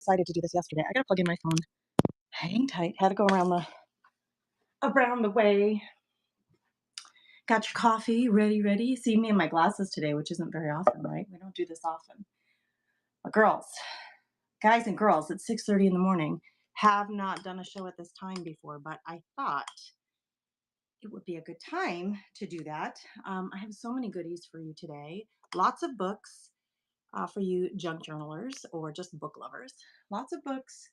decided to do this yesterday. I gotta plug in my phone. Hang tight. Had to go around the way. Got your coffee ready. See me in my glasses today, which isn't very often, right? We don't do this often. But girls, guys and girls, it's 6:30 in the morning. Have not done a show at this time before, but I thought it would be a good time to do that. I have so many goodies for you today. Lots of books for you junk journalers or just book lovers. Lots of books,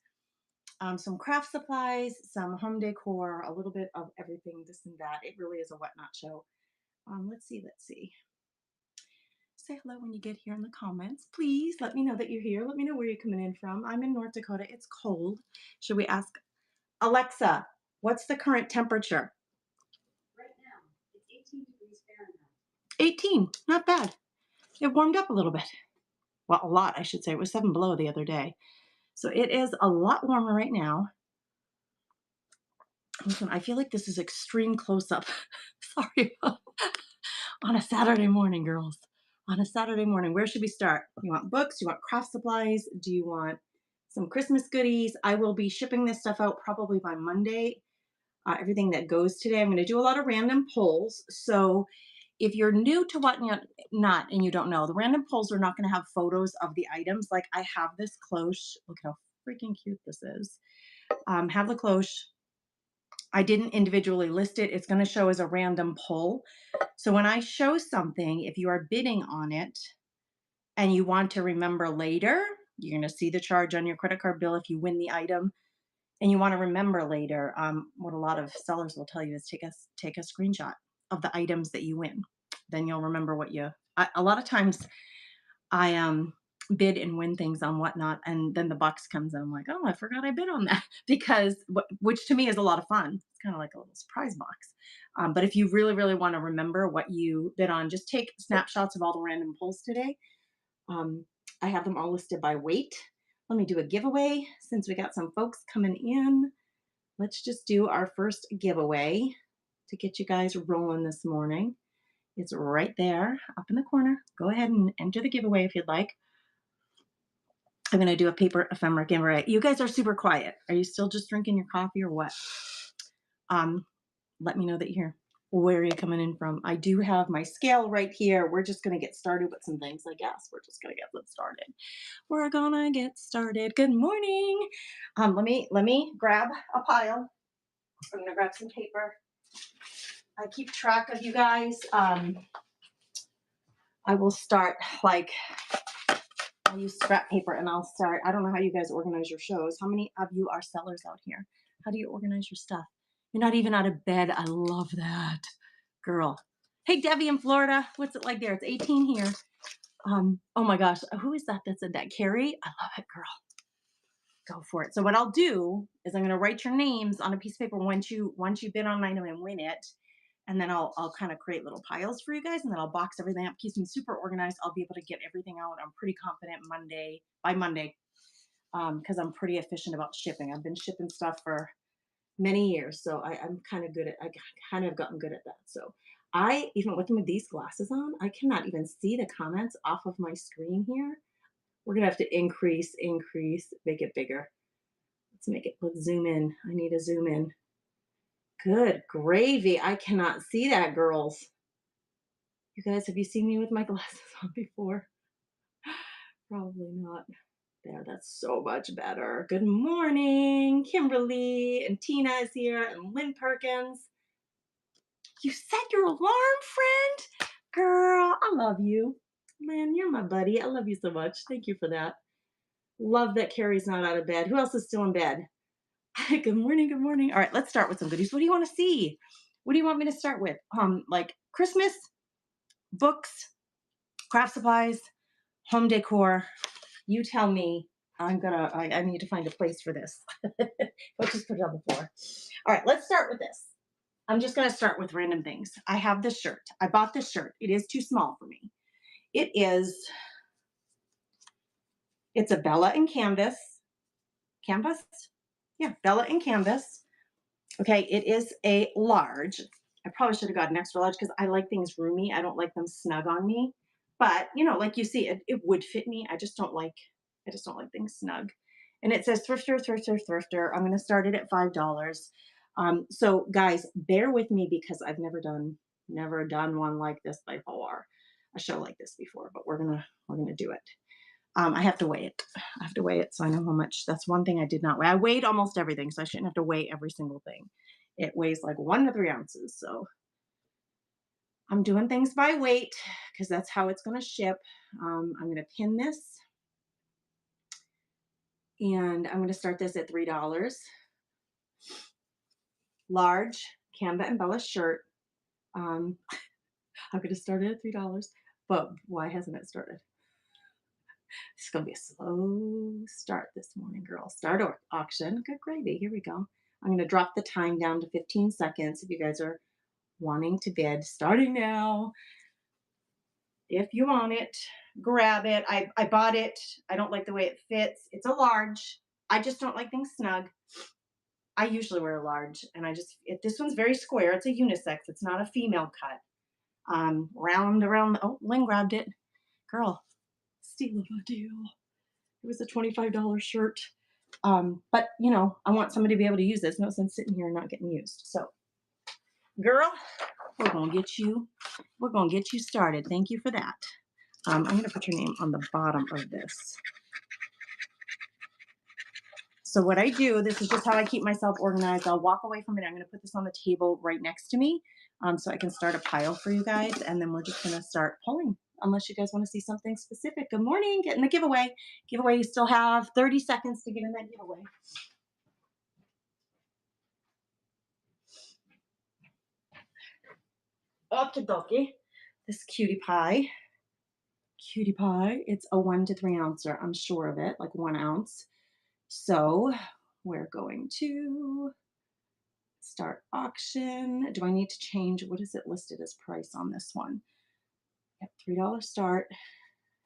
some craft supplies, some home decor, a little bit of everything, this and that. It really is a whatnot show. Let's see. Say hello when you get here in the comments. Please let me know that you're here. Let me know where you're coming in from. I'm in North Dakota. It's cold. Should we ask Alexa, what's the current temperature? Right now, it's 18 degrees Fahrenheit. 18, not bad. It warmed up a little bit. Well, a lot, I should say. It was 7 below the other day. So it is a lot warmer right now. Listen, I feel like this is extreme close up. Sorry. On a Saturday morning, girls. On a Saturday morning, where should we start? You want books? You want craft supplies? Do you want some Christmas goodies? I will be shipping this stuff out probably by Monday. Everything that goes today. I'm going to do a lot of random polls. So if you're new to Whatnot and you don't know, the random polls are not going to have photos of the items. Like I have this cloche. Look how freaking cute this is. Have the cloche. I didn't individually list it. It's going to show as a random poll. So when I show something, if you are bidding on it and you want to remember later, you're going to see the charge on your credit card bill if you win the item and you want to remember later. What a lot of sellers will tell you is take a screenshot of the items that you win. Then you'll remember a lot of times I bid and win things on Whatnot, and then the box comes and I'm like, oh, I forgot I bid on that because which to me is a lot of fun. It's kind of like a little surprise box. But if you really want to remember what you bid on, just take snapshots of all the random polls today. I have them all listed by weight. Let me do a giveaway since we got some folks coming in. Let's just do our first giveaway to get you guys rolling this morning. It's right there up in the corner. Go ahead and enter the giveaway if you'd like. I'm going to do a paper ephemera giveaway. You guys are super quiet. Are you still just drinking your coffee or what? Let me know that you're here. Where are you coming in from? I do have my scale right here. We're just going to get started with some things, I guess. We're just going to get started. We're going to get started. Good morning. Let me grab a pile. I'm going to grab some paper. I keep track of you guys. I will start I'll use scrap paper and I'll start. I don't know how you guys organize your shows. How many of you are sellers out here? How do you organize your stuff? You're not even out of bed. I love that. Girl. Hey, Debbie in Florida. What's it like there? It's 18 here. Oh my gosh. Who is that said that? Carrie? I love it, girl. Go for it. So what I'll do is I'm going to write your names on a piece of paper once you bid on an item and win it. And then I'll kind of create little piles for you guys, and then I'll box everything up. Keeps me super organized. I'll be able to get everything out. I'm pretty confident by Monday, because I'm pretty efficient about shipping. I've been shipping stuff for many years, so I'm kind of good at. I kind of gotten good at that. So I even with these glasses on, I cannot even see the comments off of my screen here. We're gonna have to increase, make it bigger. Let's zoom in. I need to zoom in. Good gravy. I cannot see that, girls. You guys, have you seen me with my glasses on before? Probably not. There, that's so much better. Good morning, Kimberly, and Tina is here, and Lynn Perkins. You set your alarm, friend? Girl, I love you. Man, you're my buddy. I love you so much. Thank you for that. Love that Carrie's not out of bed. Who else is still in bed? Good morning. All right, let's start with some goodies. What do you want to see? What do you want me to start with? Like Christmas, books, craft supplies, home decor. You tell me. I need to find a place for this. Let's just put it on the floor. All right, let's start with this. I'm just going to start with random things. I have this shirt. I bought this shirt. It is too small for me. It's a Bella and Canvas. Canvas? Yeah, Bella and Canvas. Okay, it is a large. I probably should have got an extra large because I like things roomy. I don't like them snug on me. But, like you see, it would fit me. I just don't like things snug. And it says thrifter, thrifter, thrifter. I'm going to start it at $5. So guys, bear with me because I've never done one like this before, a show like this before, but we're gonna do it. I have to weigh it. I have to weigh it so I know how much. That's one thing I did not weigh. I weighed almost everything, so I shouldn't have to weigh every single thing. It weighs like 1 to 3 ounces. So I'm doing things by weight because that's how it's going to ship. I'm going to pin this and I'm going to start this at $3. Large Canva Embellished shirt. I'm going to start it at $3, but why hasn't it started? It's going to be a slow start this morning, girl. Start auction. Good gravy. Here we go. I'm going to drop the time down to 15 seconds if you guys are wanting to bid. Starting now. If you want it, grab it. I bought it. I don't like the way it fits. It's a large. I just don't like things snug. I usually wear a large, and this one's very square. It's a unisex. It's not a female cut. Round around. Oh, Lynn grabbed it. Girl, steal of a deal. It was a $25 shirt. But I want somebody to be able to use this. No sense sitting here and not getting used. So, girl, we're gonna get you started. Thank you for that. I'm gonna put your name on the bottom of this. So what I do, this is just how I keep myself organized. I'll walk away from it. I'm going to put this on the table right next to me so I can start a pile for you guys. And then we're just going to start pulling unless you guys want to see something specific. Good morning. Get in the giveaway. You still have 30 seconds to get in that giveaway. Okie dokie. This cutie pie. It's a 1 to 3 ouncer. I'm sure of it, like 1 ounce. So we're going to start auction. Do I need to change? What is it listed as price on this one? Yep, $3 start.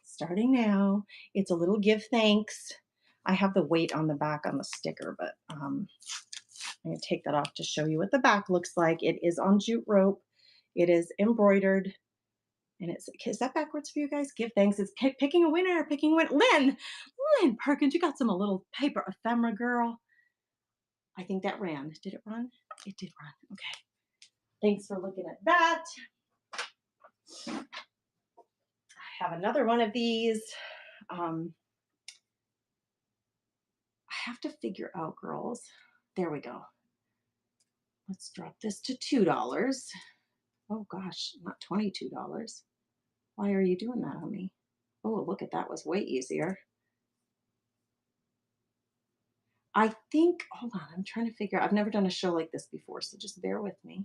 Starting now. It's a little give thanks. I have the weight on the back on the sticker, but I'm going to take that off to show you what the back looks like. It is on jute rope. It is embroidered. And is that backwards for you guys? Give thanks. It's picking a winner. Lynn Perkins, you got a little paper ephemera, girl. I think that ran. Did it run? It did run. Okay. Thanks for looking at that. I have another one of these. I have to figure out, girls. There we go. Let's drop this to $2. Oh gosh, not $22. Why are you doing that on me? Oh, look at that. Was way easier. I think, hold on, I'm trying to figure out. I've never done a show like this before, so just bear with me.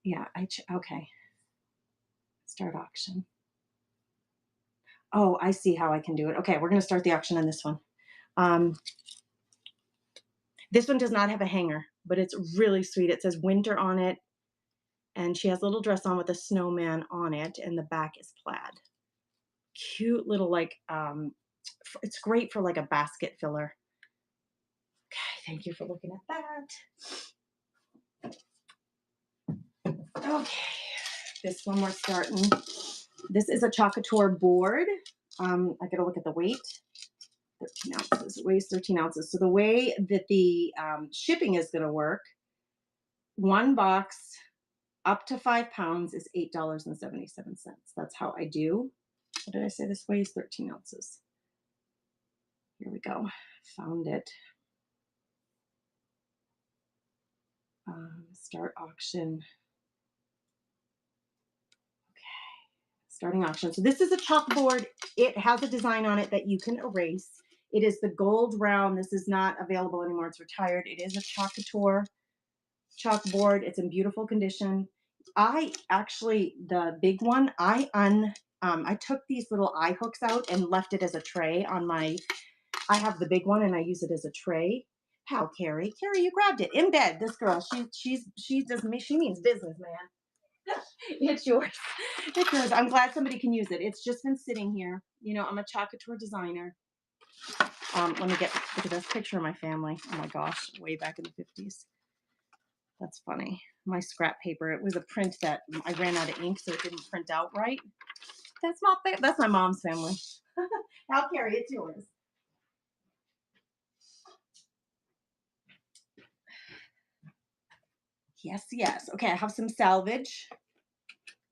Yeah, okay. Start auction. Oh, I see how I can do it. Okay, we're going to start the auction on this one. This one does not have a hanger, but it's really sweet. It says winter on it, and she has a little dress on with a snowman on it, and the back is plaid. Cute little, like, it's great for like a basket filler. Okay, thank you for looking at that. Okay, this one we're starting. This is a Chocateur board. I gotta look at the weight. 13 ounces. It weighs 13 ounces. So the way that the shipping is going to work, one box up to 5 pounds is $8.77. That's how I do. What did I say? This weighs 13 ounces. Here we go. Found it. Start auction. Okay. Starting auction. So this is a chalkboard. It has a design on it that you can erase. It is the gold round. This is not available anymore. It's retired. It is a Chocateur chalkboard. It's in beautiful condition. The big one, I took these little eye hooks out and left it as a tray on I have the big one and I use it as a tray. How, Carrie? Carrie, you grabbed it in bed. This girl, she means business, man. It's yours. It's yours. I'm glad somebody can use it. It's just been sitting here. I'm a Chocateur designer. Let me look at this picture of my family. Oh my gosh, way back in the 50s. That's funny. My scrap paper, it was a print that I ran out of ink, so it didn't print out right. That's not fair. That's my mom's family. How, Carrie, it's yours. Yes, yes. Okay, I have some salvage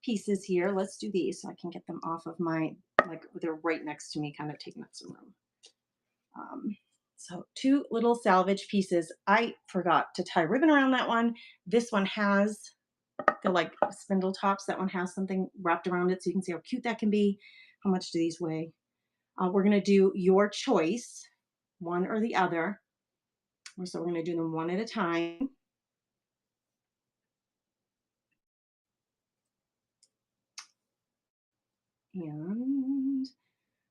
pieces here. Let's do these so I can get them off of my, like they're right next to me, kind of taking up some room. Um, so two little salvage pieces. I forgot to tie ribbon around that one. This one has the like spindle tops. That one has something wrapped around it so you can see how cute that can be. How much do these weigh? We're going to do your choice, one or the other. So we're going to do them one at a time. And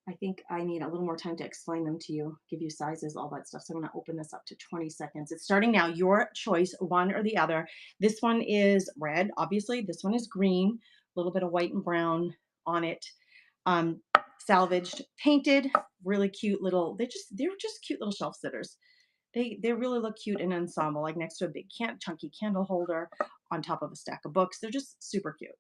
I think I need a little more time to explain them to you, give you sizes, all that stuff. So I'm going to open this up to 20 seconds. It's starting now. Your choice, one or the other. This one is red, obviously. This one is green, a little bit of white and brown on it. Salvaged, painted, really cute little. They're just cute little shelf sitters. They really look cute in ensemble, like next to a big chunky candle holder on top of a stack of books. They're just super cute.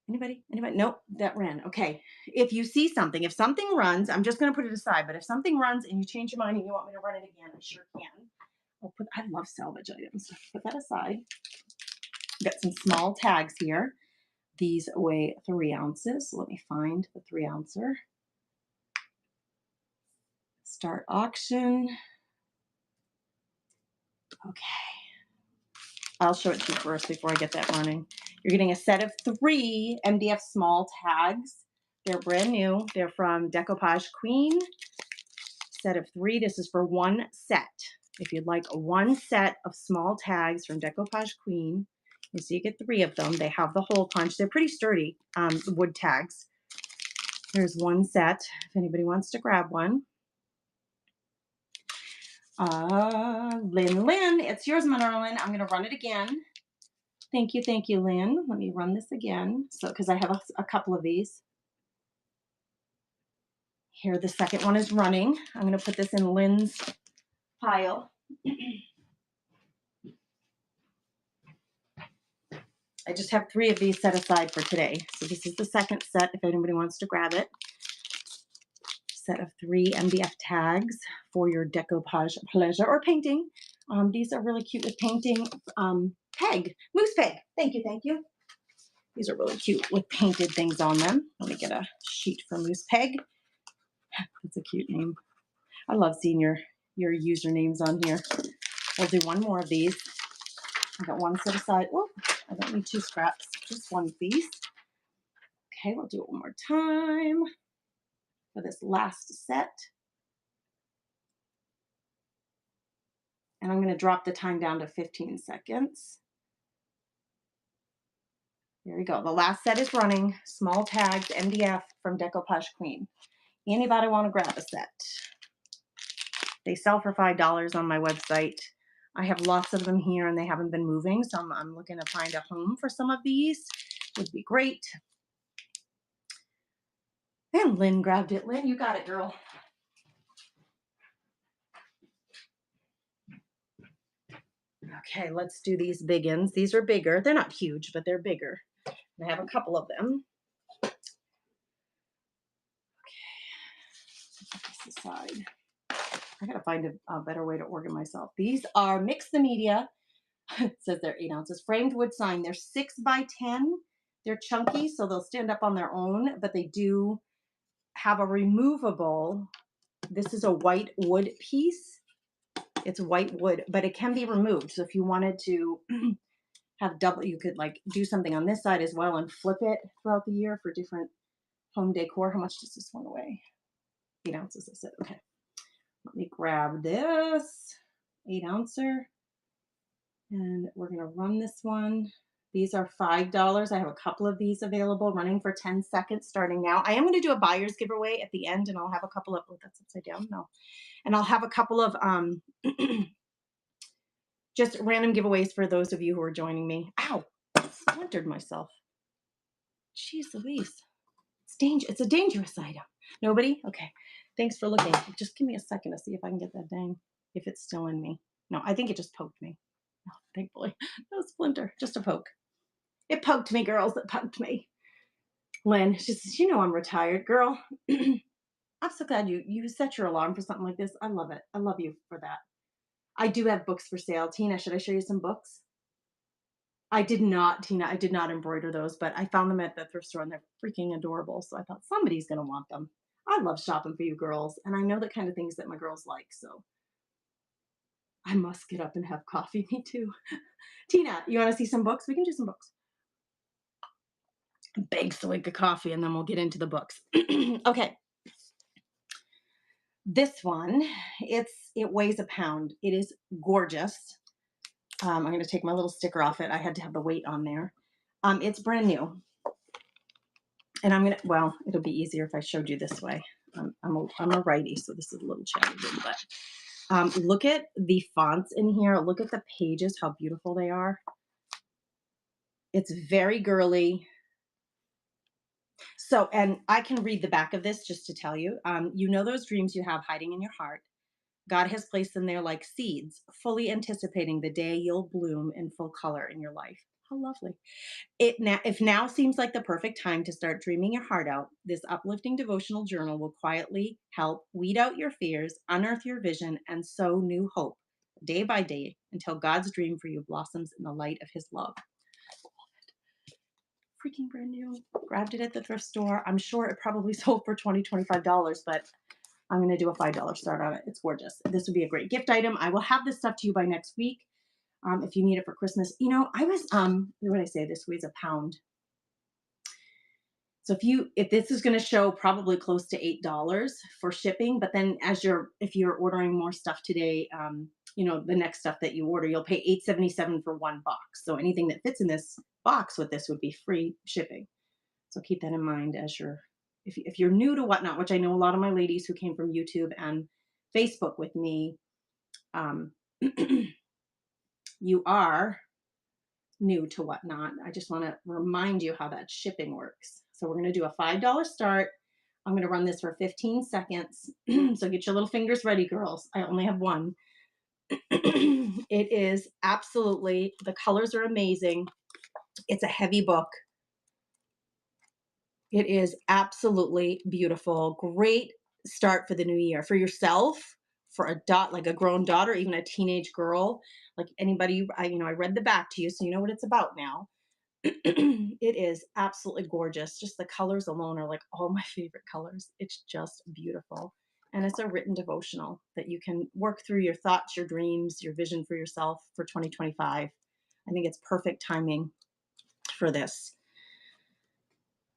Anybody? Anybody? Nope, that ran. Okay. If you see something, if something runs, I'm just going to put it aside. But if something runs and you change your mind and you want me to run it again, I sure can. I love salvage items. Put that aside. Got some small tags here. These weigh 3 ounces. Let me find the 3 ouncer. Start auction. Okay. I'll show it to you first before I get that running. You're getting a set of 3 MDF small tags. They're brand new. They're from Decoupage Queen. Set of 3. This is for one set. If you'd like one set of small tags from Decoupage Queen, so you get 3 of them. They have the hole punch. They're pretty sturdy wood tags. There's one set if anybody wants to grab one. Lynn, it's yours, my darling. I'm going to run it again. Thank you, Lynn. Let me run this again. So, because I have a couple of these. Here, the second one is running. I'm going to put this in Lynn's pile. I just have 3 of these set aside for today. So this is the second set if anybody wants to grab it. Set of 3 MDF tags for your decoupage pleasure or painting. These are really cute with painting. Peg, moose peg. Thank you. These are really cute with painted things on them. Let me get a sheet for moose peg. That's a cute name. I love seeing your usernames on here. We'll do one more of these. I got one set aside. Oh, I don't need 2 scraps, just one piece. Okay, we'll do it one more time for this last set. And I'm going to drop the time down to 15 seconds. There we go. The last set is running. Small tags, MDF from Decoupage Queen. Anybody want to grab a set? They sell for $5 on my website. I have lots of them here and they haven't been moving, so I'm looking to find a home for some of these. Would be great. And Lynn grabbed it. Lynn, you got it, girl. Okay, let's do these big ones. These are bigger. They're not huge, but they're bigger. I have a couple of them. Okay, put this aside. I gotta find a better way to organ myself. These are Mix the Media. It says they're 8 ounces. Framed wood sign. They're 6 by 10. They're chunky, so they'll stand up on their own, but they do have a removable. This is a white wood piece. It's white wood, but it can be removed. So if you wanted to have double, you could like do something on this side as well and flip it throughout the year for different home decor. How much does this one weigh? 8 ounces, I said. Okay. Let me grab this 8 ouncer and we're going to run this one. These are $5. I have a couple of these available running for 10 seconds starting now. I am going to do a buyer's giveaway at the end and I'll have a couple of, oh, that's upside down. No. And I'll have a couple of just random giveaways for those of you who are joining me. Ow, I splintered myself. Jeez Louise. It's a dangerous item. Nobody? Okay. Thanks for looking. Just give me a second to see if I can get that dang, if it's still in me. No, I think it just poked me. Oh, thankfully. No splinter, just a poke. It poked me, girls. It poked me. Lynn, she says, you know I'm retired, girl. I'm so glad you set your alarm for something like this. I love it. I love you for that. I do have books for sale. Tina, should I show you some books? I did not, Tina, I did not embroider those, but I found them at the thrift store and they're freaking adorable. So I thought somebody's going to want them. I love shopping for you girls, and I know the kind of things that my girls like. So I must get up and have coffee. Me too. Tina, you want to see some books? We can do some books. Big swig of coffee, and then we'll get into the books. Okay. This one, it weighs a pound. It is gorgeous. I'm going to take my little sticker off it. I had to have the weight on there. It's brand new. And well, it'll be easier if I showed you this way. I'm a righty, so this is a little challenging, but look at the fonts in here. Look at the pages, how beautiful they are. It's very girly. So, and I can read the back of this just to tell you. You know those dreams you have hiding in your heart. God has placed them there like seeds, fully anticipating the day you'll bloom in full color in your life. How lovely. If now seems like the perfect time to start dreaming your heart out, this uplifting devotional journal will quietly help weed out your fears, unearth your vision, and sow new hope day by day until God's dream for you blossoms in the light of his love. Freaking brand new. Grabbed it at the thrift store. I'm sure it probably sold for $20, $25, but I'm going to do a $5 start on it. It's gorgeous. This would be a great gift item. I will have this stuff to you by next week. If you need it for Christmas. You know, I was, what did I say? This weighs a pound. So if this is going to show probably close to $8 for shipping, but then if you're ordering more stuff today, the next stuff that you order, you'll pay $8.77 for one box. So anything that fits in this box with this would be free shipping. So keep that in mind if you're new to Whatnot, which I know a lot of my ladies who came from YouTube and Facebook with me, you are new to Whatnot. I just want to remind you how that shipping works. So we're going to do a $5 start. I'm going to run this for 15 seconds. So get your little fingers ready, girls. I only have one. It is absolutely, the colors are amazing. It's a heavy book. It is absolutely beautiful. Great start for the new year for yourself, for like a grown daughter, even a teenage girl, like anybody. I read the back to you, so you know what it's about now. It is absolutely gorgeous. Just the colors alone are like all my favorite colors. It's just beautiful. And it's a written devotional that you can work through your thoughts, your dreams, your vision for yourself for 2025. I think it's perfect timing for this.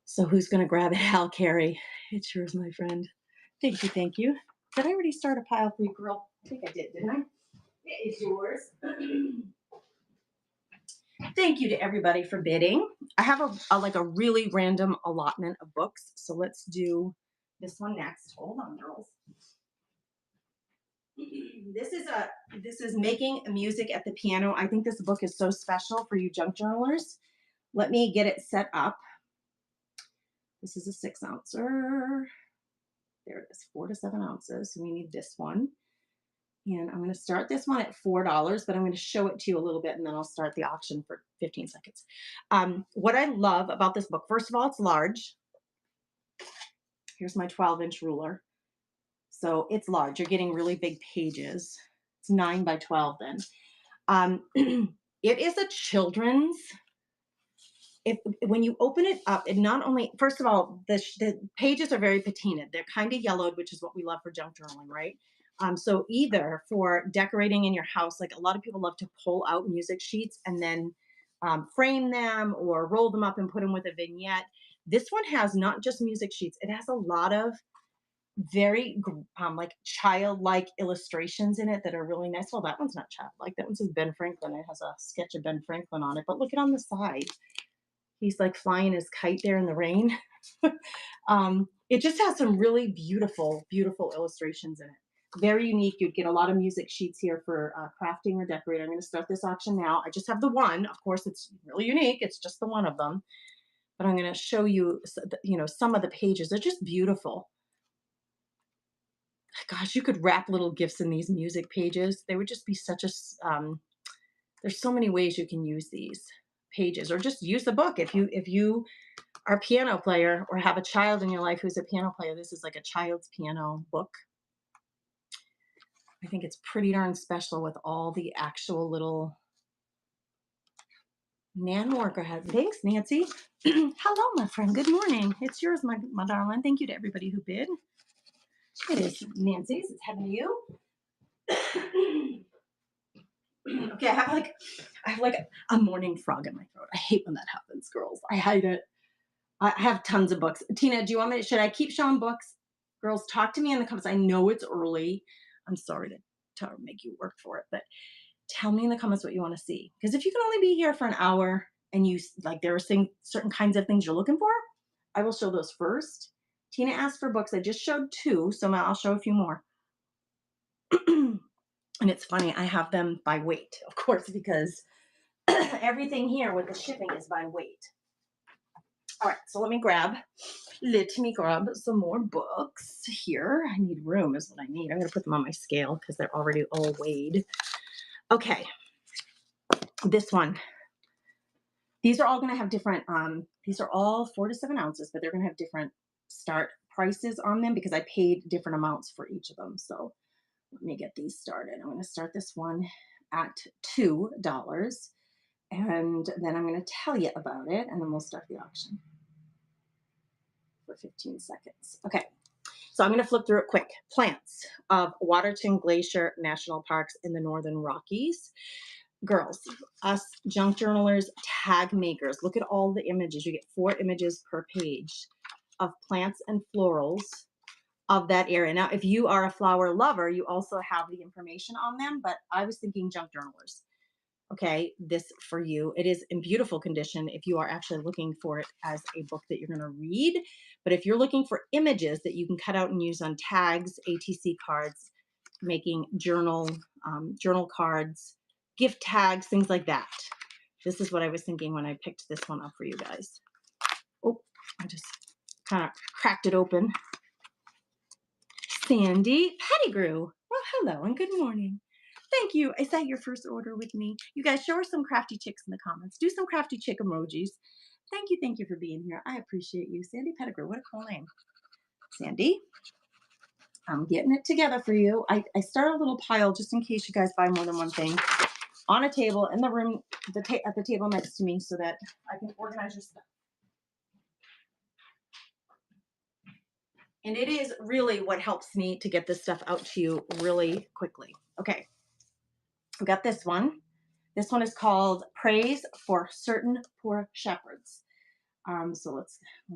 So who's going to grab it? I'll carry. It's yours, my friend. Thank you. Thank you. Did I already start a pile for you, girl? I think I did, didn't I? It is yours. Thank you to everybody for bidding. I have a really random allotment of books. So let's do this one next. Hold on, girls. This is Making Music at the Piano. I think this book is so special for you junk journalers. Let me get it set up. This is a 6-ouncer. There it is, 4 to 7 ounces. So we need this one. And I'm going to start this one at $4, but I'm going to show it to you a little bit, and then I'll start the auction for 15 seconds. What I love about this book, first of all, it's large. Here's my 12-inch ruler. So it's large. You're getting really big pages. It's 9 by 12 then. It is a children's. When you open it up, it not only, first of all, the pages are very patinaed. They're kind of yellowed, which is what we love for junk journaling, right? So either for decorating in your house, like a lot of people love to pull out music sheets and then frame them or roll them up and put them with a vignette. This one has not just music sheets. It has a lot of very like childlike illustrations in it that are really nice. Well, that one's not childlike. That one says Ben Franklin. It has a sketch of Ben Franklin on it. But look at on the side. He's like flying his kite there in the rain. It just has some really beautiful, beautiful illustrations in it. Very unique. You'd get a lot of music sheets here for crafting or decorating. I'm going to start this auction now. I just have the one. Of course, it's really unique. It's just the one of them. But I'm going to show you, some of the pages. They're just beautiful. Gosh, you could wrap little gifts in these music pages. They would just be such a, there's so many ways you can use these pages, or just use the book. If you are a piano player or have a child in your life who's a piano player, this is like a child's piano book. I think it's pretty darn special with all the actual little Nan Walker has. Thanks, Nancy. Hello, my friend. Good morning. It's yours, my darling. Thank you to everybody who bid. It is Nancy's. It's heading to you. Okay, I have like a morning frog in my throat. I hate when that happens, girls. I hate it. I have tons of books. Tina, do you want me? Should I keep showing books? Girls, talk to me in the comments. I know it's early. I'm sorry to make you work for it, but tell me in the comments what you want to see. Because if you can only be here for an hour and you like there are certain kinds of things you're looking for, I will show those first. Tina asked for books. I just showed 2, so now I'll show a few more. And it's funny, I have them by weight, of course, because everything here with the shipping is by weight. All right, so let me grab some more books here. I need room is what I need. I'm going to put them on my scale because they're already all weighed. Okay, this one. These are all going to have different, these are all 4 to 7 ounces, but they're going to have different start prices on them because I paid different amounts for each of them. So let me get these started. I'm going to start this one at $2, and then I'm going to tell you about it, and then we'll start the auction for 15 seconds. Okay, so I'm going to flip through it quick. Plants of Waterton Glacier National Parks in the Northern Rockies. Girls, us junk journalers, tag makers, look at all the images. You get 4 images per page of plants and florals of that area. Now, if you are a flower lover, you also have the information on them, but I was thinking junk journalers. Okay, this for you. It is in beautiful condition if you are actually looking for it as a book that you're going to read. But if you're looking for images that you can cut out and use on tags, ATC cards, making journal cards, gift tags, things like that. This is what I was thinking when I picked this one up for you guys. Oh, I just kind of cracked it open. Sandy Pettigrew. Well, hello and good morning. Thank you. Is that your first order with me? You guys show her some crafty chicks in the comments. Do some crafty chick emojis. Thank you for being here. I appreciate you. Sandy Pettigrew, what a cool name. Sandy, I'm getting it together for you. I start a little pile just in case you guys buy more than one thing on a table in the room, at the table next to me so that I can organize your stuff. And it is really what helps me to get this stuff out to you really quickly. Okay, we got this one. This one is called Praise for Certain Poor Shepherds. So let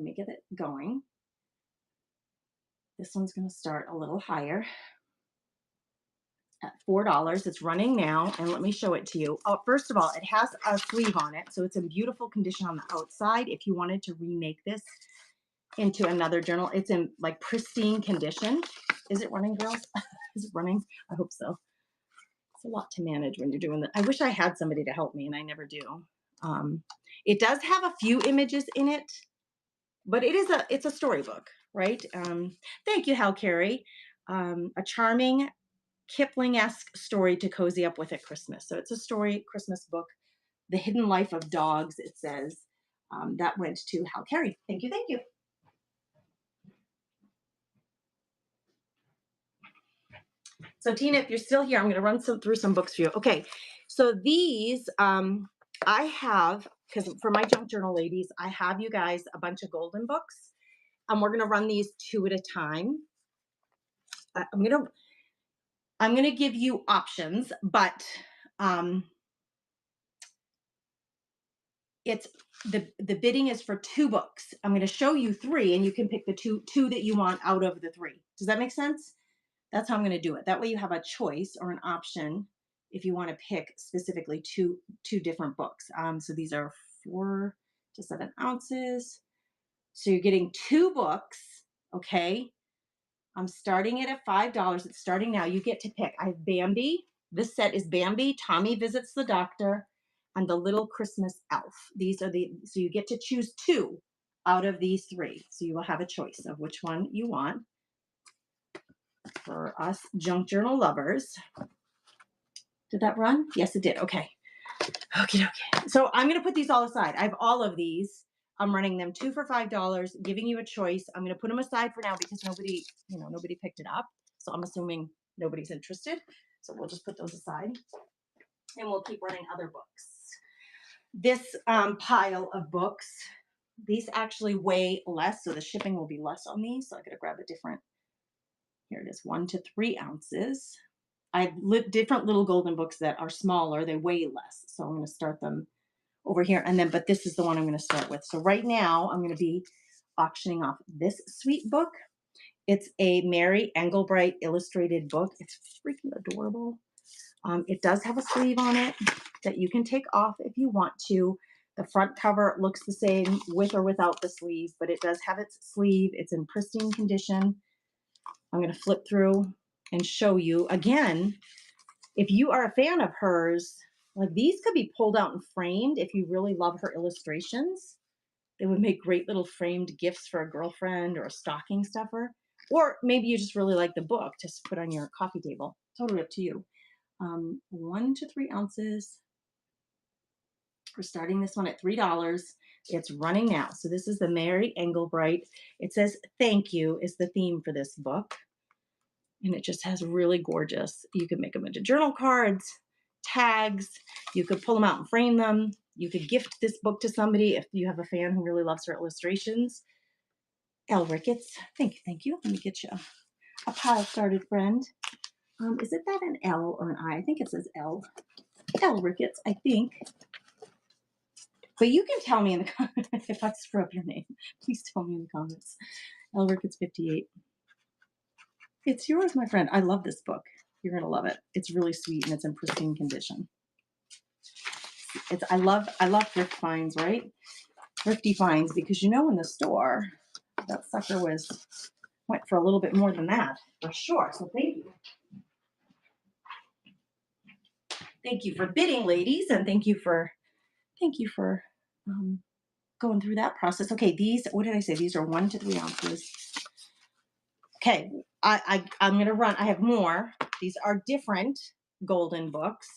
me get it going. This one's going to start a little higher at $4. It's running now, and let me show it to you. Oh, first of all, it has a sleeve on it, so it's in beautiful condition on the outside. If you wanted to remake this into another journal, it's in like pristine condition. Is it running, girls? Is it running? I hope so. It's a lot to manage when you're doing that. I wish I had somebody to help me, and I never do. It does have a few images in it, but it's a storybook, right? Thank you, Hal Carey. A charming Kipling-esque story to cozy up with at Christmas. So it's a story Christmas book, The Hidden Life of Dogs, it says. That went to Hal Carey. Thank you. So Tina, if you're still here, I'm going to run through some books for you. Okay, so these I have, because for my junk journal ladies, I have you guys a bunch of golden books, and we're going to run these 2 at a time. I'm going to give you options, but it's the bidding is for 2 books. I'm going to show you 3, and you can pick the two that you want out of the 3. Does that make sense? That's how I'm going to do it. That way you have a choice or an option if you want to pick specifically two different books. So these are 4 to 7 ounces. So you're getting 2 books, okay? I'm starting it at $5. It's starting now. You get to pick. I have Bambi. This set is Bambi, Tommy Visits the Doctor, and The Little Christmas Elf. So you get to choose 2 out of these 3. So you will have a choice of which one you want. For us junk journal lovers. Did that run? Yes, it did. Okay. So I'm going to put these all aside. I have all of these. I'm running them 2 for $5, giving you a choice. I'm going to put them aside for now because nobody picked it up. So I'm assuming nobody's interested. So we'll just put those aside and we'll keep running other books. this pile of books, these actually weigh less, so the shipping will be less on these. So I gotta grab a different, here it is, 1 to 3 ounces. I have different little golden books that are smaller, they weigh less. So I'm gonna start them over here. And then, but this is the one I'm gonna start with. So right now I'm gonna be auctioning off this sweet book. It's a Mary Engelbreit illustrated book. It's freaking adorable. It does have a sleeve on it that you can take off if you want to. The front cover looks the same with or without the sleeve, but it does have its sleeve. It's in pristine condition. I'm going to flip through and show you again. If you are a fan of hers, like these could be pulled out and framed if you really love her illustrations. They would make great little framed gifts for a girlfriend or a stocking stuffer. Or maybe you just really like the book to put on your coffee table. Totally up to you. 1 to 3 ounces. We're starting this one at $3. It's running now. So this is the Mary Engelbreit. It says thank you is the theme for this book. And it just has really gorgeous. You can make them into journal cards, tags. You could pull them out and frame them. You could gift this book to somebody if you have a fan who really loves her illustrations. Elle Ricketts, thank you, thank you. Let me get you a pile started, friend. Is it that an L or an I? I think it says L. Elle Ricketts, I think. But you can tell me in the comments if I screw up your name. Please tell me in the comments. Elle Ricketts 58. It's yours, my friend. I love this book. You're gonna love it. It's really sweet and it's in pristine condition. I love thrift finds, right? Thrifty finds, because you know in the store that sucker went for a little bit more than that for sure. So thank you. Thank you for bidding, ladies, and thank you for going through that process. Okay, these, what did I say? These are 1 to 3 ounces. Okay, I'm gonna run. I have more. These are different golden books.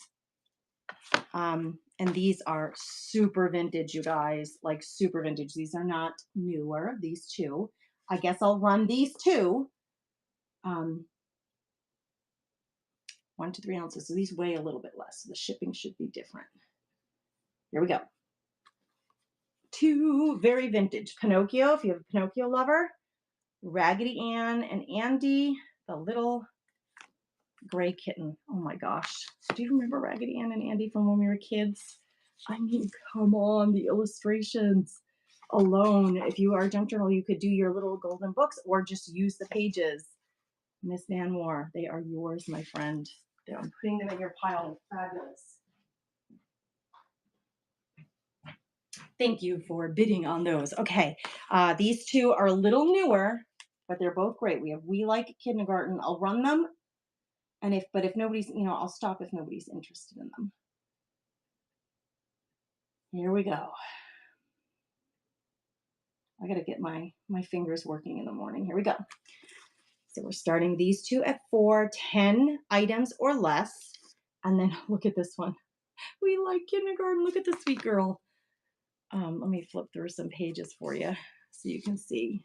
And these are super vintage, you guys, like super vintage. These are not newer, these two. I guess I'll run these two. 1 to 3 ounces. So these weigh a little bit less. So the shipping should be different. Here we go. Two very vintage. Pinocchio, if you have a Pinocchio lover. Raggedy Ann and Andy, the little gray kitten. Oh my gosh. Do you remember Raggedy Ann and Andy from when we were kids? I mean, come on, the illustrations alone. If you are a junk journal, you could do your little golden books or just use the pages. Miss Van Moore, they are yours, my friend. I'm putting them in your pile. Fabulous. Thank you for bidding on those. Okay, these two are a little newer, but they're both great. We have We Like Kindergarten. I'll run them, and if nobody's, I'll stop if nobody's interested in them. Here we go. I got to get my fingers working in the morning. Here we go. So we're starting these two at 10 items or less. And then look at this one. We Like Kindergarten. Look at the sweet girl. Let me flip through some pages for you so you can see.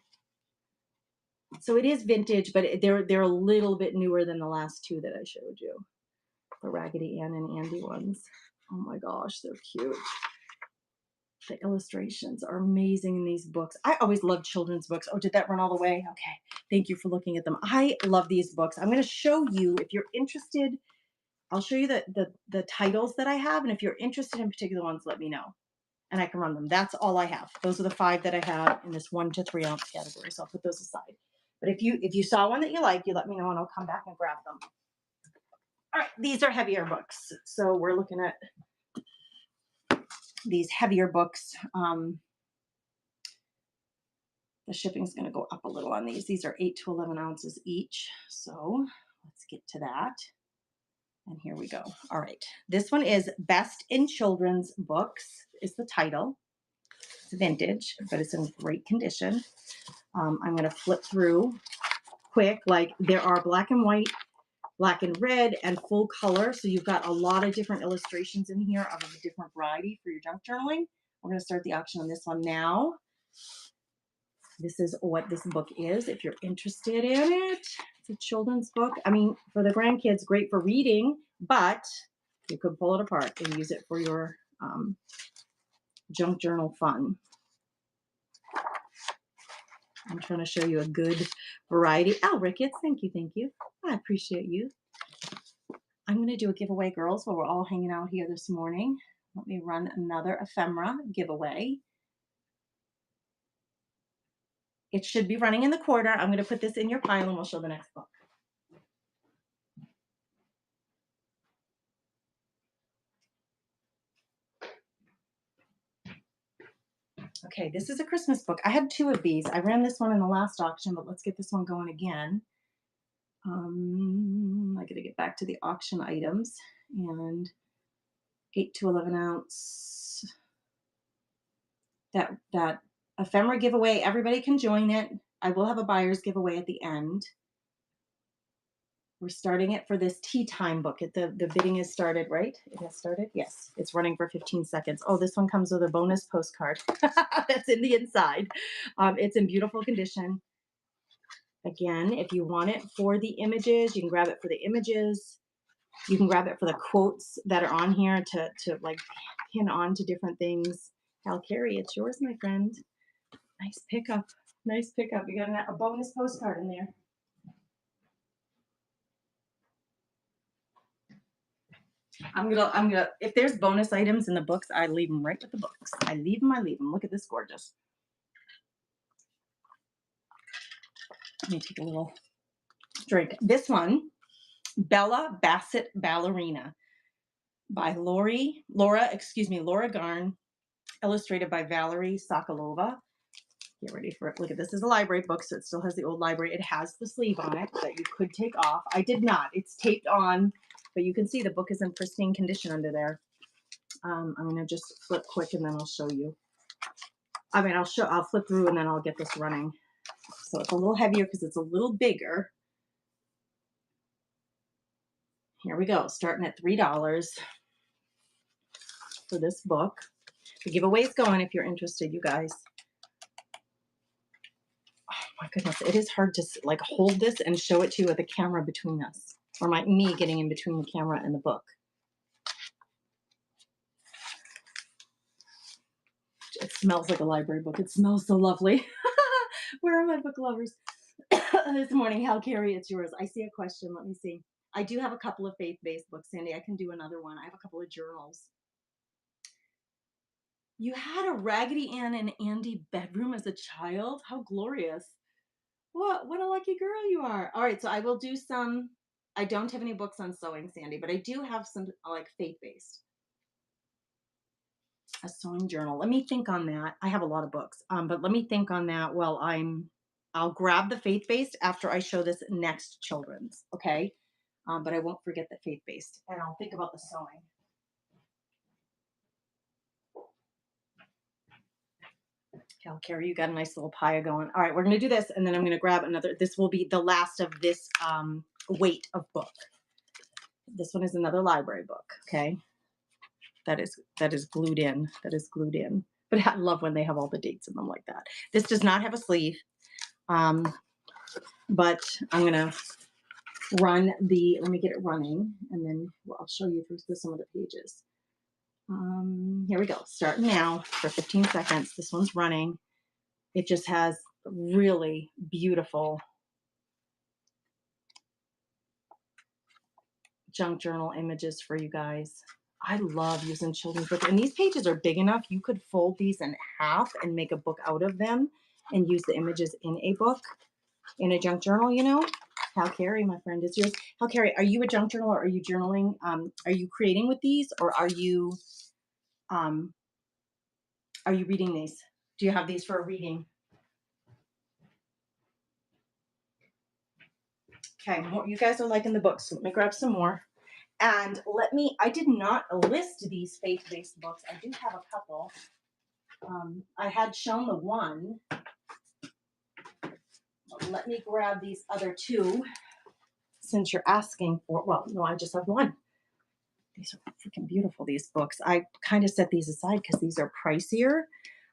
So it is vintage, but they're a little bit newer than the last two that I showed you. The Raggedy Ann and Andy ones. Oh my gosh, they're cute. The illustrations are amazing in these books. I always love children's books. Oh, did that run all the way? Okay. Thank you for looking at them. I love these books. I'm going to show you, if you're interested, I'll show you the titles that I have. And if you're interested in particular ones, let me know. And I can run them. That's all I have. Those are the 5 that I have in this 1 to 3 ounce category. So I'll put those aside. But if you saw one that you like, you let me know and I'll come back and grab them. All right, these are heavier books. So we're looking at these heavier books. The shipping is going to go up a little on these. These are 8 to 11 ounces each. So let's get to that. And here we go. All right. This one is Best in Children's Books is the title. It's vintage, but it's in great condition. I'm going to flip through quick. Like there are black and white, black and red, and full color. So you've got a lot of different illustrations in here of a different variety for your junk journaling. We're going to start the auction on this one now. This is what this book is. If you're interested in it, it's a children's book. I mean, for the grandkids, great for reading, but you could pull it apart and use it for your junk journal fun. I'm trying to show you a good variety. Oh, Ricketts, thank you, thank you. I appreciate you. I'm going to do a giveaway, girls, while we're all hanging out here this morning. Let me run another ephemera giveaway. It should be running in the quarter. I'm going to put this in your pile and we'll show the next book. Okay, this is a Christmas book. I had 2 of these. I ran this one in the last auction, but let's get this one going again. I got to get back to the auction items. And 8 to 11 ounce. That ephemera giveaway, everybody can join it. I will have a buyer's giveaway at the end. We're starting it for this tea time book. The bidding has started, right? It has started? Yes. It's running for 15 seconds. Oh, this one comes with a bonus postcard that's in the inside. It's in beautiful condition. Again, if you want it for the images, you can grab it for the images. You can grab it for the quotes that are on here to like pin on to different things. Hal Carey, it's yours, my friend. Nice pickup. Nice pickup. You got a bonus postcard in there. I'm gonna, if there's bonus items in the books, I leave them right with the books. I leave them. Look at this gorgeous. Let me take a little drink. This one, Bella Bassett Ballerina by Laura Garn, illustrated by Valerie Sokolova. Get ready for it. Look at this. Is a library book, so it still has the old library. It has the sleeve on it that you could take off. I did not. It's taped on, but you can see the book is in pristine condition under there. I'm going to just flip quick and then I'll show you. I'll flip through and then I'll get this running. So it's a little heavier because it's a little bigger. Here we go. Starting at $3 for this book. The giveaway is going if you're interested, you guys. Oh my goodness. It is hard to like hold this and show it to you with a camera between us, or me getting in between the camera and the book. It smells like a library book. It smells so lovely. Where are my book lovers? This morning, Hal Carey, it's yours. I see a question. Let me see. I do have a couple of faith-based books, Sandy. I can do another one. I have a couple of journals. You had a Raggedy Ann and Andy bedroom as a child? How glorious. What a lucky girl you are. All right, so I will do some. I don't have any books on sewing, Sandy, but I do have some like faith-based. A sewing journal. Let me think on that. I have a lot of books, but let me think on that while I'll grab the faith-based after I show this next children's, okay? But I won't forget the faith-based, and I'll think about the sewing. Cal Carey, you got a nice little pile going. All right, we're going to do this, and then I'm going to grab another. This will be the last of this weight of book. This one is another library book, okay? That is glued in. That is glued in. But I love when they have all the dates in them like that. This does not have a sleeve, but I'm going to run let me get it running, and then I'll show you through some of the pages. Here we go. Starting now for 15 seconds. This one's running. It just has really beautiful junk journal images for you guys. I love using children's books. And these pages are big enough. You could fold these in half and make a book out of them and use the images in a book, in a junk journal, you know. Hal Carey, my friend, is yours. Hal Carey, are you a junk journal or are you journaling? Are you creating with these, or are you reading these? Do you have these for a reading? Okay, you guys are liking the books, so let me grab some more. And I did not list these faith-based books. I do have a couple. I had shown the one. Let me grab these other two since you're asking for, well, no, I just have one. These are freaking beautiful, these books. I kind of set these aside because these are pricier.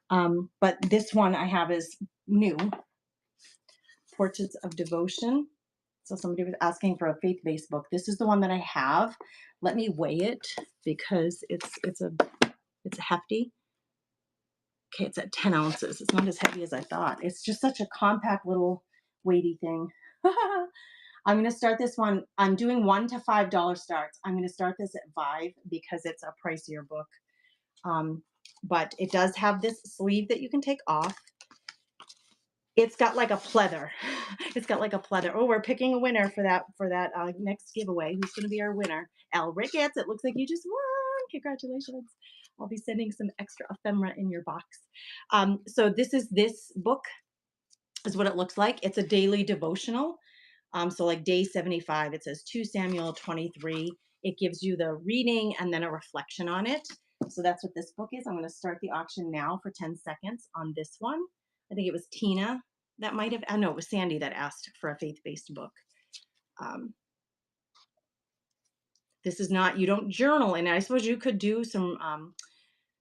But this one I have is new. Portraits of Devotion. So somebody was asking for a faith-based book. This is the one that I have. Let me weigh it because it's hefty. Okay, it's at 10 ounces. It's not as heavy as I thought. It's just such a compact little weighty thing. I'm going to start this one. I'm doing $1 to $5 starts. I'm going to start this at 5 because it's a pricier book. But it does have this sleeve that you can take off. It's got like a pleather. It's got like a pleather. Oh, we're picking a winner for that next giveaway. Who's going to be our winner? Al Ricketts. It looks like you just won. Congratulations. I'll be sending some extra ephemera in your box. So this book is what it looks like. It's a daily devotional. So like day 75, it says 2 Samuel 23. It gives you the reading and then a reflection on it. So that's what this book is. I'm going to start the auction now for 10 seconds on this one. I think it was Tina that might have, no, it was Sandy that asked for a faith-based book. This is not, you don't journal in it. I suppose you could do some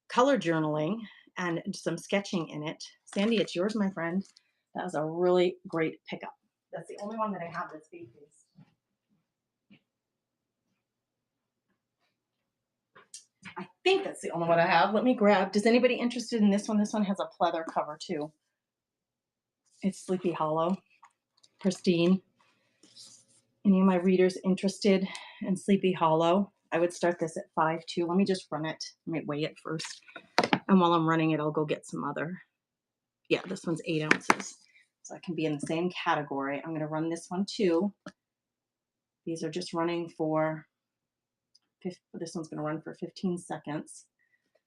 color journaling and some sketching in it. Sandy, it's yours, my friend. That was a really great pickup. That's the only one that I have that's faith-based. I think that's the only one I have. Let me grab. Does anybody interested in this one? This one has a pleather cover too. It's Sleepy Hollow. Pristine. Any of my readers interested in Sleepy Hollow? I would start this at 5 too. Let me just run it. Let me weigh it first. And while I'm running it, I'll go get some other. Yeah, this one's 8 ounces. So I can be in the same category. I'm going to run this one too. These are just running for, this one's going to run for 15 seconds.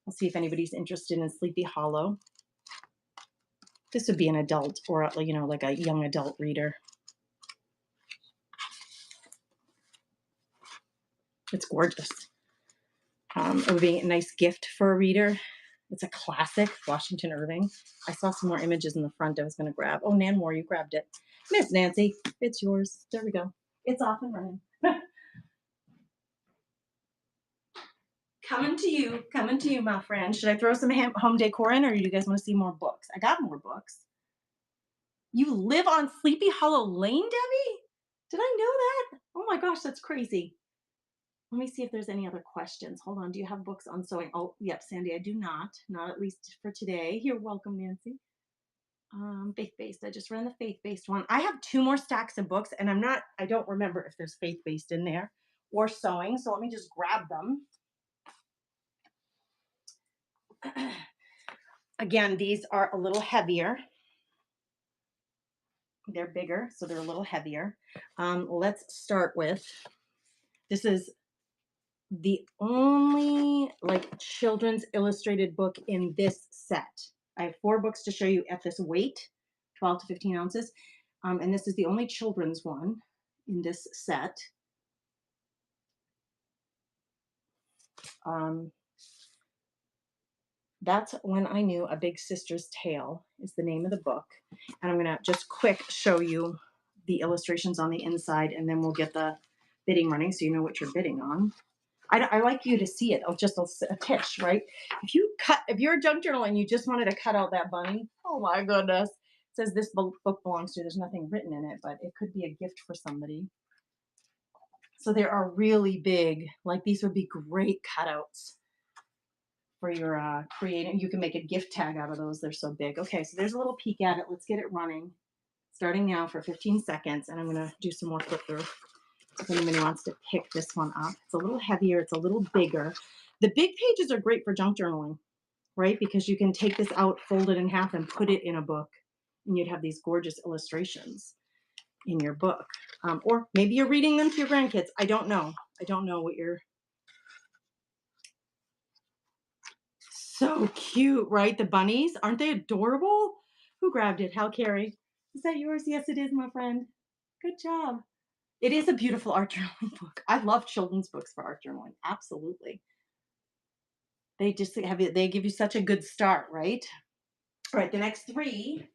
We'll see if anybody's interested in Sleepy Hollow. This would be an adult or, you know, like a young adult reader. It's gorgeous. It would be a nice gift for a reader. It's a classic, Washington Irving. I saw some more images in the front I was going to grab. Oh, Nan Moore, you grabbed it. Miss Nancy, it's yours. There we go. It's off and running. Coming to you, my friend. Should I throw some home decor in, or do you guys want to see more books? I got more books. You live on Sleepy Hollow Lane, Debbie? Did I know that? Oh my gosh, that's crazy. Let me see if there's any other questions. Hold on. Do you have books on sewing? Oh, yep, Sandy, I do not. Not at least for today. You're welcome, Nancy. Faith-based. I just ran the faith-based one. I have 2 more stacks of books, and I don't remember if there's faith-based in there or sewing. So let me just grab them. Again, these are a little heavier. They're bigger, so they're a little heavier. Let's start with, this is the only like children's illustrated book in this set. I have 4 books to show you at this weight, 12 to 15 ounces. And this is the only children's one in this set. That's When I Knew a Big Sister's Tale is the name of the book. And I'm going to just quick show you the illustrations on the inside, and then we'll get the bidding running so you know what you're bidding on. I like you to see it. Just a pitch, right? If you're a junk journal and you just wanted to cut out that bunny, oh my goodness. It says this book belongs to you. There's nothing written in it, but it could be a gift for somebody. So there are really big, like these would be great cutouts for your creating. You can make a gift tag out of those. They're so big. Okay, so there's a little peek at it. Let's get it running. Starting now for 15 seconds, and I'm going to do some more flip through. If anybody wants to pick this one up. It's a little heavier. It's a little bigger. The big pages are great for junk journaling, right? Because you can take this out, fold it in half, and put it in a book. And you'd have these gorgeous illustrations in your book. Or maybe you're reading them to your grandkids. I don't know. I don't know what you're... So cute, right? The bunnies, aren't they adorable? Who grabbed it? Hal Carey. Is that yours? Yes, it is, my friend. Good job. It is a beautiful art journaling book. I love children's books for art journaling. Absolutely. They just they give you such a good start, right? All right, the next 3.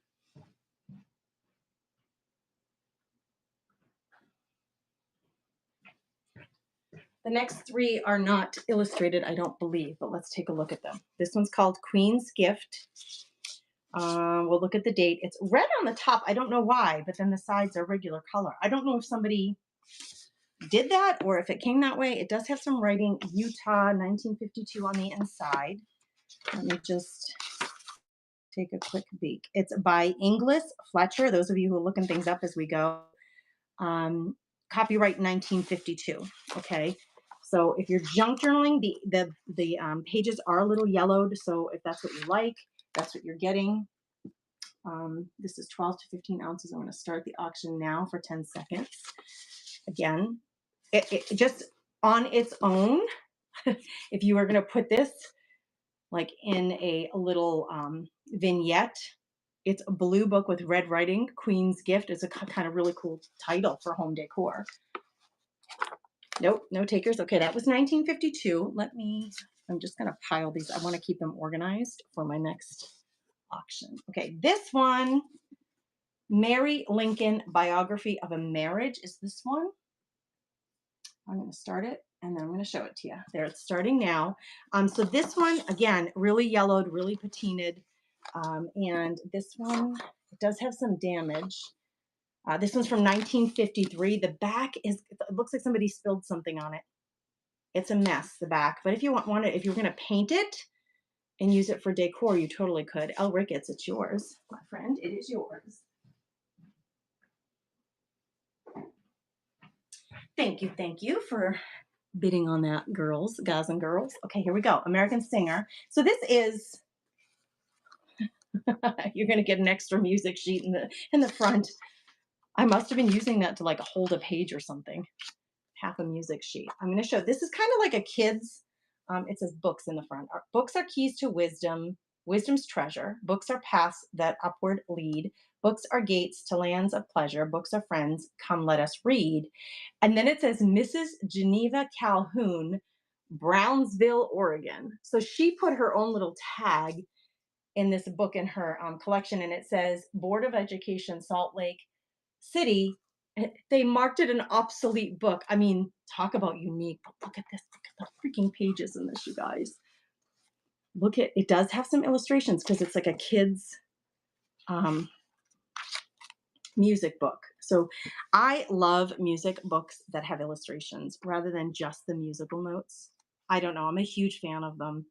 The next 3 are not illustrated, I don't believe, but let's take a look at them. This one's called Queen's Gift. We'll look at the date. It's red on the top. I don't know why, but then the sides are regular color. I don't know if somebody did that or if it came that way. It does have some writing, Utah 1952 on the inside. Let me just take a quick peek. It's by Inglis Fletcher. Those of you who are looking things up as we go. Um, Copyright 1952. Okay. So if you're junk journaling, the pages are a little yellowed. So if that's what you like, that's what you're getting. This is 12 to 15 ounces. I'm going to start the auction now for 10 seconds. Again, it just on its own, if you were going to put this like in a little vignette, it's a blue book with red writing. Queen's Gift is a kind of really cool title for home decor. Nope, no takers. Okay, that was 1952. I'm just going to pile these. I want to keep them organized for my next auction. Okay, this one, Mary Lincoln Biography of a Marriage is this one. I'm going to start it and then I'm going to show it to you. There, it's starting now. So this one, again, really yellowed, really patinaed. And this one, it does have some damage. This one's from 1953. The back it looks like somebody spilled something on it. It's a mess, the back. But if you want it, if you're going to paint it and use it for decor, you totally could. Elle Ricketts, it's yours, my friend. It is yours. Thank you for bidding on that, guys and girls. Okay, here we go. American Singer. So this is you're going to get an extra music sheet in the front. I must have been using that to like hold a page or something. Half a music sheet. I'm going to show. This is kind of like a kid's. It says books in the front. Books are keys to wisdom, wisdom's treasure. Books are paths that upward lead. Books are gates to lands of pleasure. Books are friends. Come, let us read. And then it says Mrs. Geneva Calhoun, Brownsville, Oregon. So she put her own little tag in this book in her collection, and it says Board of Education, Salt Lake City. They marked it an obsolete book. I mean, talk about unique. But look at this. Look at the freaking pages in this, you guys. Look at it. Does have some illustrations because it's like a kid's music book. So I love music books that have illustrations rather than just the musical notes. I don't know. I'm a huge fan of them.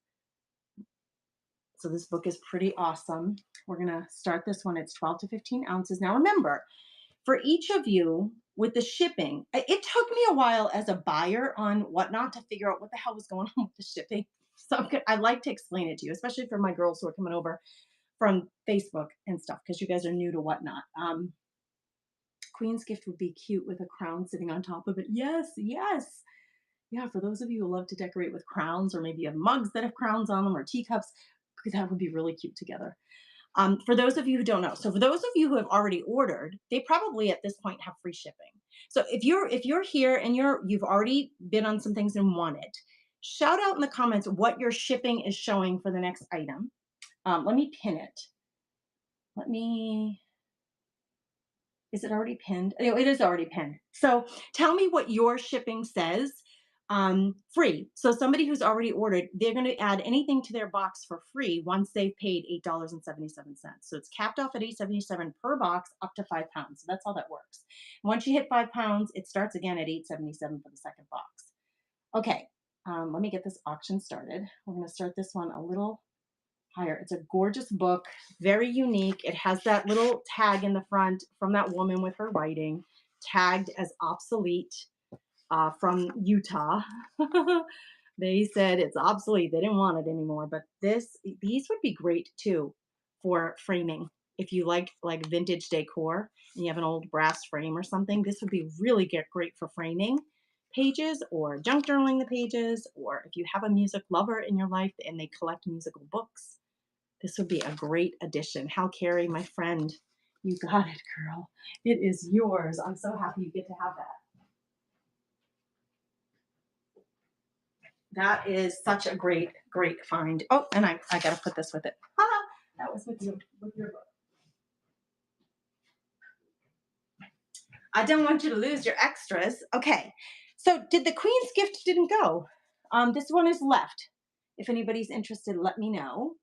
So this book is pretty awesome. We're going to start this one. It's 12 to 15 ounces. Now remember, for each of you with the shipping, it took me a while as a buyer on Whatnot to figure out what the hell was going on with the shipping. So I like to explain it to you, especially for my girls who are coming over from Facebook and stuff, because you guys are new to Whatnot. Queen's Gift would be cute with a crown sitting on top of it. Yes, yes. Yeah, for those of you who love to decorate with crowns, or maybe you have mugs that have crowns on them, or teacups, that would be really cute together. For those of you who don't know, so for those of you who have already ordered, they probably at this point have free shipping. So if you're here and you've already been on some things and want it, shout out in the comments what your shipping is showing for the next item. Let me pin it. Is it already pinned? Oh, it is already pinned. So tell me what your shipping says. Free. So somebody who's already ordered, they're going to add anything to their box for free once they've paid $8.77. So it's capped off at $8.77 per box up to 5 pounds. So that's how that works. Once you hit 5 pounds, it starts again at $8.77 for the second box. Okay. Let me get this auction started. We're going to start this one a little higher. It's a gorgeous book, very unique. It has that little tag in the front from that woman with her writing, tagged as obsolete from Utah. They said it's obsolete. They didn't want it anymore. But these would be great too for framing. If you like vintage decor and you have an old brass frame or something, this would be really great for framing pages or junk journaling the pages, or if you have a music lover in your life and they collect musical books. This would be a great addition. Hal Carey, my friend, you got it, girl. It is yours. I'm so happy you get to have that. That is such a great find. Oh, and I got to put this with it. That was with your book. I don't want you to lose your extras. Okay, so the Queen's Gift didn't go. This one is left. If anybody's interested, let me know.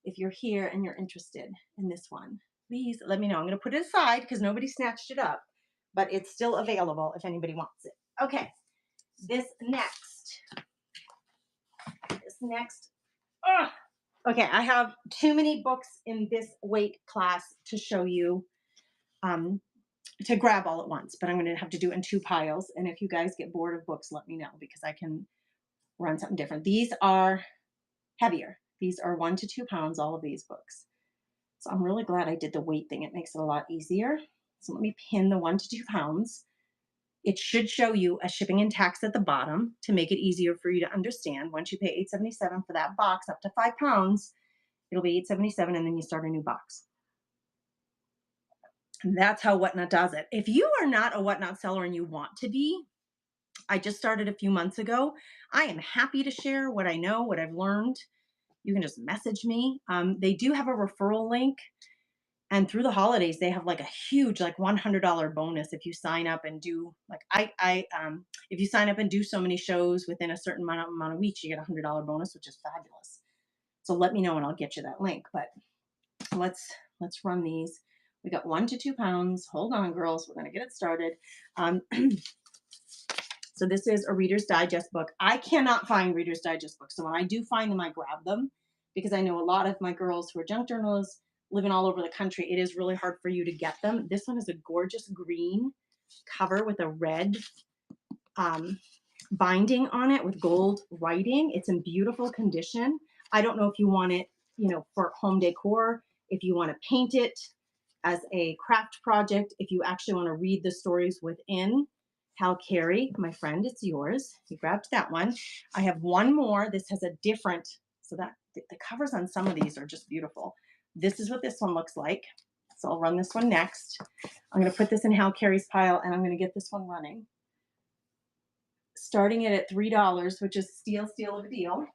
If you're here and you're interested in this one, please let me know. I'm going to put it aside because nobody snatched it up, but it's still available if anybody wants it. Okay, this next. Okay, I have too many books in this weight class to show you, um, to grab all at once, but I'm going to have to do it in two piles. And if you guys get bored of books, let me know because I can run something different. These are heavier. These are 1 to 2 pounds, all of these books. So I'm really glad I did the weight thing. It makes it a lot easier. So let me pin the 1 to 2 pounds. It should show you a shipping and tax at the bottom to make it easier for you to understand. Once you pay $8.77 for that box up to 5 pounds, it'll be $8.77 and then you start a new box. And that's how Whatnot does it. If you are not a Whatnot seller and you want to be, I just started a few months ago. I am happy to share what I know, what I've learned. You can just message me. They do have a referral link. And through the holidays, they have like a huge, like $100 bonus if you sign up and do like if you sign up and do so many shows within a certain amount of weeks, you get $100 bonus, which is fabulous. So let me know and I'll get you that link. But let's run these. We got 1 to 2 pounds. Hold on, girls. We're gonna get it started. Um, so this is a Reader's Digest book. I cannot find Reader's Digest books, so when I do find them, I grab them because I know a lot of my girls who are junk journalists living all over the country. It is really hard for you to get them. This one is a gorgeous green cover with a red binding on it with gold writing. It's in beautiful condition. I don't know if you want it, for home decor, if you want to paint it as a craft project, if you actually want to read the stories within. Hal Carey, my friend, it's yours. You grabbed that one. I have one more. This has a different, so that the covers on some of these are just beautiful. This is what this one looks like. So I'll run this one next. I'm going to put this in Hal Carey's pile and I'm going to get this one running. Starting it at $3, which is steal of a deal.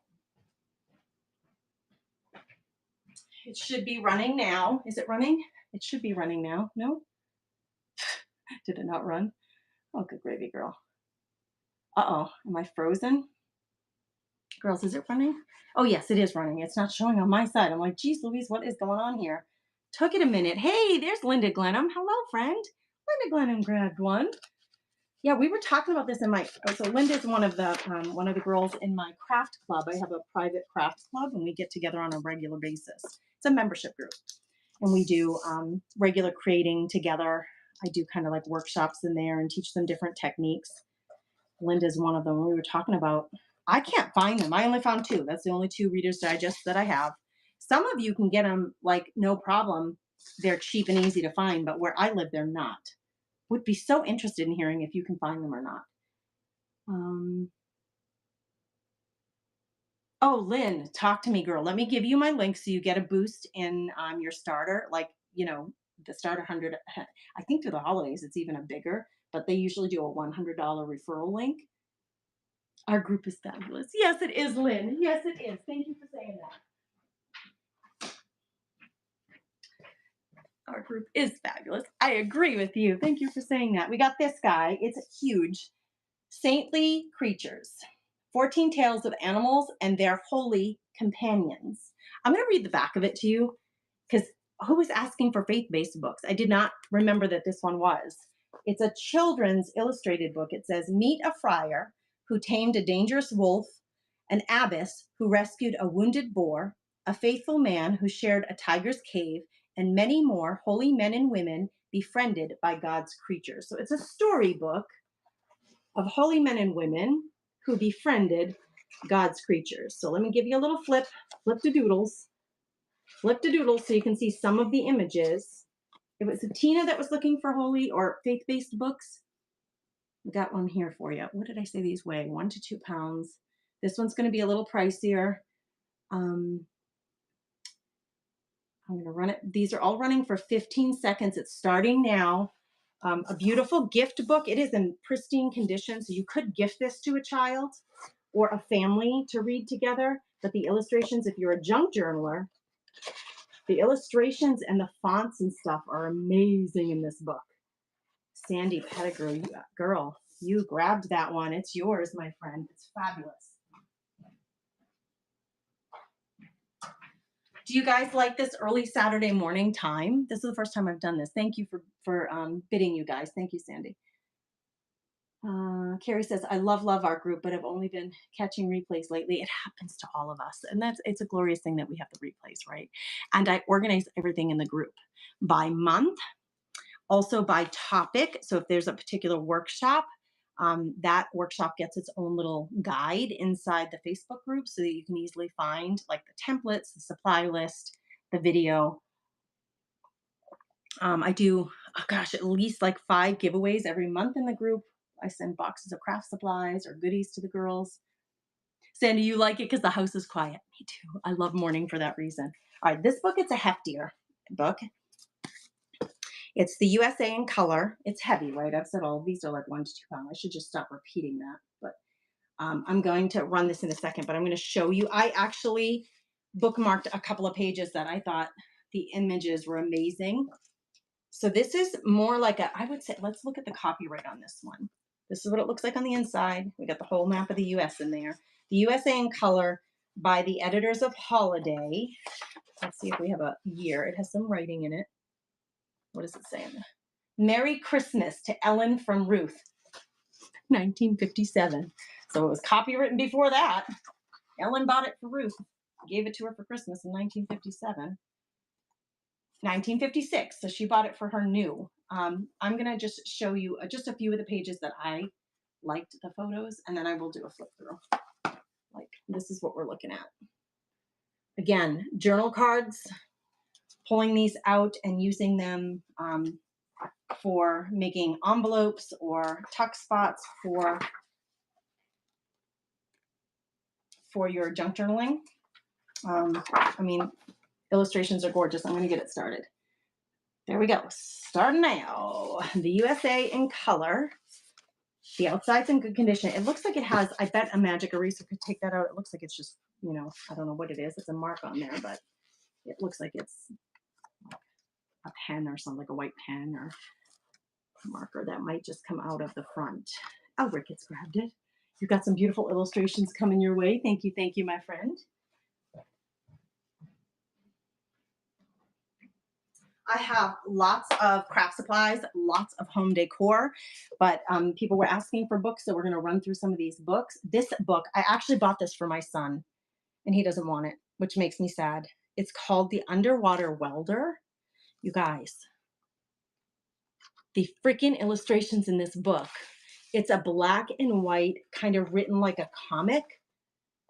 It should be running now. Is it running? It should be running now. No? Did it not run? Oh, good gravy, girl. Uh-oh, am I frozen? Girls, is it running? Oh, yes, it is running. It's not showing on my side. I'm like, geez, Louise, what is going on here? Took it a minute. Hey, there's Linda Glenham. Hello, friend. Linda Glenham grabbed one. Yeah, we were talking about this in so Linda's one of the girls in my craft club. I have a private craft club and we get together on a regular basis. It's a membership group and we do regular creating together. I do kind of like workshops in there and teach them different techniques. Linda's one of them. We were talking about, I can't find them. I only found 2. That's the only 2 Reader's Digest that I have. Some of you can get them like no problem. They're cheap and easy to find, but where I live, they're not. Would be so interested in hearing if you can find them or not. Oh, Lynn, talk to me, girl. Let me give you my link so you get a boost in your starter. Like, the starter 100. I think through the holidays, it's even a bigger, but they usually do a $100 referral link. Our group is fabulous. Yes, it is, Lynn. Yes, it is. Thank you for saying that. Our group is fabulous. I agree with you. Thank you for saying that. We got this guy. It's huge. Saintly Creatures. 14 Tales of Animals and Their Holy Companions. I'm going to read the back of it to you because who was asking for faith-based books? I did not remember that this one was. It's a children's illustrated book. It says, meet a friar who tamed a dangerous wolf, an abbess who rescued a wounded boar, a faithful man who shared a tiger's cave, and many more holy men and women befriended by God's creatures. So it's a storybook of holy men and women who befriended God's creatures. So let me give you a little flip to doodles so you can see some of the images. It was Tina that was looking for holy or faith-based books. We got one here for you. What did I say these weigh? 1 to 2 pounds. This one's going to be a little pricier. I'm going to run it. These are all running for 15 seconds. It's starting now. A beautiful gift book. It is in pristine condition, so you could gift this to a child or a family to read together. But the illustrations, if you're a junk journaler, the illustrations and the fonts and stuff are amazing in this book. Sandy Pettigrew, girl, you grabbed that one. It's yours, my friend. It's fabulous. Do you guys like this early Saturday morning time? This is the first time I've done this. Thank you for bidding you guys. Thank you, Sandy. Carrie says, I love our group, but I've only been catching replays lately. It happens to all of us. And it's a glorious thing that we have the replays, right? And I organize everything in the group by month, also by topic. So if there's a particular workshop, that workshop gets its own little guide inside the Facebook group so that you can easily find like the templates, the supply list, the video. I do, oh gosh, at least like 5 giveaways every month in the group. I send boxes of craft supplies or goodies to the girls. Sandy, you like it because the house is quiet. Me too. I love morning for that reason. All right, this book, it's a heftier book. It's the USA in color. It's heavy, right? I've said all of these are like 1 to 2 pounds. I should just stop repeating that. But I'm going to run this in a second, but I'm going to show you. I actually bookmarked a couple of pages that I thought the images were amazing. So this is more like I would say, let's look at the copyright on this one. This is what it looks like on the inside. We got the whole map of the US in there. The USA in color by the editors of Holiday. Let's see if we have a year. It has some writing in it. What does it say? Merry Christmas to Ellen from Ruth, 1957. So it was copywritten before that. Ellen bought it for Ruth, gave it to her for Christmas in 1957. 1956, so she bought it for her new. I'm going to just show you just a few of the pages that I liked the photos, and then I will do a flip through. Like, this is what we're looking at. Again, journal cards, pulling these out and using them for making envelopes or tuck spots for your junk journaling. I mean, illustrations are gorgeous. I'm going to get it started. There we go. Starting now. The USA in color. The outside's in good condition. It looks like it has, I bet a magic eraser could take that out. It looks like it's just, you know, I don't know what it is. It's a mark on there, but it looks like it's a pen or something, like a white pen or a marker that might just come out of the front. Oh, Rick has grabbed it. You've got some beautiful illustrations coming your way. Thank you, my friend. I have lots of craft supplies, lots of home decor, but people were asking for books, so we're going to run through some of these books. This book, I actually bought this for my son, and he doesn't want it, which makes me sad. It's called The Underwater Welder. You guys, the freaking illustrations in this book. It's a black and white, kind of written like a comic.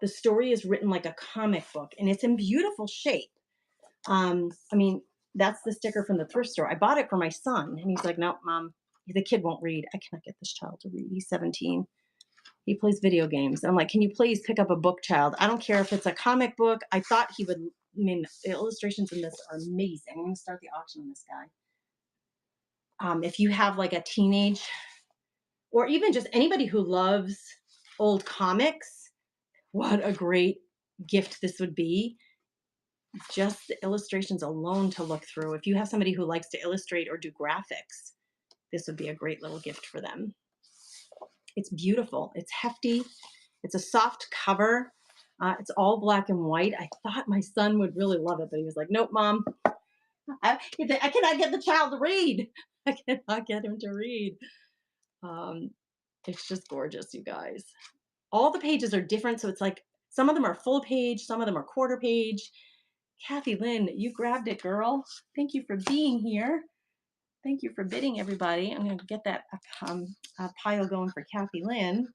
The story is written like a comic book, and it's in beautiful shape. I mean, that's the sticker from the thrift store. I bought it for my son, and he's like, no, Mom, the kid won't read. I cannot get this child to read. He's 17. He plays video games. I'm like, can you please pick up a book, child? I don't care if it's a comic book. I thought he would. I mean, the illustrations in this are amazing. I'm going to start the auction on this guy. If you have like a teenage, or even just anybody who loves old comics, what a great gift this would be. Just the illustrations alone to look through. If you have somebody who likes to illustrate or do graphics, this would be a great little gift for them. It's beautiful. It's hefty. It's a soft cover. It's all black and white. I thought my son would really love it, but he was like, nope, Mom. I cannot get the child to read. I cannot get him to read. It's just gorgeous, you guys. All the pages are different, so it's like some of them are full page, some of them are quarter page. Kathy Lynn, you grabbed it, girl. Thank you for being here. Thank you for bidding, everybody. I'm going to get that pile going for Kathy Lynn.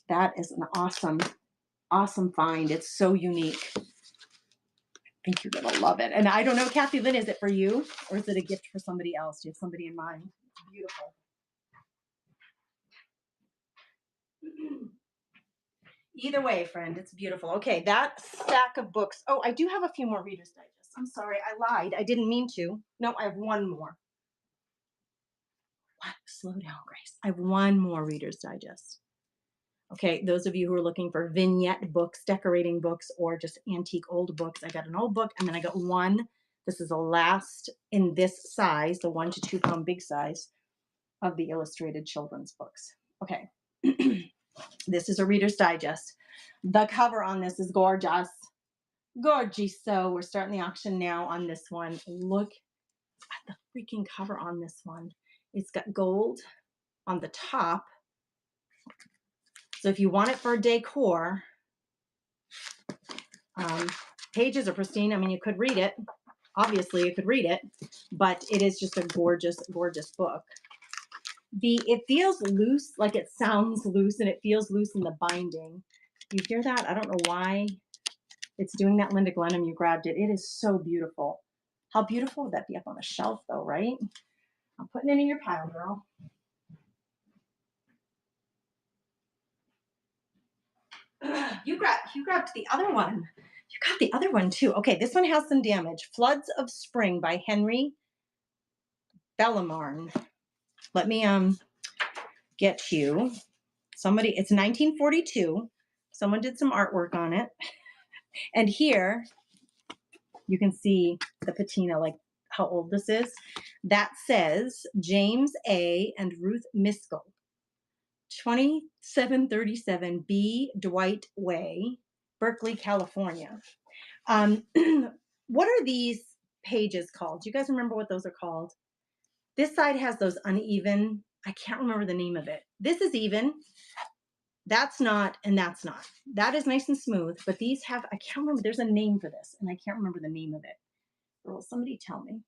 That is an awesome, awesome find. It's so unique. I think you're going to love it. And I don't know, Kathy Lynn, is it for you or is it a gift for somebody else? Do you have somebody in mind? It's beautiful. Either way, friend, it's beautiful. Okay, that stack of books. Oh, I do have a few more Reader's Digest. I'm sorry, I lied. I didn't mean to. No, I have one more. What? Slow down, Grace. I have one more Reader's Digest. Okay, those of you who are looking for vignette books, decorating books, or just antique old books, I got an old book, and then I got one. This is the last in this size, the 1 to 2 pound big size of the illustrated children's books. Okay. This is a Reader's Digest. The cover on this is gorgeous. Gorgeous. So we're starting the auction now on this one. Look at the freaking cover on this one. It's got gold on the top. So if you want it for decor, pages are pristine. I mean, you could read it. Obviously, you could read it, but it is just a gorgeous, gorgeous book. It feels loose, like it sounds loose, and it feels loose in the binding. You hear that? I don't know why it's doing that. Linda Glenham, you grabbed it. It is so beautiful. How beautiful would that be up on a shelf, though, right? I'm putting it in your pile, girl. You grabbed the other one. You got the other one too. Okay, this one has some damage. Floods of Spring by Henry Bellamarn. Let me get you somebody. It's 1942. Someone did some artwork on it. And here you can see the patina, like how old this is. That says James A. and Ruth Miskell, 2737 B. Dwight Way, Berkeley, California. What are these pages called? Do you guys remember what those are called? This side has those uneven. I can't remember the name of it. This is even. That's not, and that's not. That is nice and smooth, but these have, I can't remember, there's a name for this, and I can't remember the name of it. Will somebody tell me?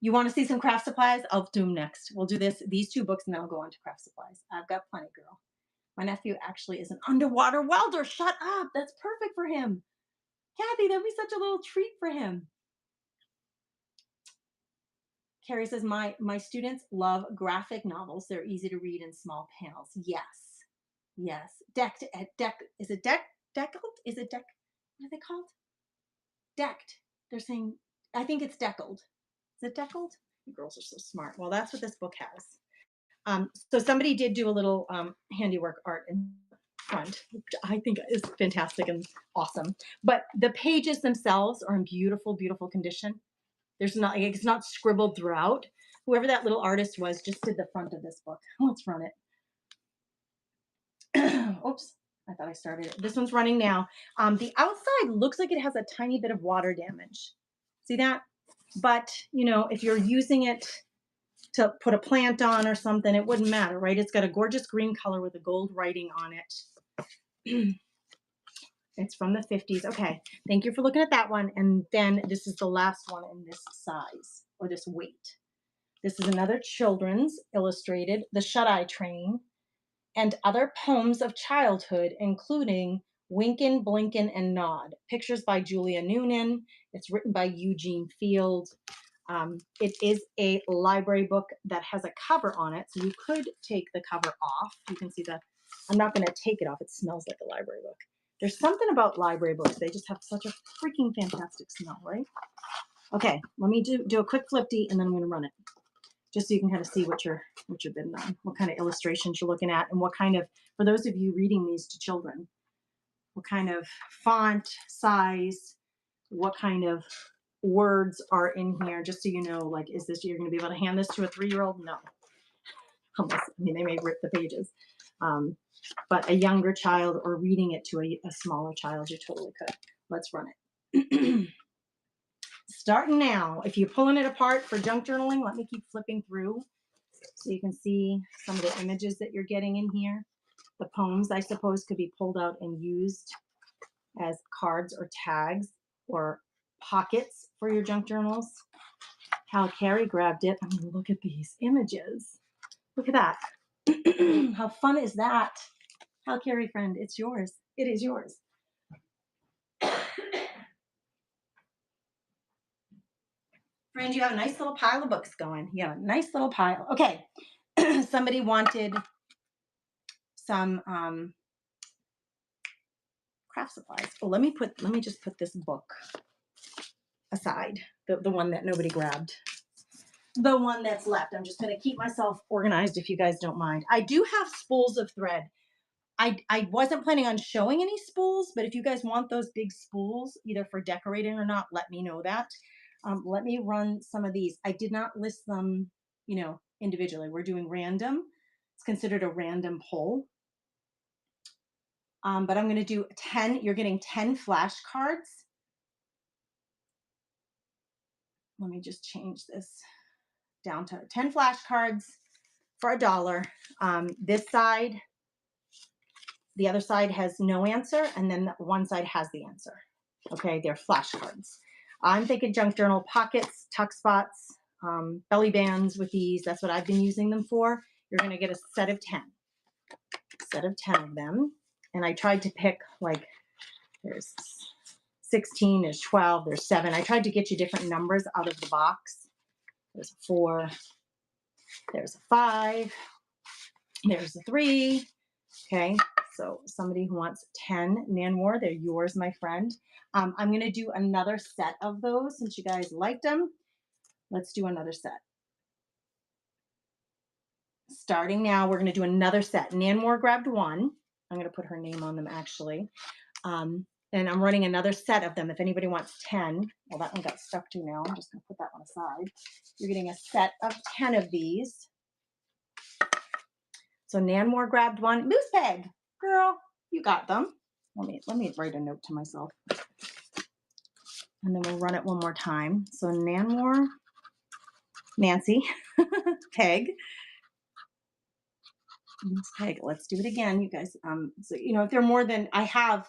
You want to see some craft supplies? I'll do them next. We'll do these two books, and then I'll go on to craft supplies. I've got plenty, girl. My nephew actually is an underwater welder. Shut up. That's perfect for him. Kathy, that'd be such a little treat for him. Carrie says, my students love graphic novels. They're easy to read in small panels. Yes. Yes. Is it deckled? Is it deck? What are they called? Decked. They're saying, I think it's deckled. Is it deckled? You girls are so smart. Well, that's what this book has. So somebody did do a little handiwork art in front, which I think is fantastic and awesome. But the pages themselves are in beautiful, beautiful condition. It's not scribbled throughout. Whoever that little artist was just did the front of this book. Let's run it. Oops, I thought I started it. This one's running now. The outside looks like it has a tiny bit of water damage. See that? But, you know, if you're using it to put a plant on or something, it wouldn't matter, right? It's got a gorgeous green color with a gold writing on it. It's from the 50s. Okay, thank you for looking at that one. And then this is the last one in this size, or this weight. This is another children's illustrated, The Shut-Eye Train, and Other Poems of Childhood, including Winkin', Blinkin', and Nod. Pictures by Julia Noonan. It's written by Eugene Field. It is a library book that has a cover on it, so you could take the cover off. You can see I'm not going to take it off. It smells like a library book. There's something about library books. They just have such a freaking fantastic smell, right? Okay, let me do a quick flip-d, and then I'm going to run it, just so you can kind of see what you're bidding on, what kind of illustrations you're looking at, and what kind of, for those of you reading these to children, what kind of font, size, what kind of words are in here, just so you know, like, is this, you're going to be able to hand this to a 3-year-old? No. Unless, I mean, they may rip the pages. But a younger child, or reading it to a smaller child, you totally could. Let's run it. Starting now. If you're pulling it apart for junk journaling, let me keep flipping through so you can see some of the images that you're getting in here. The poems, I suppose, could be pulled out and used as cards or tags or pockets for your junk journals. How Carrie grabbed it. I mean, look at these images. Look at that. How fun is that? How Carrie, friend, it's yours. It is yours. Friend, you have a nice little pile of books going. You have a nice little pile. Okay. Somebody wanted some craft supplies. Oh, let me just put this book aside. The one that nobody grabbed. The one that's left. I'm just going to keep myself organized if you guys don't mind. I do have spools of thread. I wasn't planning on showing any spools, but if you guys want those big spools, either for decorating or not, let me know that. Let me run some of these. I did not list them, you know, individually. We're doing random. It's considered a random poll. But I'm going to do 10. You're getting 10 flashcards. Let me just change this down to 10 flashcards for $1. This side, the other side has no answer, and then one side has the answer. Okay, they're flashcards. I'm thinking junk journal pockets, tuck spots, belly bands with these. That's what I've been using them for. You're going to get a set of 10. Set of 10 of them. And I tried to pick, like, there's 16, there's 12, there's 7. I tried to get you different numbers out of the box. There's a 4, there's a 5, there's a 3. Okay, so somebody who wants 10 Nanwar, they're yours, my friend. I'm going to do another set of those since you guys liked them. Let's do another set. Starting now, we're going to do another set. Nanwar grabbed 1. I'm going to put her name on them, actually. And I'm running another set of them. If anybody wants 10, well, that one got stuck to now. I'm just going to put that one aside. You're getting a set of 10 of these. So Nanwar grabbed 1. Moose Peg, girl, you got them. Let me write a note to myself. And then we'll run it one more time. So Nanwar, Nancy, Peg. Peg, let's do it again, you guys. So, you know, if they're more than, I have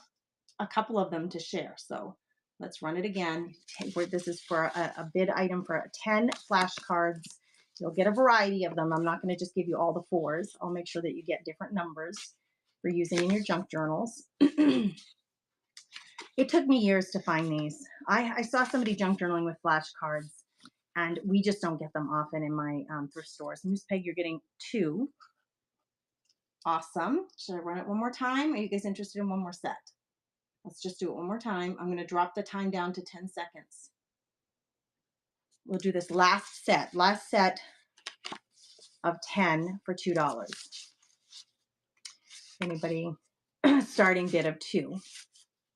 a couple of them to share. So let's run it again. This is for a bid item for 10 flashcards. You'll get a variety of them. I'm not going to just give you all the 4s. I'll make sure that you get different numbers for using in your junk journals. It took me years to find these. I saw somebody junk journaling with flashcards, and we just don't get them often in my thrift stores. Moose Peg, you're getting 2. Awesome. Should I run it one more time? Are you guys interested in one more set? Let's just do it one more time. I'm going to drop the time down to 10 seconds. We'll do this last set of 10 for $2. Anybody, starting bid of 2. If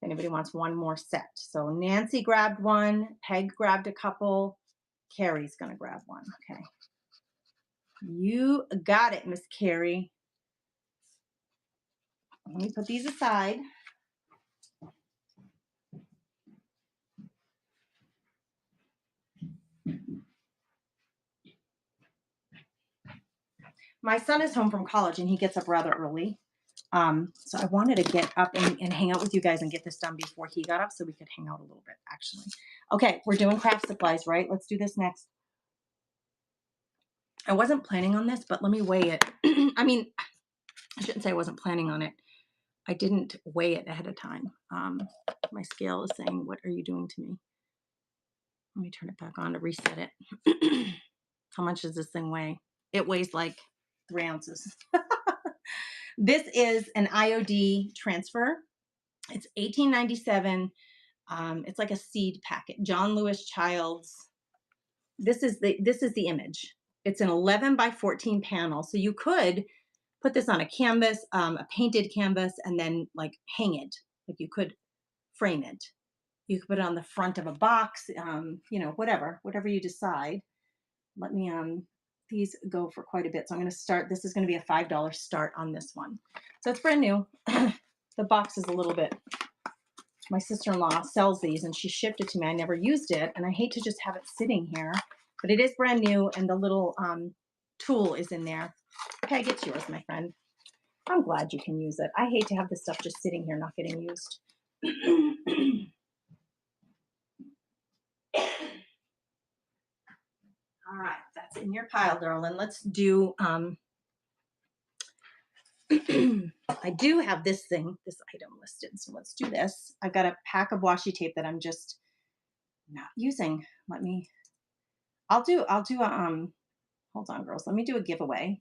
anybody wants one more set. So Nancy grabbed 1, Peg grabbed a couple, Carrie's going to grab 1. Okay. You got it, Miss Carrie. Let me put these aside. My son is home from college and he gets up rather early. So I wanted to get up and hang out with you guys and get this done before he got up so we could hang out a little bit, actually. Okay, we're doing craft supplies, right? Let's do this next. I wasn't planning on this, but let me weigh it. I mean, I shouldn't say I wasn't planning on it. I didn't weigh it ahead of time. My scale is saying, what are you doing to me? Let me turn it back on to reset it. How much does this thing weigh? It weighs like 3 ounces. This is an IOD transfer. It's $18.97. It's like a seed packet. John Lewis Childs. This is the image. It's an 11 by 14 panel. So you could put this on a canvas, a painted canvas, and then like hang it. Like you could frame it. You could put it on the front of a box, you know, whatever you decide. Let me, these go for quite a bit. So I'm going to start, this is going to be a $5 start on this one. So it's brand new. The box is a little bit, my sister-in-law sells these and she shipped it to me. I never used it and I hate to just have it sitting here, but it is brand new and the little tool is in there. Okay, it's yours, my friend. I'm glad you can use it. I hate to have this stuff just sitting here not getting used. All right, that's in your pile, darling. Let's do, I do have this item listed. So let's do this. I've got a pack of washi tape that I'm just not using. I'll do hold on, girls. Let me do a giveaway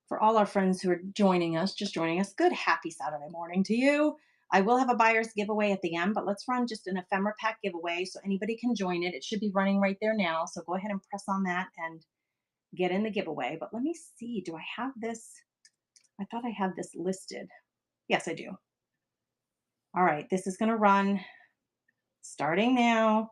for all our friends who are just joining us. Good, happy Saturday morning to you. I will have a buyer's giveaway at the end, but let's run just an ephemera pack giveaway so anybody can join it. It should be running right there now. So go ahead and press on that and get in the giveaway. But let me see, do I have this? I thought I had this listed. Yes, I do. All right, this is going to run starting now.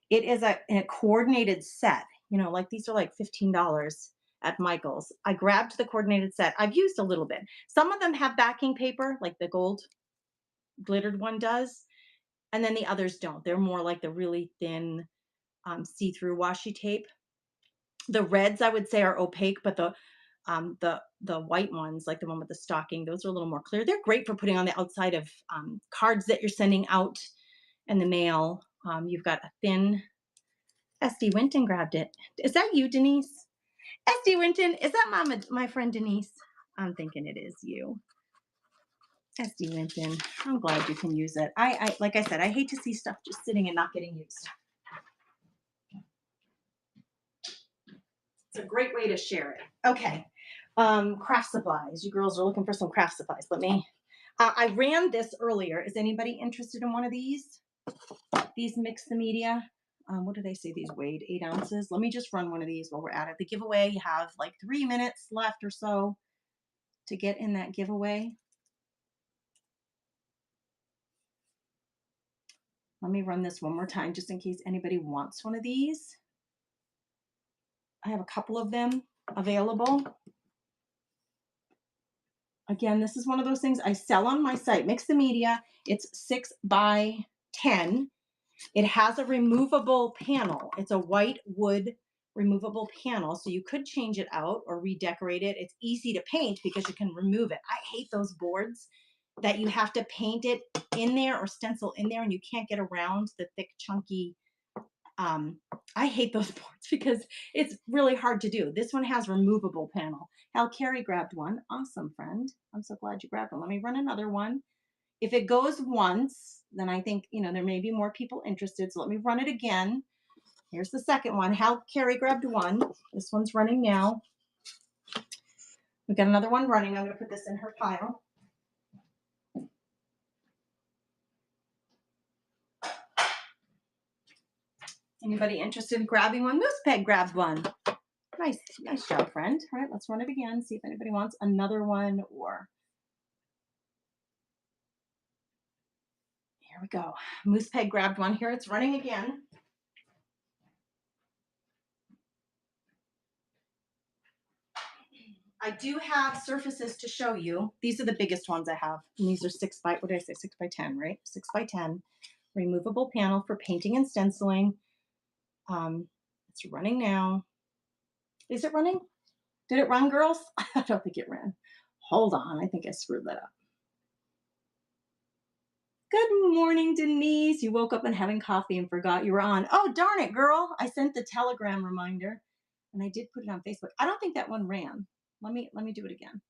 It is a coordinated set. You know, like these are like $15 at Michael's. I grabbed the coordinated set. I've used a little bit. Some of them have backing paper, like the gold glittered one does, and then the others don't. They're more like the really thin see-through washi tape. The reds I would say are opaque, but The white ones, like the one with the stocking, those are a little more clear. They're great for putting on the outside of cards that you're sending out in the mail. You've got a thin. Esty Winton grabbed it. Is that you, Denise? Esty Winton, is that my friend Denise? I'm thinking it is you. Esty Winton, I'm glad you can use it. I like I said, I hate to see stuff just sitting and not getting used. It's a great way to share it. Okay. Craft supplies. You girls are looking for some craft supplies. I ran this earlier. Is anybody interested in one of these? These Mix the Media. What do they say these weighed? 8 ounces. Let me just run one of these while we're at it. The giveaway, you have like 3 minutes left or so to get in that giveaway. Let me run this one more time just in case anybody wants one of these. I have a couple of them available. Again, this is one of those things I sell on my site, Mix the Media. It's 6 by 10. It has a removable panel. It's a white wood removable panel, so you could change it out or redecorate it. It's easy to paint because you can remove it. I hate those boards that you have to paint it in there or stencil in there and you can't get around the thick, chunky. I hate those boards because it's really hard to do. This one has removable panel. Hal Carey grabbed one. Awesome, friend. I'm so glad you grabbed one. Let me run another one. If it goes once, then I think, there may be more people interested. So let me run it again. Here's the second one. Hal Carey grabbed one. This one's running now. We've got another one running. I'm going to put this in her pile. Anybody interested in grabbing one? Moose Peg grabbed one. Nice job, friend. All right, let's run it again. See if anybody wants another one or. Here we go. Moose Peg grabbed one. Here it's running again. I do have surfaces to show you. These are the biggest ones I have. And these are 6 by, what did I say? 6 by 10, right? 6 by 10. Removable panel for painting and stenciling. It's running now. Is it running? Did it run, girls? I don't think it ran. Hold on. I think I screwed that up. Good morning, Denise. You woke up and having coffee and forgot you were on. Oh, darn it, girl. I sent the Telegram reminder and I did put it on Facebook. I don't think that one ran. Let me do it again.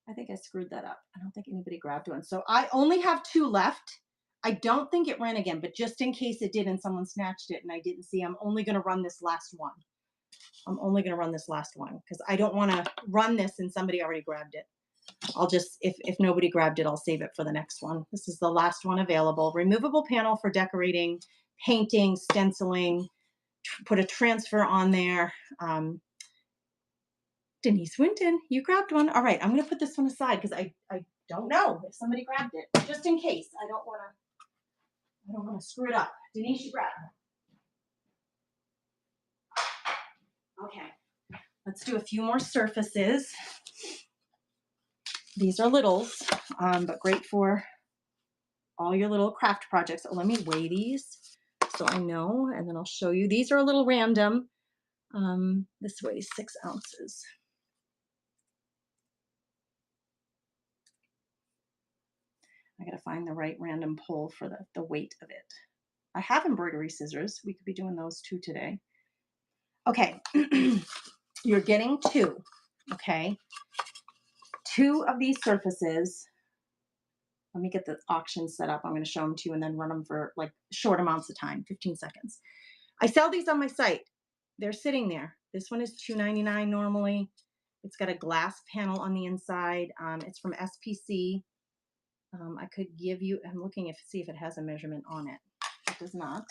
I think I screwed that up. I don't think anybody grabbed one. So I only have 2 left. I don't think it ran again, but just in case it did and someone snatched it and I didn't see, I'm only going to run this last one. Because I don't want to run this and somebody already grabbed it. I'll just, if nobody grabbed it, I'll save it for the next one. This is the last one available. Removable panel for decorating, painting, stenciling, put a transfer on there. Denise Winton, you grabbed one. All right, I'm going to put this one aside because I don't know if somebody grabbed it. Just in case. I don't want to screw it up. Denise, you grabbed it. Okay. Let's do a few more surfaces. These are littles, but great for all your little craft projects. Oh, let me weigh these so I know, and then I'll show you. These are a little random. This weighs 6 ounces. I got to find the right random pole for the weight of it. I have embroidery scissors. We could be doing those too today. Okay. You're getting 2. Okay. 2 of these surfaces. Let me get the auction set up. I'm going to show them to you and then run them for like short amounts of time, 15 seconds. I sell these on my site. They're sitting there. This one is $2.99 normally. It's got a glass panel on the inside. It's from SPC. I could give you, I'm looking see if it has a measurement on it. It does not.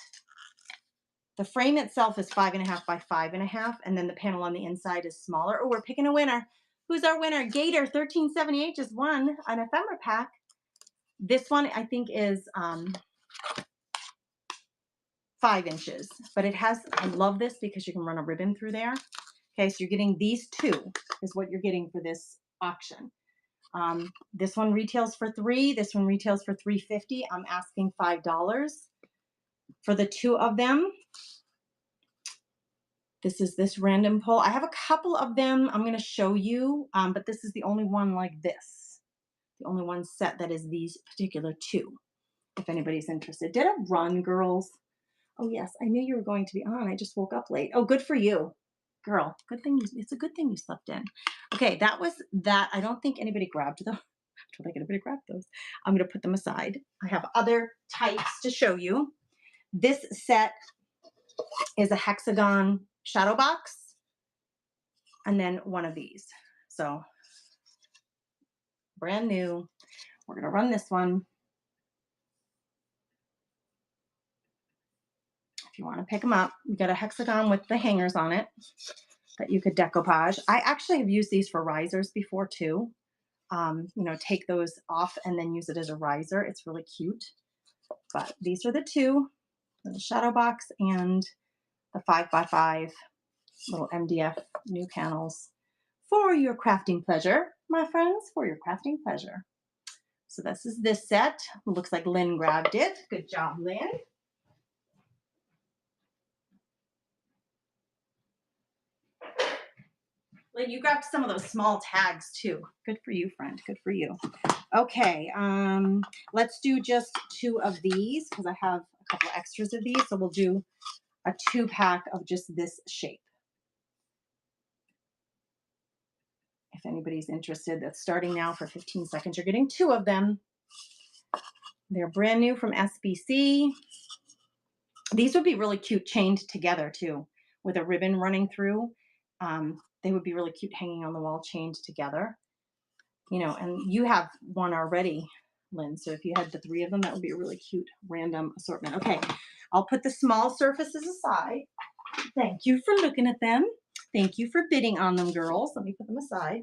The frame itself is 5.5 by 5.5, and then the panel on the inside is smaller. Oh, we're picking a winner. Who's our winner? Gator 1378 just won an ephemera pack. This one I think is 5 inches, but it has, I love this because you can run a ribbon through there. Okay, so you're getting these 2 is what you're getting for this auction. This one retails for $3. This one retails for $3.50. I'm asking $5 for the 2 of them. This is this random pole. I have a couple of them I'm going to show you, but this is the only one like this. The only one set that is these particular two, if anybody's interested. Did I run, girls? Oh, yes, I knew you were going to be on. I just woke up late. Oh, good for you. Girl, good thing. It's a good thing you slept in. Okay, that was that. I don't think anybody grabbed them. I don't think anybody grabbed those. I'm going to put them aside. I have other types to show you. This set is a hexagon shadow box and then one of these. So brand new. We're going to run this one. If you want to pick them up, you got a hexagon with the hangers on it that you could decoupage. I actually have used these for risers before too. You know, take those off and then use it as a riser. It's really cute. But these are the two, the shadow box and the 5x5 little MDF new panels for your crafting pleasure, my friends, for your crafting pleasure. So this is this set. Looks like Lynn grabbed it. Good job, Lynn. Lynn, you grabbed some of those small tags too. Good for you, friend. Good for you. Okay, let's do just two of these because I have a couple extras of these. So we'll do a 2-pack of just this shape. If anybody's interested, that's starting now for 15 seconds. You're getting 2 of them. They're brand new from SBC. These would be really cute chained together too, with a ribbon running through. They would be really cute hanging on the wall, chained together. You know, and you have one already, Lynn. So if you had the 3 of them, that would be a really cute random assortment. Okay, I'll put the small surfaces aside. Thank you for looking at them. Thank you for bidding on them, girls. Let me put them aside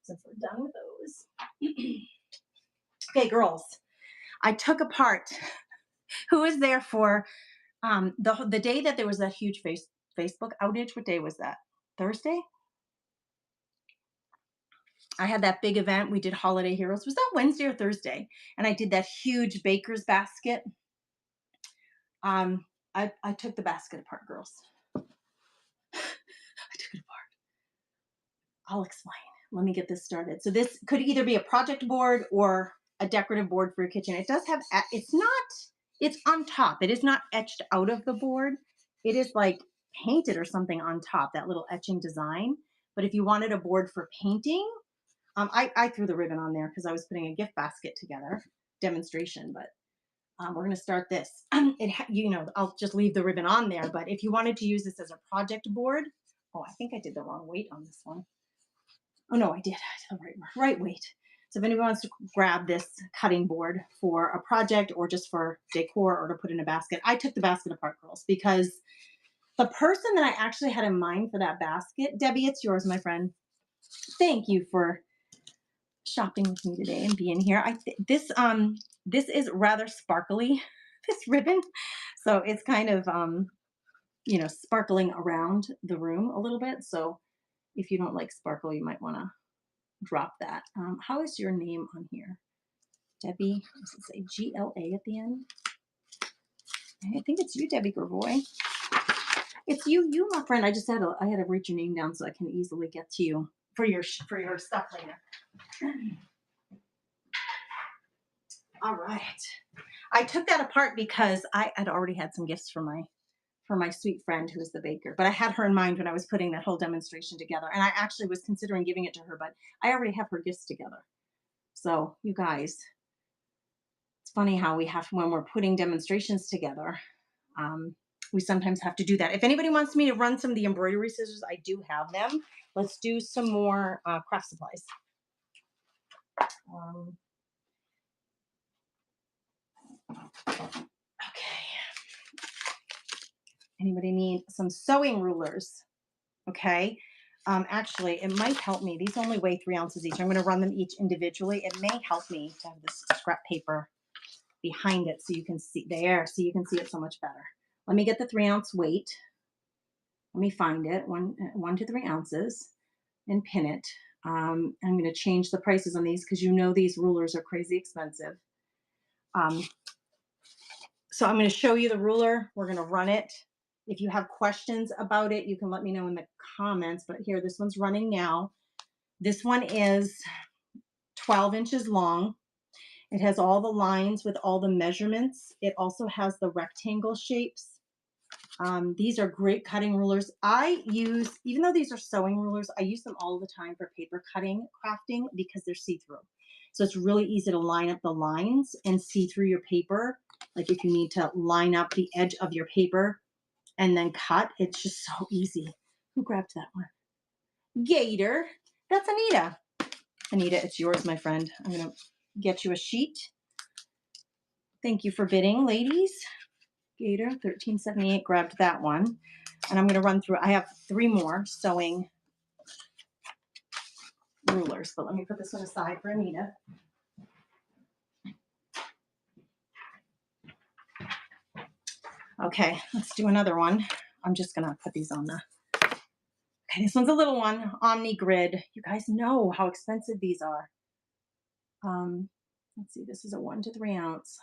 since we're done with those. Okay, girls, I took apart. Who was there for the day that there was that huge Facebook outage? What day was that? Thursday? I had that big event. We did Holiday Heroes. Was that Wednesday or Thursday? And I did that huge baker's basket. I took the basket apart, girls. I took it apart. I'll explain. Let me get this started. So this could either be a project board or a decorative board for your kitchen. It does have, it's on top. It is not etched out of the board. It is like painted or something on top, that little etching design. But if you wanted a board for painting, I threw the ribbon on there because I was putting a gift basket together demonstration, but we're going to start this. You know, I'll just leave the ribbon on there, but if you wanted to use this as a project board, oh, I think I did the wrong weight on this one. Oh no, I did the right weight. So if anyone wants to grab this cutting board for a project or just for decor or to put in a basket, I took the basket apart, girls, because the person that I actually had in mind for that basket, Debbie, it's yours, my friend. Thank you for shopping with me today and being here. This is rather sparkly, this ribbon, so it's kind of you know, sparkling around the room a little bit. So if you don't like sparkle, you might want to drop that. How is your name on here, Debbie? Does it say GLA at the end? I think it's you, Debbie Gervoy. It's you, my friend. I had to write your name down so I can easily get to you for your stuff later. All right. I took that apart because I had already had some gifts for my sweet friend who is the baker, but I had her in mind when I was putting that whole demonstration together. And I actually was considering giving it to her, but I already have her gifts together. So you guys, it's funny how when we're putting demonstrations together, we sometimes have to do that. If anybody wants me to run some of the embroidery scissors, I do have them. Let's do some more craft supplies. Okay. Anybody need some sewing rulers? Okay. Actually, it might help me. These only weigh 3 ounces each. I'm going to run them each individually. It may help me to have this scrap paper behind it so you can see there, so you can see it so much better. Let me get the 3-ounce weight. Let me find it, 1 to 3 ounces, and pin it. I'm going to change the prices on these because you know these rulers are crazy expensive. So I'm going to show you the ruler. We're going to run it. If you have questions about it, you can let me know in the comments. But here, this one's running now. This one is 12 inches long. It has all the lines with all the measurements. It also has the rectangle shapes. These are great cutting rulers. I use, even though these are sewing rulers, I use them all the time for paper cutting, crafting, because they're see-through. So it's really easy to line up the lines and see through your paper. Like if you need to line up the edge of your paper and then cut, it's just so easy. Who grabbed that one? Gator. That's Anita. Anita, it's yours, my friend. I'm going to get you a sheet. Thank you for bidding, ladies. Gator, 1378, grabbed that one. And I'm going to run through, I have 3 more sewing rulers, but let me put this one aside for Anita. Okay, let's do another one. I'm just going to put these on the, okay, this one's a little one, Omni Grid. You guys know how expensive these are. Let's see, this is a 1 to 3 ounce.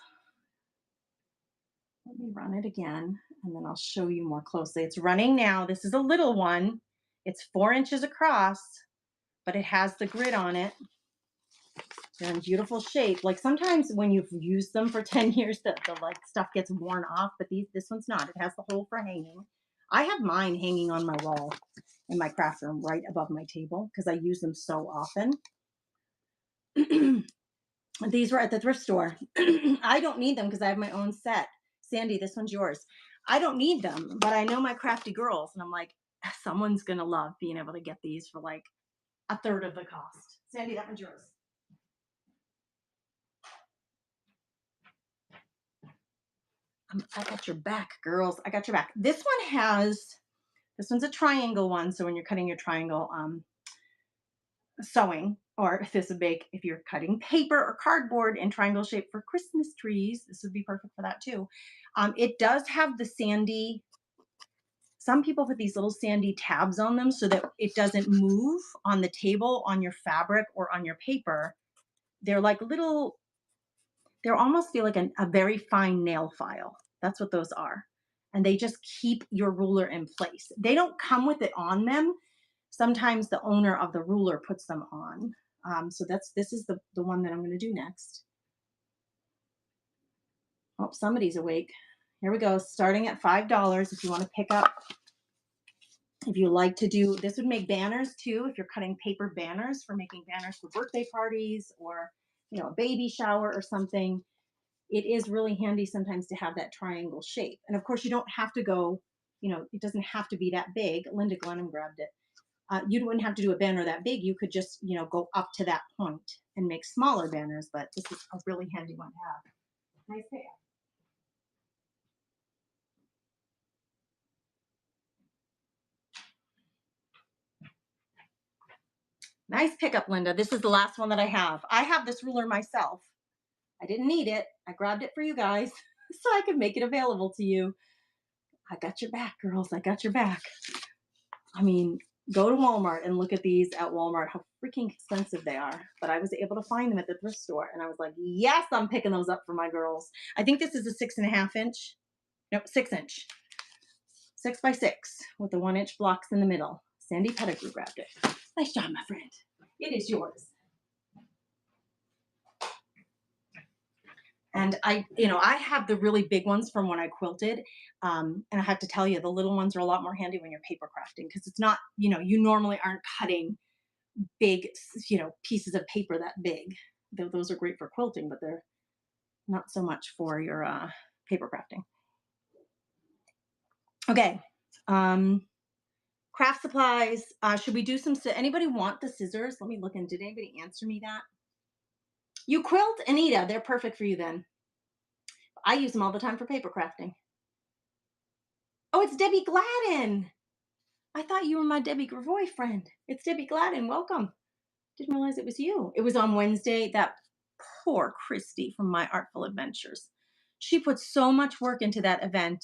Let me run it again, and then I'll show you more closely. It's running now. This is a little one. It's 4 inches across, but it has the grid on it. They're in beautiful shape. Like sometimes when you've used them for 10 years, the like stuff gets worn off, but this one's not. It has the hole for hanging. I have mine hanging on my wall in my craft room right above my table because I use them so often. These were at the thrift store. I don't need them because I have my own set. Sandy, this one's yours. I don't need them, but I know my crafty girls, and I'm like, someone's going to love being able to get these for like a third of the cost. Sandy, that one's yours. I got your back, girls. I got your back. This one's a triangle one. So when you're cutting your triangle sewing, or if you're cutting paper or cardboard in triangle shape for Christmas trees, this would be perfect for that too. It does have the sandy, some people put these little sandy tabs on them so that it doesn't move on the table, on your fabric, or on your paper. They're like little, they almost feel like a very fine nail file. That's what those are. And they just keep your ruler in place. They don't come with it on them. Sometimes the owner of the ruler puts them on. So this is the one that I'm going to do next. Oh, somebody's awake. Here we go. Starting at $5 if you want to pick up. If you like to do, this would make banners too. If you're cutting paper banners for making banners for birthday parties or, a baby shower or something, it is really handy sometimes to have that triangle shape. And of course, you don't have to go, it doesn't have to be that big. Linda Glenham grabbed it. You wouldn't have to do a banner that big. You could just, go up to that point and make smaller banners, but this is a really handy one to have. Nice pair. Nice pickup, Linda. This is the last one that I have. I have this ruler myself. I didn't need it. I grabbed it for you guys so I could make it available to you. I got your back, girls. I got your back. I mean, go to Walmart and look at these at Walmart, how freaking expensive they are. But I was able to find them at the thrift store. And I was like, yes, I'm picking those up for my girls. I think this is a 6.5 inch. Nope, 6 inch. 6 by 6 with the 1 inch blocks in the middle. Sandy Pettigrew grabbed it. Nice job, my friend. It is yours. And I have the really big ones from when I quilted. And I have to tell you, the little ones are a lot more handy when you're paper crafting because it's not, you normally aren't cutting big, pieces of paper that big. Those are great for quilting, but they're not so much for your paper crafting. Okay. Craft supplies. Should we do some, anybody want the scissors? Let me look in. Did anybody answer me that? You quilt, Anita. They're perfect for you then. I use them all the time for paper crafting. Oh, it's Debbie Gladden. I thought you were my Debbie Gravoy friend. It's Debbie Gladden. Welcome. Didn't realize it was you. It was on Wednesday. That poor Christy from My Artful Adventures. She put so much work into that event.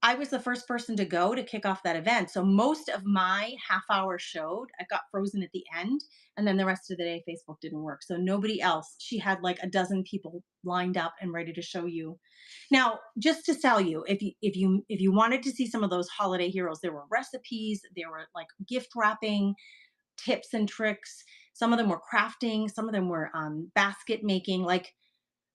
I was the first person to go to kick off that event. So most of my half hour showed. I got frozen at the end. And then the rest of the day, Facebook didn't work. So nobody else. She had like a dozen people lined up and ready to show you. Now, just to tell you, if you wanted to see some of those holiday heroes, there were recipes, there were like gift wrapping, tips and tricks. Some of them were crafting, some of them were basket making. Like,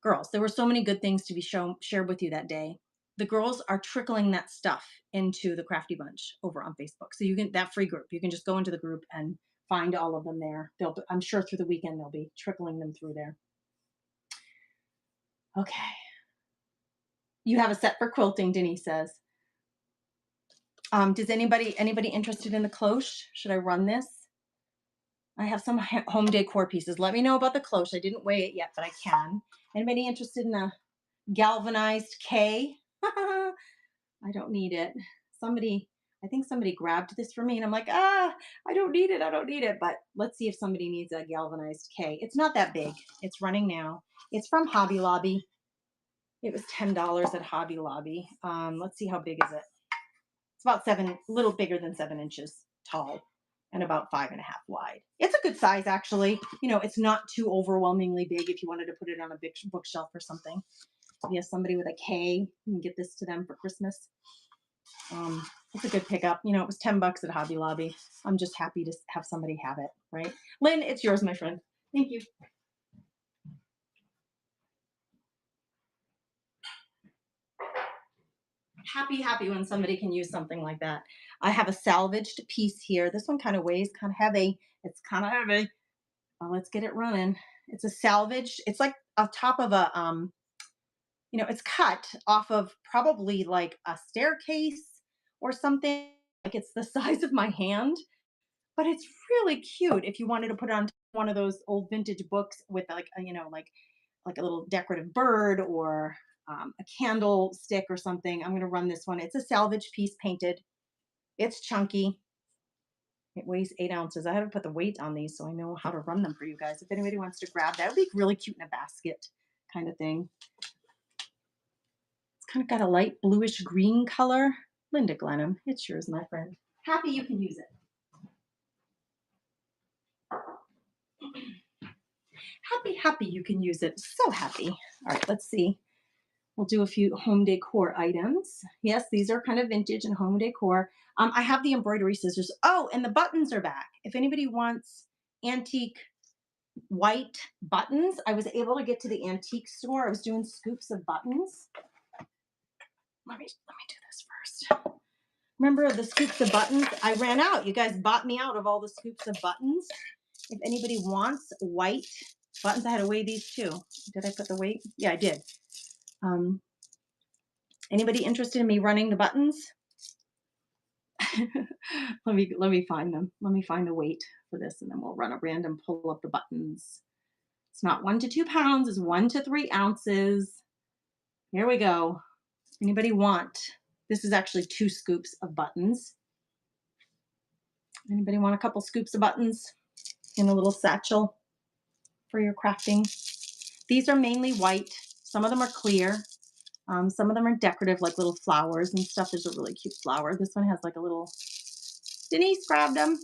girls, there were so many good things to be shared with you that day. The girls are trickling that stuff into the Crafty Bunch over on Facebook. So you can, that free group, you can just go into the group and find all of them there. I'm sure through the weekend they'll be trickling them through there. Okay. You have a set for quilting, Denise says. Does anybody interested in the cloche? Should I run this? I have some home decor pieces. Let me know about the cloche. I didn't weigh it yet, but I can. Anybody interested in a galvanized K? I don't need it. I think somebody grabbed this for me and I'm like, I don't need it. I don't need it. But let's see if somebody needs a galvanized K. It's not that big. It's running now. It's from Hobby Lobby. It was $10 at Hobby Lobby. Let's see, how big is it? It's about a little bigger than 7 inches tall and about 5.5 wide. It's a good size, actually. You know, it's not too overwhelmingly big if you wanted to put it on a big bookshelf or something. If you have somebody with a K, you can get this to them for Christmas. It's a good pickup. You know, it was $10 at Hobby Lobby. I'm just happy to have somebody have it, right? Lynn, it's yours, my friend. Thank you. Happy when somebody can use something like that. I have a salvaged piece here. This one kind of weighs kind of heavy. It's kind of heavy. Let's get it running. It's a salvaged. It's like on top of a it's cut off of probably like a staircase or something. Like, it's the size of my hand, but it's really cute if you wanted to put it on one of those old vintage books with like like a little decorative bird or a candlestick or something. I'm going to run this one. It's a salvage piece, painted. It's chunky. It weighs 8 ounces. I haven't put the weight on these, so I know how to run them for you guys. If anybody wants to grab that, would be really cute in a basket kind of thing. It's kind of got a light bluish green color. Linda Glenham, it's yours, my friend. Happy you can use it. Happy you can use it. So happy. All right, let's see. We'll do a few home decor items. Yes, these are kind of vintage and home decor. I have the embroidery scissors. Oh, and the buttons are back. If anybody wants antique white buttons, I was able to get to the antique store. I was doing scoops of buttons. Let me do this first. Remember the scoops of buttons? I ran out. You guys bought me out of all the scoops of buttons. If anybody wants white buttons, I had to weigh these too. Did I put the weight? Yeah, I did. Anybody interested in me running the buttons? let me find them. Let me find the weight for this, and then we'll run a random pull of the buttons. It's not 1 to 2 pounds. It's 1 to 3 ounces. Here we go. Anybody want? This is actually 2 scoops of buttons. Anybody want a couple scoops of buttons in a little satchel for your crafting? These are mainly white. Some of them are clear. Some of them are decorative, like little flowers and stuff. There's a really cute flower. This one has like a little. Denise grabbed them.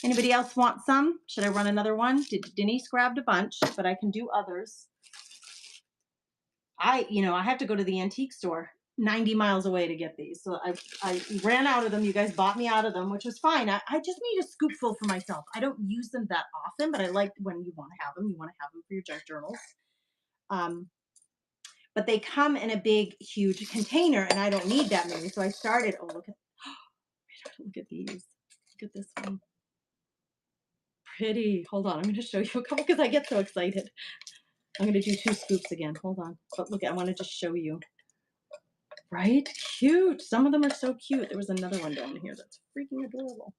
Anybody else want some? Should I run another one? Denise grabbed a bunch, but I can do others. I have to go to the antique store 90 miles away to get these. So I ran out of them. You guys bought me out of them, which was fine. I just need a scoopful for myself. I don't use them that often, but I like when you want to have them. You want to have them for your junk journals. But they come in a big, huge container, and I don't need that many. So I started. Oh, look at these. Look at this one. Pretty. Hold on. I'm going to show you a couple because I get so excited. I'm going to do 2 scoops again. Hold on. But look, I want to just show you. Right? Cute. Some of them are so cute. There was another one down here that's freaking adorable.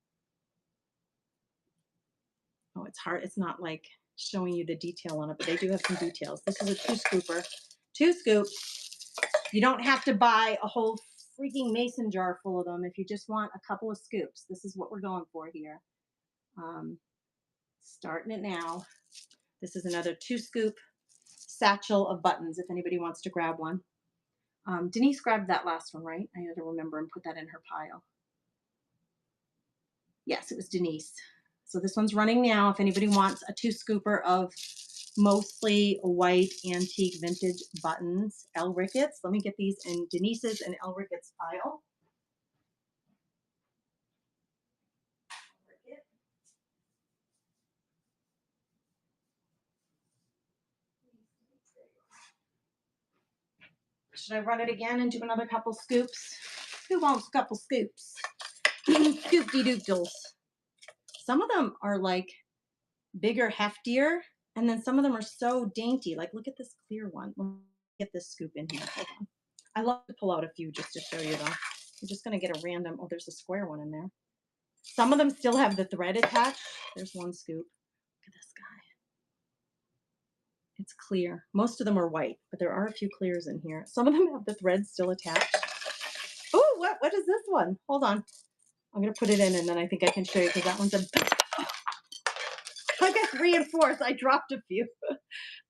Oh, it's hard. It's not like showing you the detail on it, but they do have some details. This is a 2 scooper. 2 scoops. You don't have to buy a whole freaking mason jar full of them if you just want a couple of scoops. This is what we're going for here. Starting it now. This is another 2 scoop satchel of buttons if anybody wants to grab one. Denise grabbed that last one, right? I had to remember and put that in her pile. Yes, it was Denise. So this one's running now. If anybody wants a 2 scooper of mostly white antique vintage buttons, L. Ricketts. Let me get these in Denise's and L. Ricketts pile. Should I run it again and do another couple scoops? Who wants a couple scoops? Scoopty doodles. Some of them are like bigger, heftier, and then some of them are so dainty. Like, look at this clear one. Let me get this scoop in here. Hold on. I love to pull out a few just to show you, though. I'm just going to get a random. Oh, there's a square one in there. Some of them still have the thread attached. There's one scoop. Look at this guy. It's clear. Most of them are white, but there are a few clears in here. Some of them have the thread still attached. Oh, what is this one? Hold on. I'm going to put it in, and then I think I can show you because that one's a I got reinforced. I dropped a few.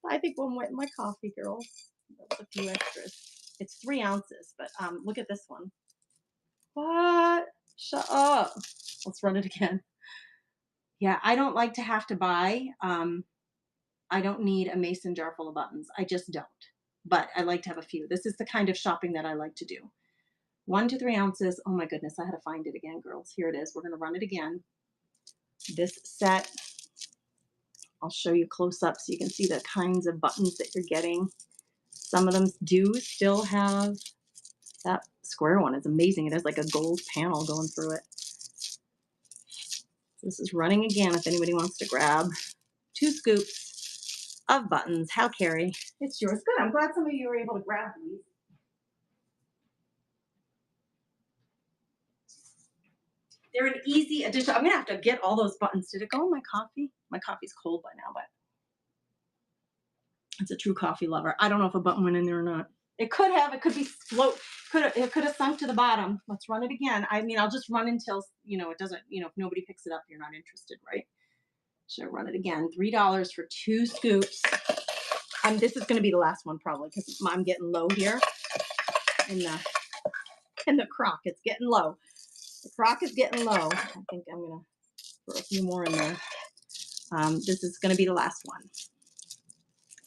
I think one went in my coffee, girls. That was a few extras. It's 3 ounces, but look at this one. What? Shut up. Let's run it again. Yeah, I don't like to have to buy. I don't need a mason jar full of buttons. I just don't. But I like to have a few. This is the kind of shopping that I like to do. 1 to 3 ounces. Oh my goodness, I had to find it again, girls. Here it is. We're going to run it again. This set, I'll show you close up so you can see the kinds of buttons that you're getting. Some of them do still have that square one. It's amazing. It has like a gold panel going through it. This is running again if anybody wants to grab 2 scoops of buttons. How, Carrie? It's yours. Good. I'm glad some of you were able to grab these. They're an easy addition. I'm going to have to get all those buttons. Did it go in my coffee? My coffee's cold by now, but it's a true coffee lover. I don't know if a button went in there or not. It could have. It could be float. It could have sunk to the bottom. Let's run it again. I mean, I'll just run until, it doesn't, if nobody picks it up, you're not interested, right? Should I run it again? $3 for 2 scoops. This is going to be the last one probably because I'm getting low here in the crock. It's getting low. The crock is getting low. I think I'm going to throw a few more in there. This is going to be the last one.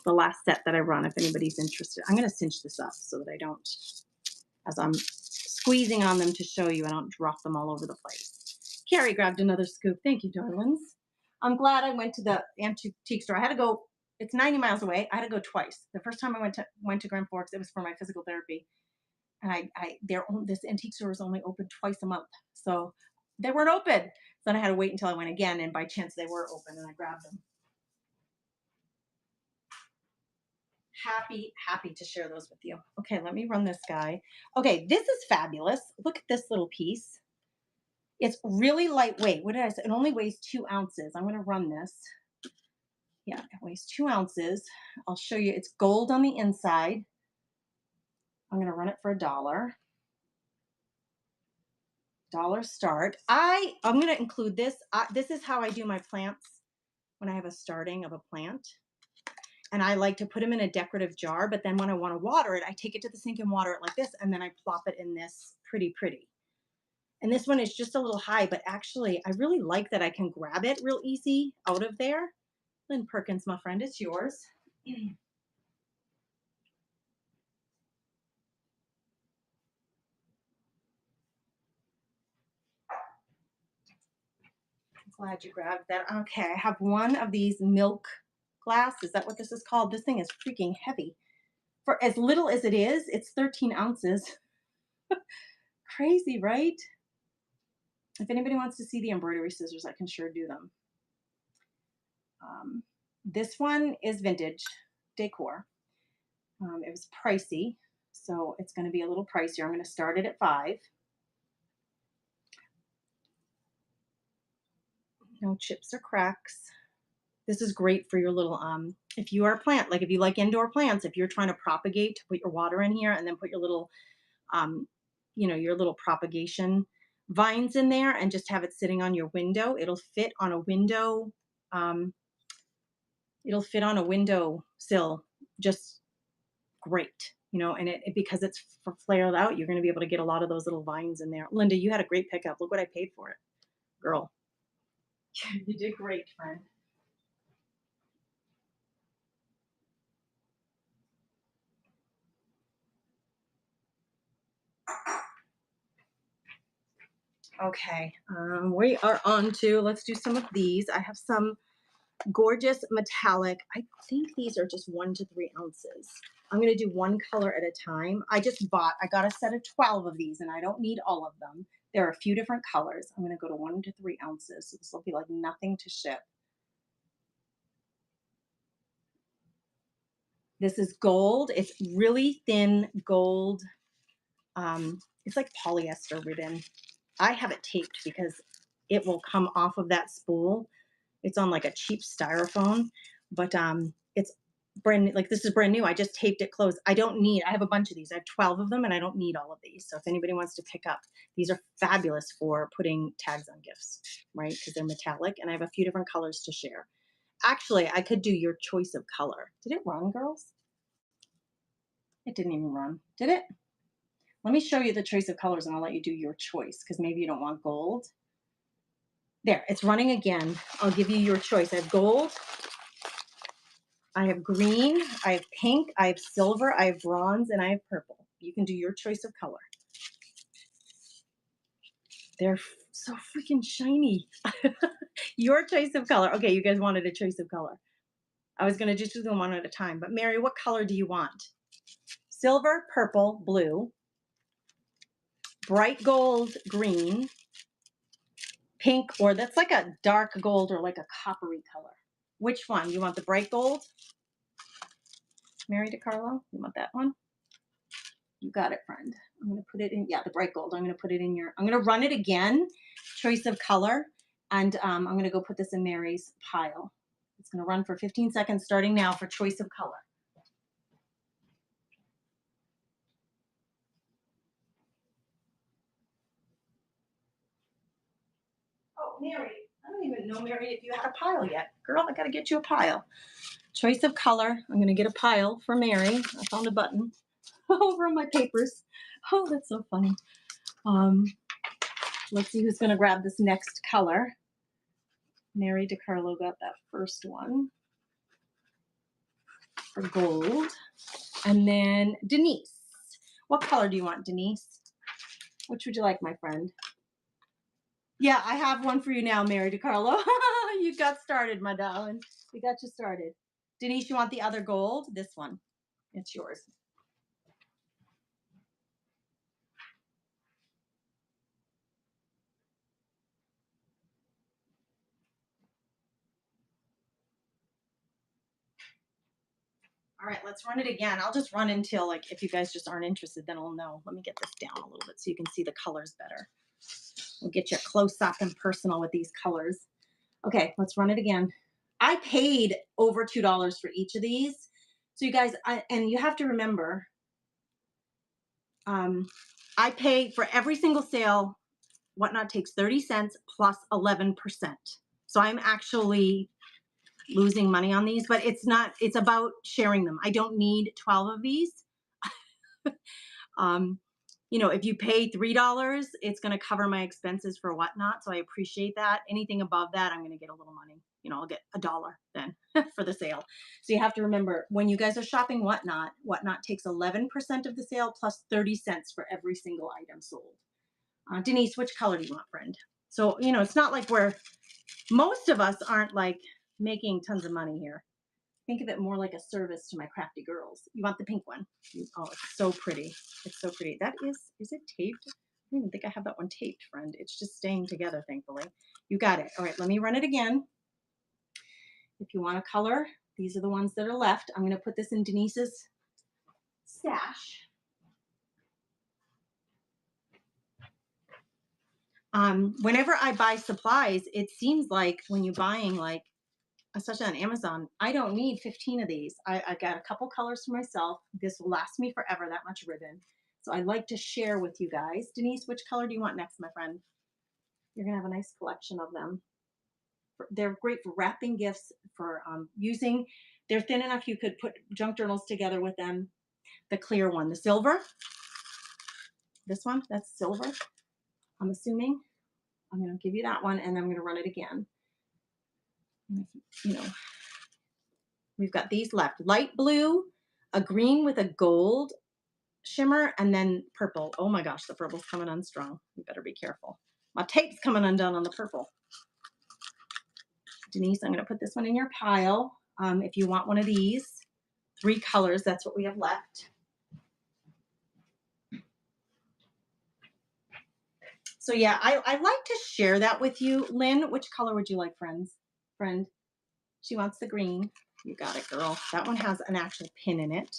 The last set that I run, if anybody's interested. I'm going to cinch this up so that I don't, as I'm squeezing on them to show you, I don't drop them all over the place. Carrie grabbed another scoop. Thank you, darlings. I'm glad I went to the antique store. I had to go, it's 90 miles away. I had to go twice. The first time I went to Grand Forks, it was for my physical therapy. And this antique store is only open twice a month. So they weren't open. Then I had to wait until I went again, and by chance they were open, and I grabbed them. Happy to share those with you. Okay, let me run this guy. Okay, this is fabulous. Look at this little piece. It's really lightweight. What did I say? It only weighs 2 ounces. I'm going to run this. Yeah, it weighs 2 ounces. I'll show you. It's gold on the inside. I'm going to run it for $1. $1 start. I'm going to include this. This is how I do my plants when I have a starting of a plant. And I like to put them in a decorative jar, but then when I want to water it, I take it to the sink and water it like this, and then I plop it in this pretty. And this one is just a little high, but actually I really like that I can grab it real easy out of there. Lynn Perkins, my friend, it's yours. I'm glad you grabbed that. Okay, I have one of these milk glass. Is that what this is called? This thing is freaking heavy. For as little as it is, it's 13 ounces. Crazy, right? If anybody wants to see the embroidery scissors, I can sure do them. This one is vintage decor. It was pricey, so it's going to be a little pricier. I'm going to start it at $5. No chips or cracks. This is great for your little, if you are a plant, like if you like indoor plants, if you're trying to propagate, to put your water in here and then put your little, your little propagation vines in there and just have it sitting on your window. It'll fit on a window. It'll fit on a window sill just great. you know, and because it's flared out, you're going to be able to get a lot of those little vines in there. Linda, you had a great pickup. Look what I paid for it, girl. You did great, friend. Okay, we are on to, let's do some of these. I have some gorgeous metallic. I think these are just 1 to 3 ounces. I'm going to do one color at a time. I got a set of 12 of these and I don't need all of them. There are a few different colors. I'm going to go to 1 to 3 ounces. So this will be like nothing to ship. This is gold. It's really thin gold. It's like polyester ribbon. I have it taped because it will come off of that spool. It's on like a cheap styrofoam, but it's brand new. Like this is brand new. I just taped it closed. I have a bunch of these. I have 12 of them and I don't need all of these. So if anybody wants to pick up, these are fabulous for putting tags on gifts, right? Because they're metallic and I have a few different colors to share. Actually, I could do your choice of color. Did it run, girls? It didn't even run. Did it? Let me show you the choice of colors and I'll let you do your choice because maybe you don't want gold. There, it's running again. I'll give you your choice. I have gold, I have green, I have pink, I have silver, I have bronze, and I have purple. You can do your choice of color. They're so freaking shiny. Your choice of color. Okay, you guys wanted a choice of color. I was going to just do them one at a time. But Mary, what color do you want? Silver, purple, blue, bright gold, green, pink, or that's like a dark gold or like a coppery color. Which one? You want the bright gold? Mary DiCarlo, you want that one? You got it, friend. I'm going to put it in, yeah, the bright gold. I'm going to put it in I'm going to run it again, choice of color, and I'm going to go put this in Mary's pile. It's going to run for 15 seconds starting now for choice of color. Oh, Mary, I don't even know, Mary, if you had a pile yet. Girl, I got to get you a pile. Choice of color. I'm going to get a pile for Mary. I found a button over on my papers. Oh, that's so funny. Let's see who's going to grab this next color. Mary DiCarlo got that first one for gold. And then Denise. What color do you want, Denise? Which would you like, my friend? Yeah, I have one for you now, Mary DiCarlo. You got started, my darling. We got you started. Denise, you want the other gold? This one. It's yours. All right, let's run it again. I'll just run until, like, if you guys just aren't interested, then I'll know. Let me get this down a little bit so you can see the colors better. We'll get you close up and personal with these colors. Okay, let's run it again. I paid over $2 for each of these. So you guys, and you have to remember, I pay for every single sale. Whatnot takes 30 cents plus 11%. So I'm actually losing money on these, but it's not, it's about sharing them. I don't need 12 of these. You know, if you pay $3, it's going to cover my expenses for Whatnot. So I appreciate that. Anything above that, I'm going to get a little money. You know, I'll get $1 then for the sale. So you have to remember when you guys are shopping Whatnot, Whatnot takes 11% of the sale plus 30 cents for every single item sold. Denise, which color do you want, friend? So, you know, it's not like most of us aren't like making tons of money here. Think of it more like a service to my crafty girls. You want the pink one? Oh, it's so pretty. It's so pretty. That is it taped? I don't even think I have that one taped, friend. It's just staying together, thankfully. You got it. All right, let me run it again. If you want a color, these are the ones that are left. I'm going to put this in Denise's stash. Whenever I buy supplies, it seems like when you're buying, like, especially on Amazon, I don't need 15 of these. I got a couple colors for myself. This will last me forever, that much ribbon. So I like to share with you guys. Denise, which color do you want next, my friend? You're going to have a nice collection of them. They're great for wrapping gifts, for using. They're thin enough you could put junk journals together with them. the clear one, the silver. This one, that's silver. I'm assuming. I'm going to give you that one, and then I'm going to run it again. You know, we've got these left. Light blue, a green with a gold shimmer, and then purple. Oh my gosh, the purple's coming on strong. You better be careful. My tape's coming undone on the purple. Denise, I'm going to put this one in your pile. If you want one of these, 3 colors, that's what we have left. So yeah, I like to share that with you. Lynn, which color would you like, friend? She wants the green. You got it, girl. That one has an actual pin in it.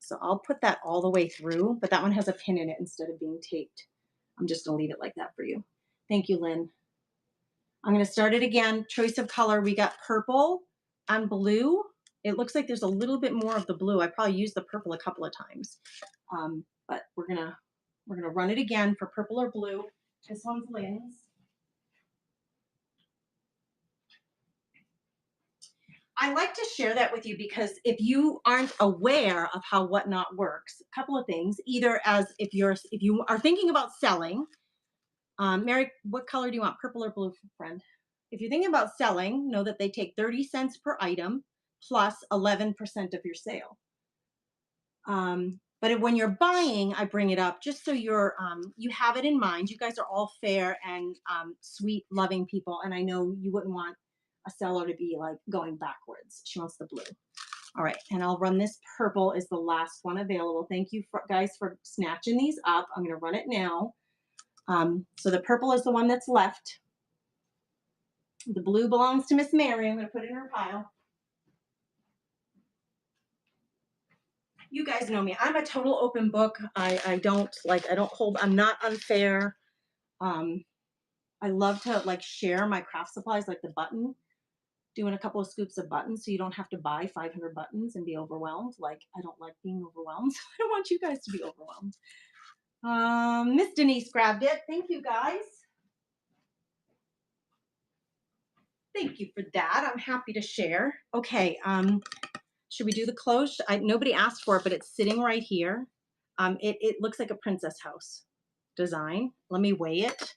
So I'll put that all the way through, but that one has a pin in it instead of being taped. I'm just going to leave it like that for you. Thank you, Lynn. I'm going to start it again. Choice of color. We got purple and blue. It looks like there's a little bit more of the blue. I probably used the purple a couple of times. But we're gonna run it again for purple or blue. This one's Lynn's. I like to share that with you because if you aren't aware of how Whatnot works, a couple of things. Either as if you are thinking about selling, Mary, what color do you want, purple or blue, friend? If you're thinking about selling, know that they take 30 cents per item plus 11% of your sale. But when you're buying, I bring it up just so you have it in mind. You guys are all fair and sweet, loving people, and I know you wouldn't want a seller to be like going backwards. She wants the blue. All right, and I'll run this purple is the last one available. Thank you guys for snatching these up. I'm going to run it now. So the purple is the one that's left. The blue belongs to Miss Mary. I'm going to put it in her pile. You guys know me. I'm a total open book. I don't hold, I'm not unfair. I love to like share my craft supplies, like the button, doing a couple of scoops of buttons so you don't have to buy 500 buttons and be overwhelmed. Like, I don't like being overwhelmed. I don't want you guys to be overwhelmed. Miss Denise grabbed it. Thank you, guys. Thank you for that. I'm happy to share. Okay, should we do the close? Nobody asked for it, but it's sitting right here. It looks like a princess house design. Let me weigh it.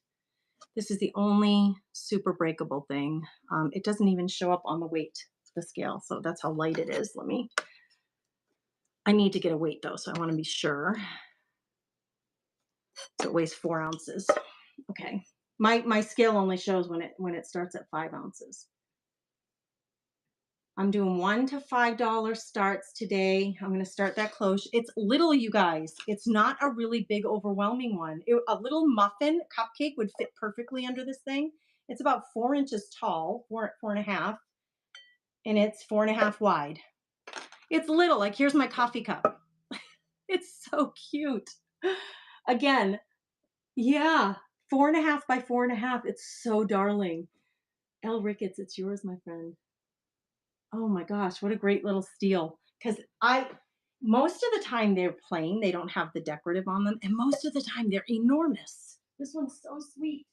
This is the only super breakable thing. It doesn't even show up on the weight, the scale. So that's how light it is. I need to get a weight though, so I want to be sure. So it weighs 4 ounces. Okay. My scale only shows when it starts at 5 ounces. I'm doing $1 to $5 starts today. I'm going to start that close. It's little, you guys. It's not a really big, overwhelming one. A little muffin cupcake would fit perfectly under this thing. It's about 4 inches tall, 4.5, and it's 4.5 wide. It's little. Like, here's my coffee cup. It's so cute. Again, yeah, 4.5 by 4.5. It's so darling. Elle Ricketts, it's yours, my friend. Oh my gosh, what a great little steal. Because most of the time they're plain, they don't have the decorative on them, and most of the time they're enormous. This one's so sweet.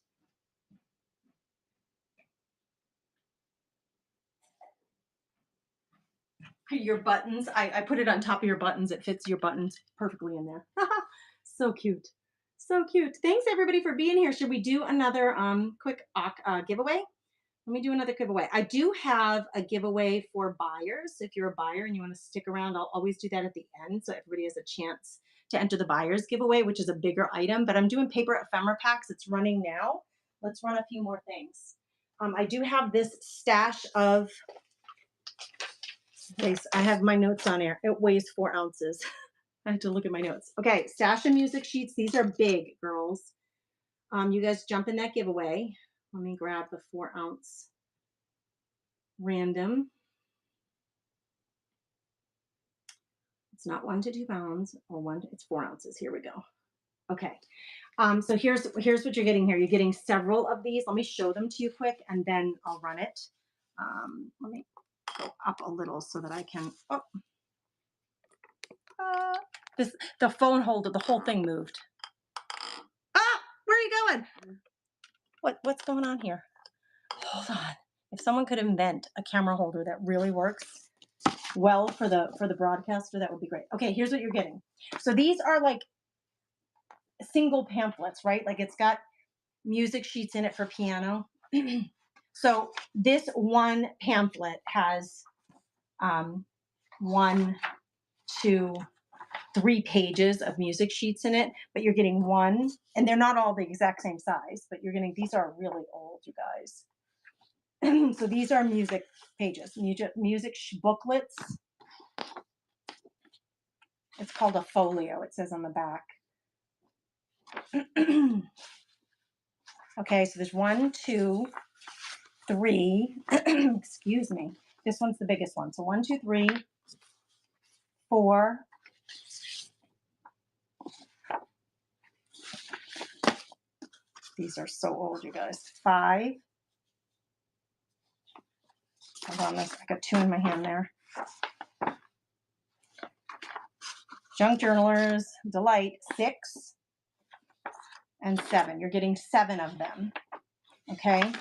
Your buttons, I put it on top of your buttons. It fits your buttons perfectly in there. So cute. So cute. Thanks everybody for being here. Should we do another quick giveaway? Let me do another giveaway. I do have a giveaway for buyers. If you're a buyer and you want to stick around, I'll always do that at the end so everybody has a chance to enter the buyer's giveaway, which is a bigger item. But I'm doing paper ephemera packs. It's running now. Let's run a few more things. I do have this stash of, I have my notes on here. It weighs 4 ounces. I have to look at my notes. Okay, stash of music sheets. These are big, girls. You guys jump in that giveaway. Let me grab the 4 ounce random. It's not 1 to 2 pounds or it's 4 ounces. Here we go. Okay. So here's what you're getting here. You're getting several of these. Let me show them to you quick and then I'll run it. Let me go up a little so that I can, the phone holder, the whole thing moved. Where are you going? What's going on here? Hold on. If someone could invent a camera holder that really works, well for the broadcaster, that would be great. Okay, here's what you're getting. So these are like single pamphlets, right? Like it's got music sheets in it for piano. So this one pamphlet has one, two, 3 pages of music sheets in it, but you're getting one, and they're not all the exact same size, but you're getting, these are really old, you guys. So these are music pages, music booklets. It's called a folio, it says on the back. Okay, so there's 1, 2, 3. Excuse me. This one's the biggest one. So 1, 2, 3, 4. These are so old, you guys. 5. Hold on, I got 2 in my hand there. Junk Journalers, Delight, 6, and 7. You're getting 7 of them. Okay.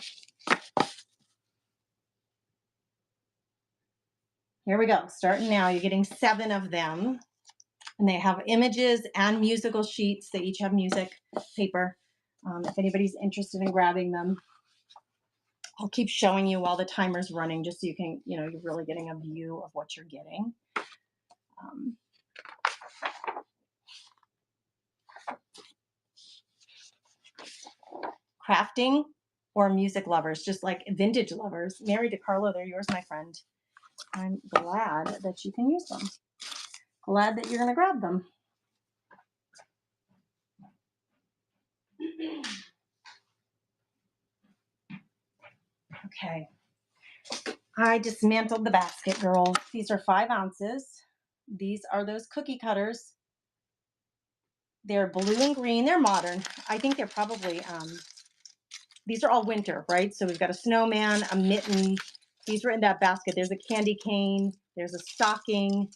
Here we go. Starting now, you're getting 7 of them. And they have images and musical sheets. They each have music paper. If anybody's interested in grabbing them, I'll keep showing you while the timer's running, just so you can, you're really getting a view of what you're getting. Crafting or music lovers, just like vintage lovers. Mary DiCarlo, they're yours, my friend. I'm glad that you can use them. Glad that you're going to grab them. Okay. I dismantled the basket, girls. These are 5 ounces. These are those cookie cutters. They're blue and green. They're modern. I think they're probably, these are all winter, right? So we've got a snowman, a mitten. These were in that basket. There's a candy cane. There's a stocking.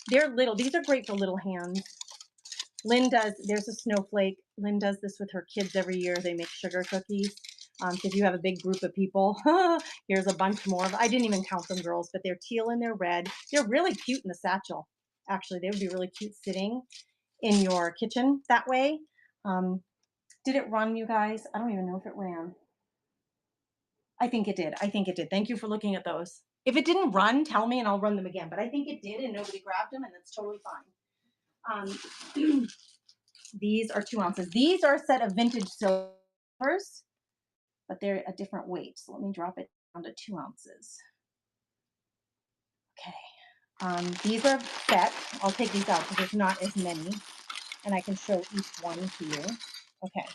They're little. These are great for little hands. Lynn does, there's a snowflake. Lynn does this with her kids every year. They make sugar cookies. So if you have a big group of people, here's a bunch more. I didn't even count them, girls, but they're teal and they're red. They're really cute in the satchel. Actually, they would be really cute sitting in your kitchen that way. Did it run, you guys? I don't even know if it ran. I think it did. I think it did. Thank you for looking at those. If it didn't run, tell me and I'll run them again. But I think it did and nobody grabbed them, and that's totally fine. These are 2 ounces. These are a set of vintage silvers, but they're a different weight. So let me drop it down to 2 ounces. Okay. These are set. I'll take these out because there's not as many, and I can show each one to you. Okay.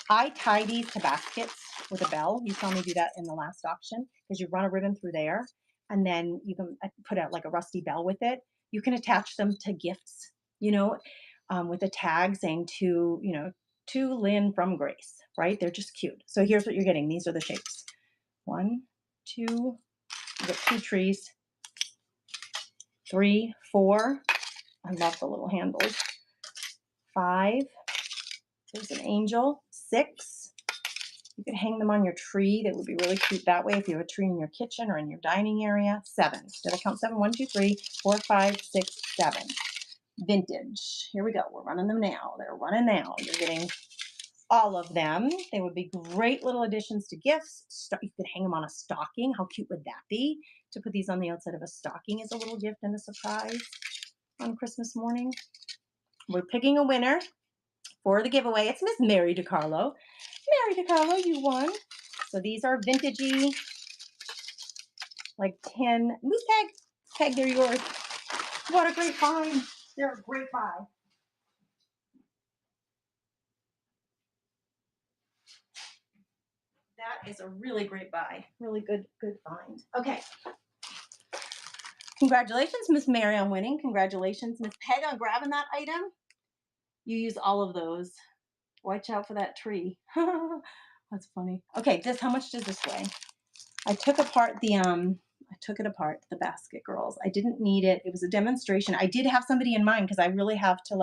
I tie these to baskets with a bell. You saw me do that in the last auction, because you run a ribbon through there, and then you can put out like a rusty bell with it. You can attach them to gifts, with a tag saying to Lynn from Grace, right? They're just cute. So here's what you're getting. These are the shapes. 1, 2, you get 2 trees. 3, 4. I love the little handles. 5. There's an angel. 6. You could hang them on your tree. That would be really cute that way if you have a tree in your kitchen or in your dining area. 7. Did I count 7? 1, 2, 3, 4, 5, 6, 7. Vintage. Here we go. We're running them now. They're running now. You're getting all of them. They would be great little additions to gifts. You could hang them on a stocking. How cute would that be? To put these on the outside of a stocking as a little gift and a surprise on Christmas morning. We're picking a winner for the giveaway. It's Miss Mary DiCarlo. Mary DiCarlo, you won. So these are vintagey, like 10. Moose Peg. Peg, they're yours. What a great find. They're a great buy. That is a really great buy. Really good find. Okay. Congratulations, Miss Mary, on winning. Congratulations, Miss Peg, on grabbing that item. You use all of those. Watch out for that tree. That's funny. Okay, how much does this weigh? I took apart the basket, girls. I didn't need it. It was a demonstration. I did have somebody in mind, because I really have to,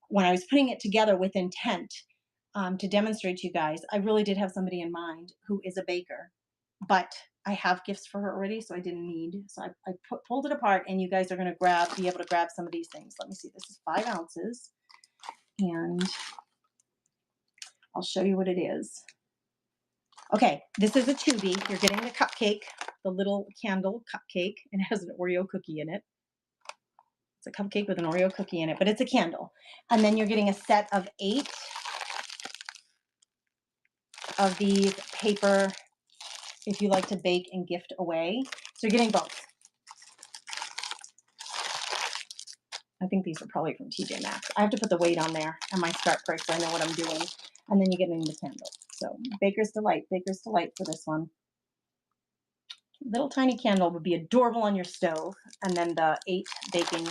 when I was putting it together with intent to demonstrate to you guys, I really did have somebody in mind who is a baker. But I have gifts for her already, so I didn't need. So I pulled it apart, and you guys are going to be able to grab some of these things. Let me see. This is 5 ounces, and I'll show you what it is. Okay, this is a tubie. You're getting the cupcake, the little candle cupcake, and it has an Oreo cookie in it. It's a cupcake with an Oreo cookie in it, but it's a candle. And then you're getting a set of 8 of these paper, if you like to bake and gift away. So you're getting both. I think these are probably from TJ Maxx. I have to put the weight on there and my start price so I know what I'm doing. And then you get in the candle. So Baker's Delight for this one. Little tiny candle would be adorable on your stove. And then the 8 baking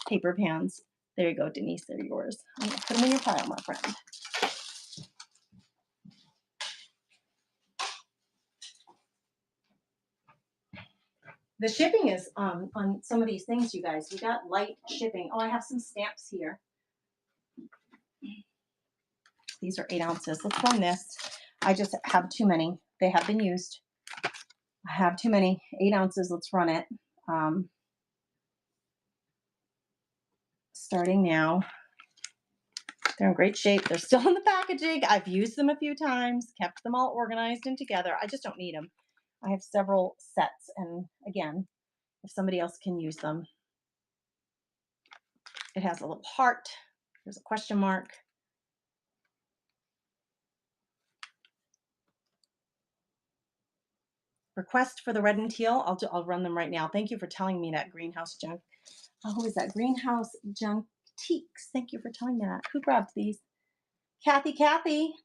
paper pans. There you go, Denise. They're yours. I'm going to put them in your pile, my friend. The shipping is on some of these things, you guys. We got light shipping. Oh, I have some stamps here. These are 8 ounces. Let's run this. I just have too many. They have been used. I have too many. 8 ounces. Let's run it. Starting now. They're in great shape. They're still in the packaging. I've used them a few times, kept them all organized and together. I just don't need them. I have several sets. And again, if somebody else can use them. It has a little heart. There's a question mark. Request for the red and teal. I'll run them right now. Thank you for telling me that, Greenhouse Junk. Oh, who is that? Greenhouse Junk Teaks. Thank you for telling me that. Who grabbed these? Kathy,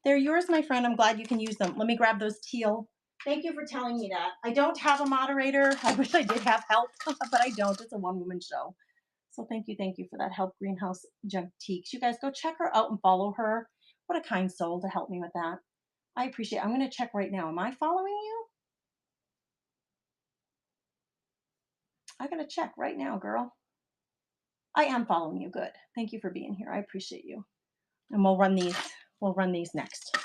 they're yours, my friend. I'm glad you can use them. Let me grab those teal. Thank you for telling me that. I don't have a moderator. I wish I did have help, but I don't. It's a one-woman show. So thank you for that help, Greenhouse Junk Teaks. You guys go check her out and follow her. What a kind soul to help me with that. I appreciate it. I'm going to check right now. Am I following you? I got to check right now, girl. I am following you. Good. Thank you for being here. I appreciate you. And we'll run these. We'll run these next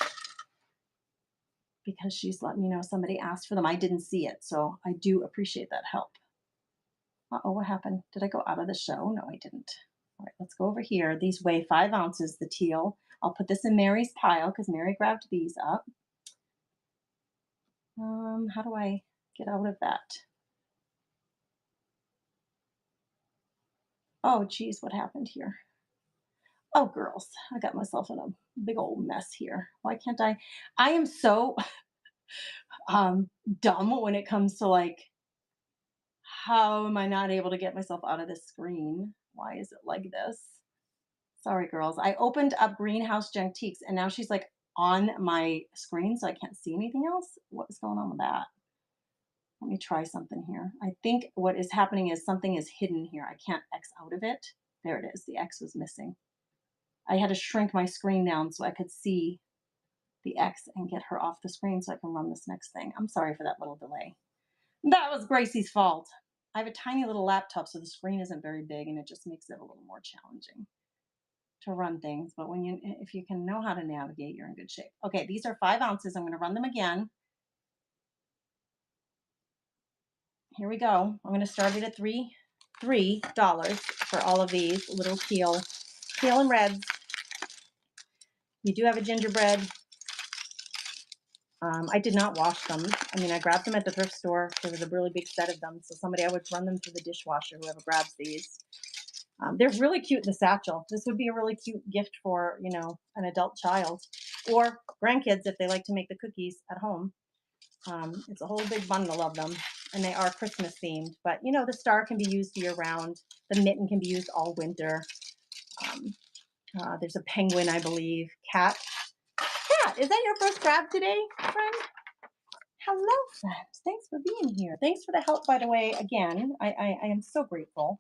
because she's let me know somebody asked for them. I didn't see it, so I do appreciate that help. Uh-oh, what happened? Did I go out of the show? No, I didn't. All right, let's go over here. These weigh 5 ounces, the teal. I'll put this in Mary's pile because Mary grabbed these up. How do I get out of that? Oh, geez, what happened here? Oh, girls, I got myself in a big old mess here. Why can't I? I am so dumb when it comes to like, how am I not able to get myself out of this screen? Why is it like this? Sorry, girls. I opened up Greenhouse Gentiques and now she's like on my screen, so I can't see anything else. What is going on with that? Let me try something here. I think what is happening is something is hidden here. I can't X out of it. There it is. The X was missing. I had to shrink my screen down so I could see the X and get her off the screen so I can run this next thing. I'm sorry for that little delay. That was Gracie's fault. I have a tiny little laptop, so the screen isn't very big, and it just makes it a little more challenging to run things. But if you can know how to navigate, you're in good shape. Okay, these are 5 ounces. I'm going to run them again. Here we go. I'm going to start it at $3 for all of these little teal and reds. You do have a gingerbread. I did not wash them. I mean, I grabbed them at the thrift store. There was a really big set of them. So somebody, I would run them through the dishwasher, whoever grabs these. They're really cute in the satchel. This would be a really cute gift for, an adult child or grandkids if they like to make the cookies at home. It's a whole big bundle of them, and they are Christmas themed. But, the star can be used year round. The mitten can be used all winter. There's a penguin, I believe. Cat, is that your first grab today, friend? Hello, friends. Thanks for being here. Thanks for the help, by the way. Again, I am so grateful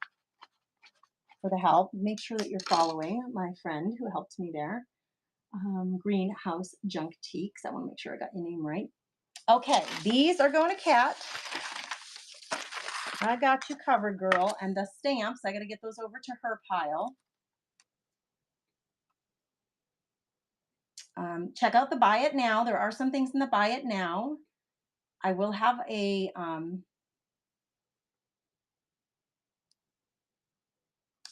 for the help. Make sure that you're following my friend who helped me there. Greenhouse Junk Teaks. I want to make sure I got your name right. Okay, these are going to Kat. I got you covered, girl. And the stamps, I got to get those over to her pile. Check out the Buy It Now. There are some things in the Buy It Now. I will have a,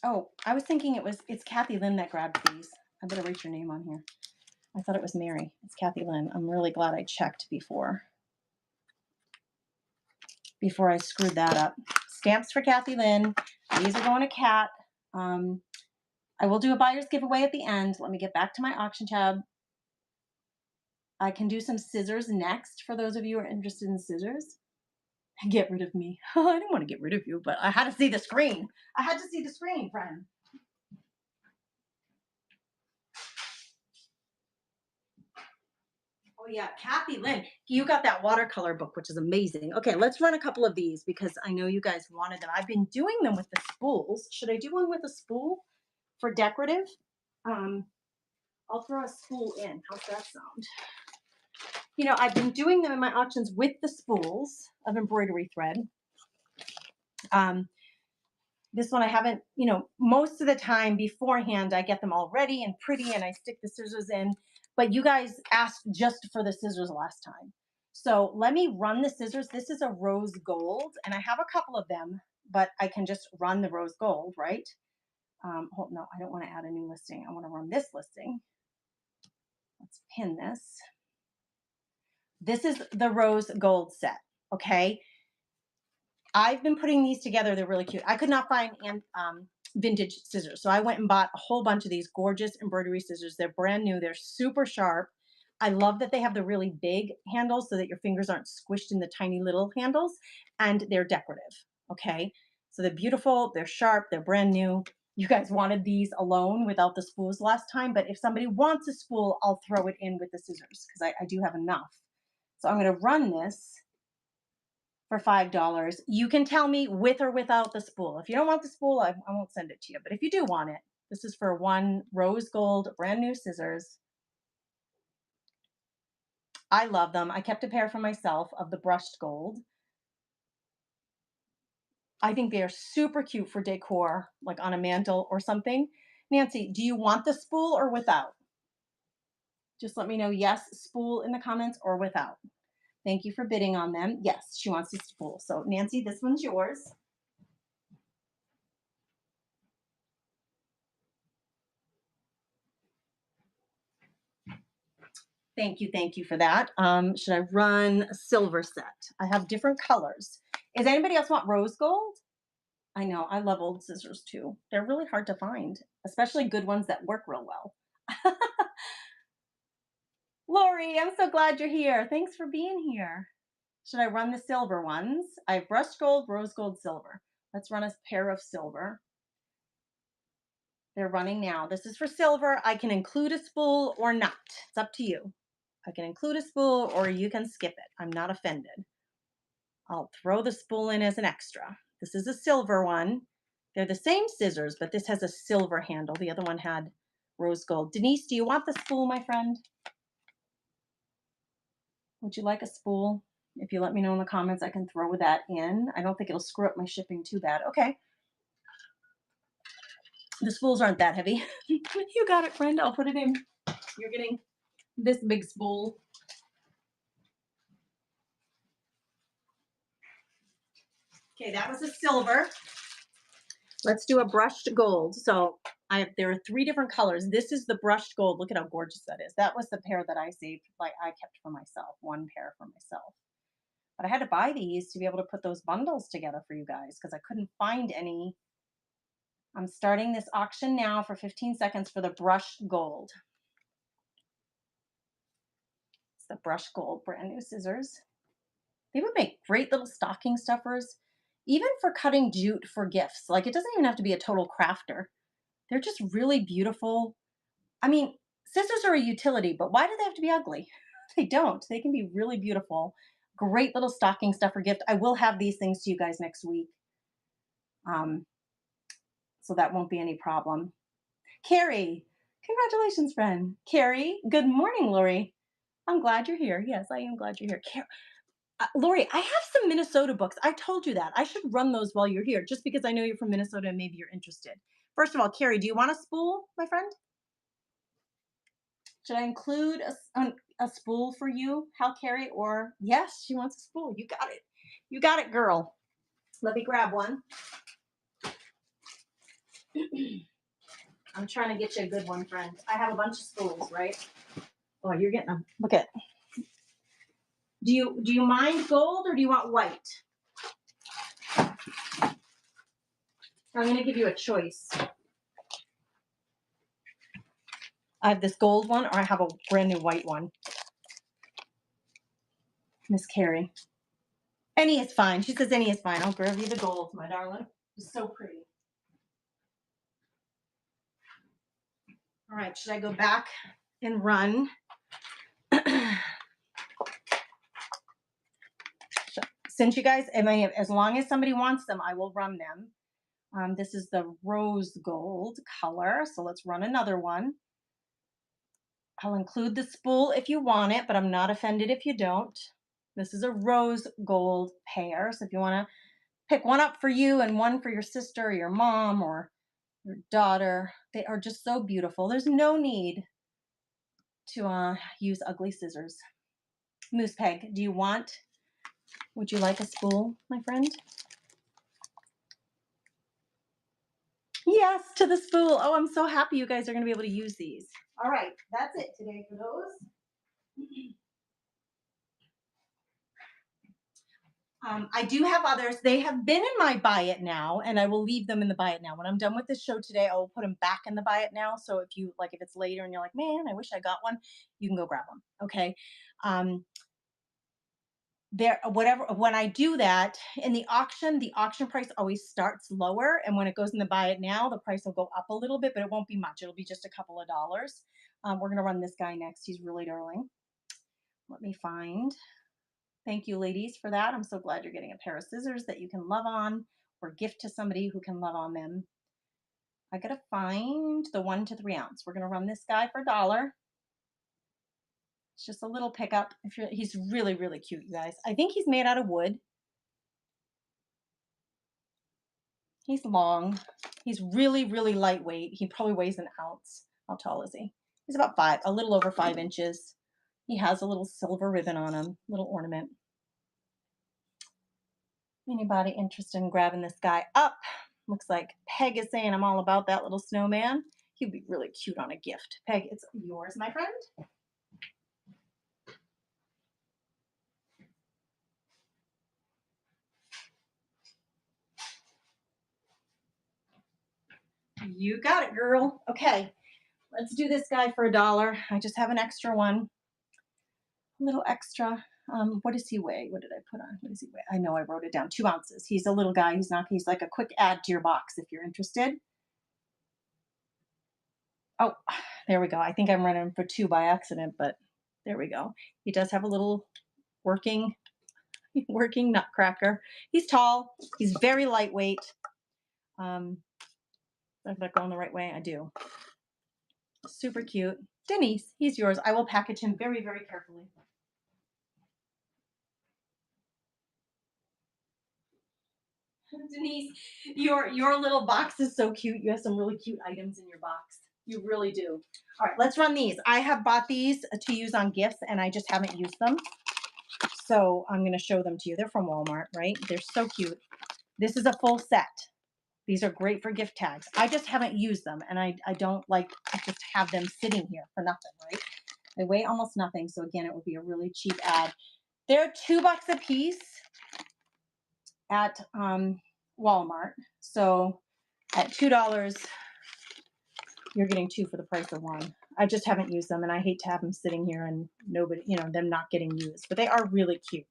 oh, I was thinking it's Kathy Lynn that grabbed these. I better write your name on here. I thought it was Mary. It's Kathy Lynn. I'm really glad I checked before I screwed that up. Stamps for Kathy Lynn. These are going to Kat. I will do a buyer's giveaway at the end. Let me get back to my auction tab. I can do some scissors next for those of you who are interested in scissors. Get rid of me. I didn't want to get rid of you, but I had to see the screen. I had to see the screen, friend. Oh yeah, Kathy Lynn, you got that watercolor book, which is amazing. Okay, let's run a couple of these because I know you guys wanted them. I've been doing them with the spools. Should I do one with a spool for decorative? I'll throw a spool in. How's that sound? You know, I've been doing them in my auctions with the spools of embroidery thread. This one I haven't, you know, most of the time beforehand, I get them all ready and pretty and I stick the scissors in. But you guys asked just for the scissors last time. So let me run the scissors. This is a rose gold and I have a couple of them, but I can just run the rose gold, right? Hold, no, I don't want to add a new listing. I want to run this listing. Let's pin this. This is the rose gold set, okay? I've been putting these together. They're really cute. I could not find vintage scissors. So I went and bought a whole bunch of these gorgeous embroidery scissors. They're brand new. They're super sharp. I love that they have the really big handles so that your fingers aren't squished in the tiny little handles, and they're decorative. Okay. So they're beautiful. They're sharp. They're brand new. You guys wanted these alone without the spools last time, but if somebody wants a spool, I'll throw it in with the scissors because I do have enough. So I'm going to run this for $5. You can tell me with or without the spool. If you don't want the spool, I won't send it to you. But if you do want it, this is for one rose gold, brand new scissors. I love them. I kept a pair for myself of the brushed gold. I think they are super cute for decor, like on a mantle or something. Nancy, do you want the spool or without? Just let me know yes, spool in the comments or without. Thank you for bidding on them. Yes, she wants the spool. So Nancy, this one's yours. Thank you for that. Should I run a silver set? I have different colors. Does anybody else want rose gold? I know, I love old scissors too. They're really hard to find, especially good ones that work real well. Lori, I'm so glad you're here. Thanks for being here. Should I run the silver ones? I have brushed gold, rose gold, silver. Let's run a pair of silver. They're running now. This is for silver. I can include a spool or not. It's up to you. I can include a spool or you can skip it. I'm not offended. I'll throw the spool in as an extra. This is a silver one. They're the same scissors, but this has a silver handle. The other one had rose gold. Denise, do you want the spool, my friend? Would you like a spool? If you let me know in the comments, I can throw that in. I don't think it'll screw up my shipping too bad. Okay. The spools aren't that heavy. You got it, friend. I'll put it in. You're getting this big spool. Okay, that was a silver. Let's do a brushed gold. So there are 3 different colors. This is the brushed gold. Look at how gorgeous that is. That was the pair that I saved, like I kept for myself, 1 pair for myself. But I had to buy these to be able to put those bundles together for you guys because I couldn't find any. I'm starting this auction now for 15 seconds for the brushed gold. It's the brushed gold, brand new scissors. They would make great little stocking stuffers, even for cutting jute for gifts. Like it doesn't even have to be a total crafter. They're just really beautiful. I mean, scissors are a utility, but why do they have to be ugly? They don't. They can be really beautiful. Great little stocking stuffer gift. I will have these things to you guys next week. So that won't be any problem. Carrie, congratulations, friend. Carrie, good morning, Lori. I'm glad you're here. Yes, I am glad you're here. Lori, I have some Minnesota books. I told you that. I should run those while you're here, just because I know you're from Minnesota and maybe you're interested. First of all, Carrie, do you want a spool, my friend? Should I include a spool for you, Hal Carey? Or yes, she wants a spool. You got it. You got it, girl. Let me grab one. I'm trying to get you a good one, friend. I have a bunch of spools, right? Oh, you're getting them. Look at. Do you mind gold or do you want white? I'm going to give you a choice. I have this gold one or I have a brand new white one. Miss Carrie. Any is fine. She says any is fine. I'll grab you the gold, my darling. It's so pretty. All right, should I go back and run? Since you guys, I mean, as long as somebody wants them, I will run them. This is the rose gold color, so let's run another one. I'll include the spool if you want it, but I'm not offended if you don't. This is a rose gold pair, so if you want to pick one up for you and one for your sister or your mom or your daughter, they are just so beautiful. There's no need to use ugly scissors. Moose Peg, would you like a spool, my friend? Yes, to the spool. Oh, I'm so happy you guys are going to be able to use these. All right, that's it today for those. I do have others. They have been in my buy it now, and I will leave them in the buy it now. When I'm done with this show today, I will put them back in the buy it now. So if it's later and you're like, man, I wish I got one, you can go grab them. Okay. When I do that in the auction price always starts lower, and when it goes in the buy it now, the price will go up a little bit, but it won't be much. It'll be just a couple of dollars. We're going to run this guy next. He's really darling. Let me find. Thank you, ladies, for that. I'm so glad you're getting a pair of scissors that you can love on or gift to somebody who can love on them. I got to find the 1 to 3 ounce. We're going to run this guy for $1. It's just a little pickup. He's really, really cute, you guys. I think he's made out of wood. He's long. He's really, really lightweight. He probably weighs an ounce. How tall is he? He's about a little over 5 inches. He has a little silver ribbon on him, little ornament. Anybody interested in grabbing this guy up? Looks like Peg is saying I'm all about that little snowman. He'd be really cute on a gift. Peg, it's yours, my friend. You got it, girl. Okay, let's do this guy for $1. I just have an extra one. A little extra. What does he weigh? What did I put on? What does he weigh? I know I wrote it down. 2 ounces. He's a little guy. He's like a quick add to your box if you're interested. Oh, there we go. I think I'm running for 2 by accident, but there we go. He does have a little working nutcracker. He's tall. He's very lightweight. Am I going the right way? I do. Super cute. Denise, he's yours. I will package him very, very carefully. Denise, your little box is so cute. You have some really cute items in your box. You really do. All right, let's run these. I have bought these to use on gifts, and I just haven't used them. So I'm going to show them to you. They're from Walmart, right? They're so cute. This is a full set. These are great for gift tags. I just haven't used them, and I don't like to just have them sitting here for nothing, right? They weigh almost nothing, so again, it would be a really cheap ad. They're $2 a piece at Walmart. So at $2, you're getting 2 for the price of 1. I just haven't used them, and I hate to have them sitting here and nobody, them not getting used. But they are really cute.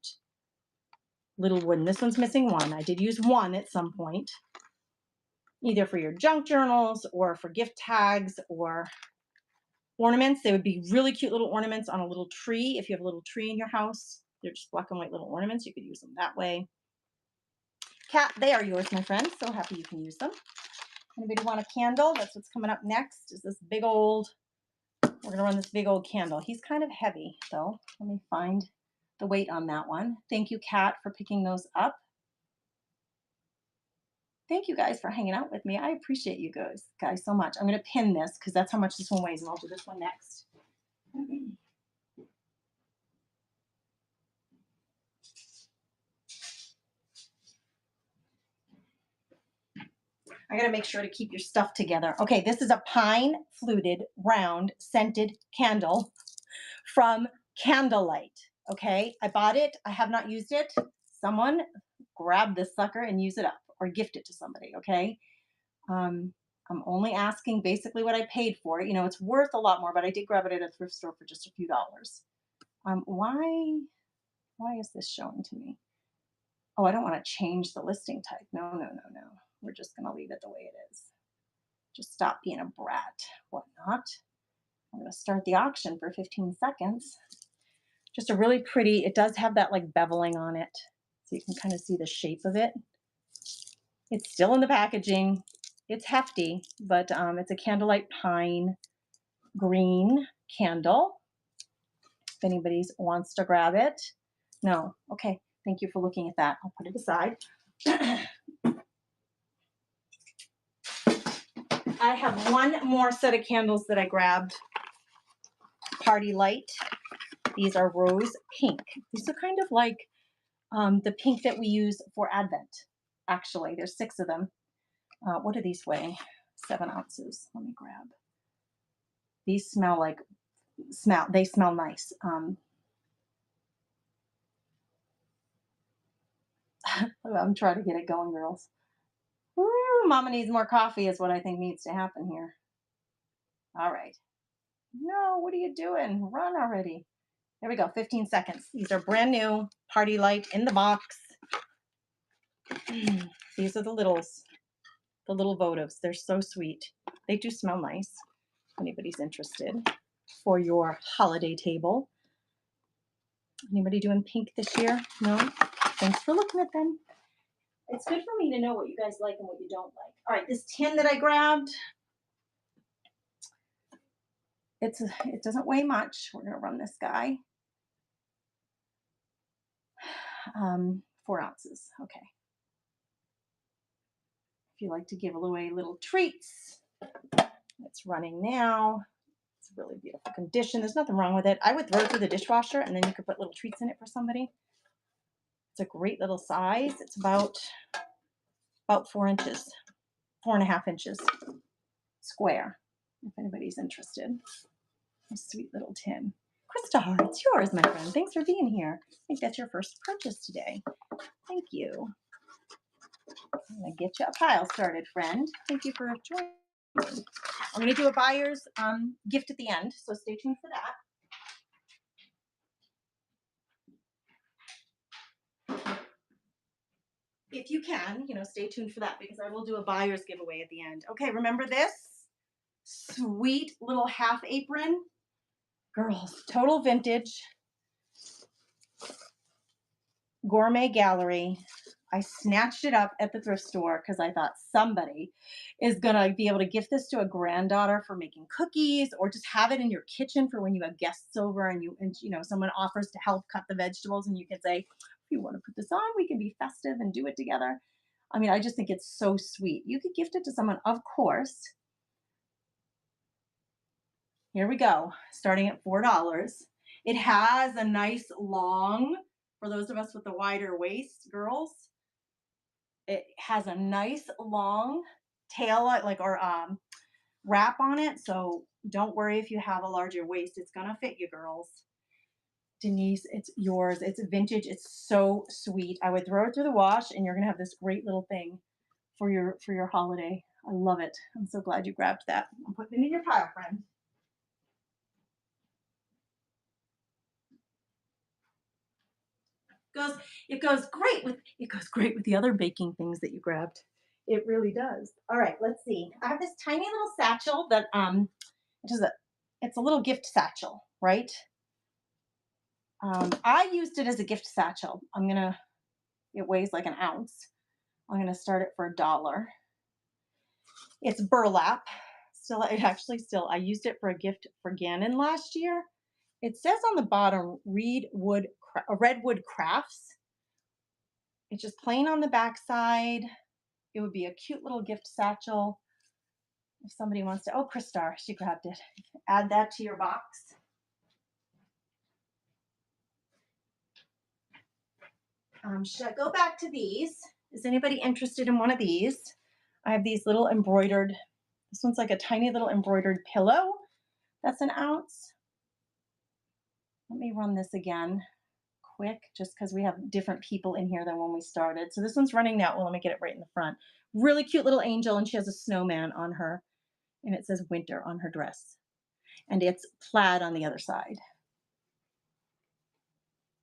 Little wooden. This one's missing 1. I did use 1 at some point, either for your junk journals or for gift tags or ornaments. They would be really cute little ornaments on a little tree. If you have a little tree in your house, they're just black and white little ornaments. You could use them that way. Cat, they are yours, my friend. So happy you can use them. Anybody want a candle? That's what's coming up next. Is this big old, we're going to run this big old candle. He's kind of heavy, though. Let me find the weight on that one. Thank you, Kat, for picking those up. Thank you guys for hanging out with me. I appreciate you guys so much. I'm going to pin this because that's how much this one weighs, and I'll do this one next. I gotta make sure to keep your stuff together. Okay, this is a pine fluted round scented candle from Candlelight. Okay, I bought it. I have not used it. Someone grab this sucker and use it up or gift it to somebody. Okay. Um, I'm only asking basically what I paid for it. You know, it's worth a lot more, but I did grab it at a thrift store for just a few dollars. Why is this showing to me? Oh, I don't want to change the listing type. No, no, no, no. We're just going to leave it the way it is. Just stop being a brat. What not? I'm going to start the auction for 15 seconds. Just a really pretty, it does have that like beveling on it. So you can kind of see the shape of it. It's still in the packaging. It's hefty, but it's a Candlelight pine green candle. If anybody wants to grab it. No. Okay. Thank you for looking at that. I'll put it aside. I have one more set of candles that I grabbed. Party Light. These are rose pink. These are kind of like the pink that we use for Advent. Actually, there's 6 of them. What do these weigh? 7 ounces. Let me grab. These they smell nice. I'm trying to get it going, girls. Woo, mama needs more coffee is what I think needs to happen here. All right. No, what are you doing? Run already. There we go, 15 seconds. These are brand new, Party Light in the box. These are the little votives. They're so sweet. They do smell nice, if anybody's interested, for your holiday table. Anybody doing pink this year? No? Thanks for looking at them. It's good for me to know what you guys like and what you don't like. All right, this tin that I grabbed, it doesn't weigh much. We're going to run this guy. 4 ounces. Okay. If you like to give away little treats, it's running now. It's a really beautiful condition. There's nothing wrong with it. I would throw it through the dishwasher and then you could put little treats in it for somebody. It's a great little size. It's about 4 inches, 4.5 inches square, if anybody's interested. A sweet little tin. Krista, it's yours, my friend. Thanks for being here. I think that's your first purchase today. Thank you. I'm going to get you a pile started, friend. Thank you for joining. I'm going to do a buyer's gift at the end, so stay tuned for that. If you can, stay tuned for that because I will do a buyer's giveaway at the end. Okay, remember this? Sweet little half apron. Girls, total vintage. Gourmet Gallery. I snatched it up at the thrift store because I thought somebody is going to be able to gift this to a granddaughter for making cookies or just have it in your kitchen for when you have guests over and someone offers to help cut the vegetables and you can say, if you want to put this on, we can be festive and do it together. I mean, I just think it's so sweet. You could gift it to someone, of course. Here we go, starting at $4. It has a nice long, for those of us with the wider waist, girls, it has a nice long tail wrap on it. So don't worry if you have a larger waist. It's going to fit you, girls. Denise, it's yours. It's vintage. It's so sweet. I would throw it through the wash and you're going to have this great little thing for your holiday. I love it. I'm so glad you grabbed that. I'm putting it in your pile, friend. It goes great with the other baking things that you grabbed. It really does. All right, let's see. I have this tiny little satchel that it's a little gift satchel, right? I used it as a gift satchel. It weighs like an ounce. I'm gonna start it for $1. It's burlap. I used it for a gift for Gannon last year. It says on the bottom, Redwood Crafts. It's just plain on the back side. It would be a cute little gift satchel. If somebody wants to, Kristar, she grabbed it. Add that to your box. Should I go back to these? Is anybody interested in one of these? I have these little embroidered, this one's like a tiny little embroidered pillow. That's an ounce. Let me run this again quick, just because we have different people in here than when we started. So this one's running now. Well, let me get it right in the front. Really cute little angel, and she has a snowman on her, and it says winter on her dress. And it's plaid on the other side.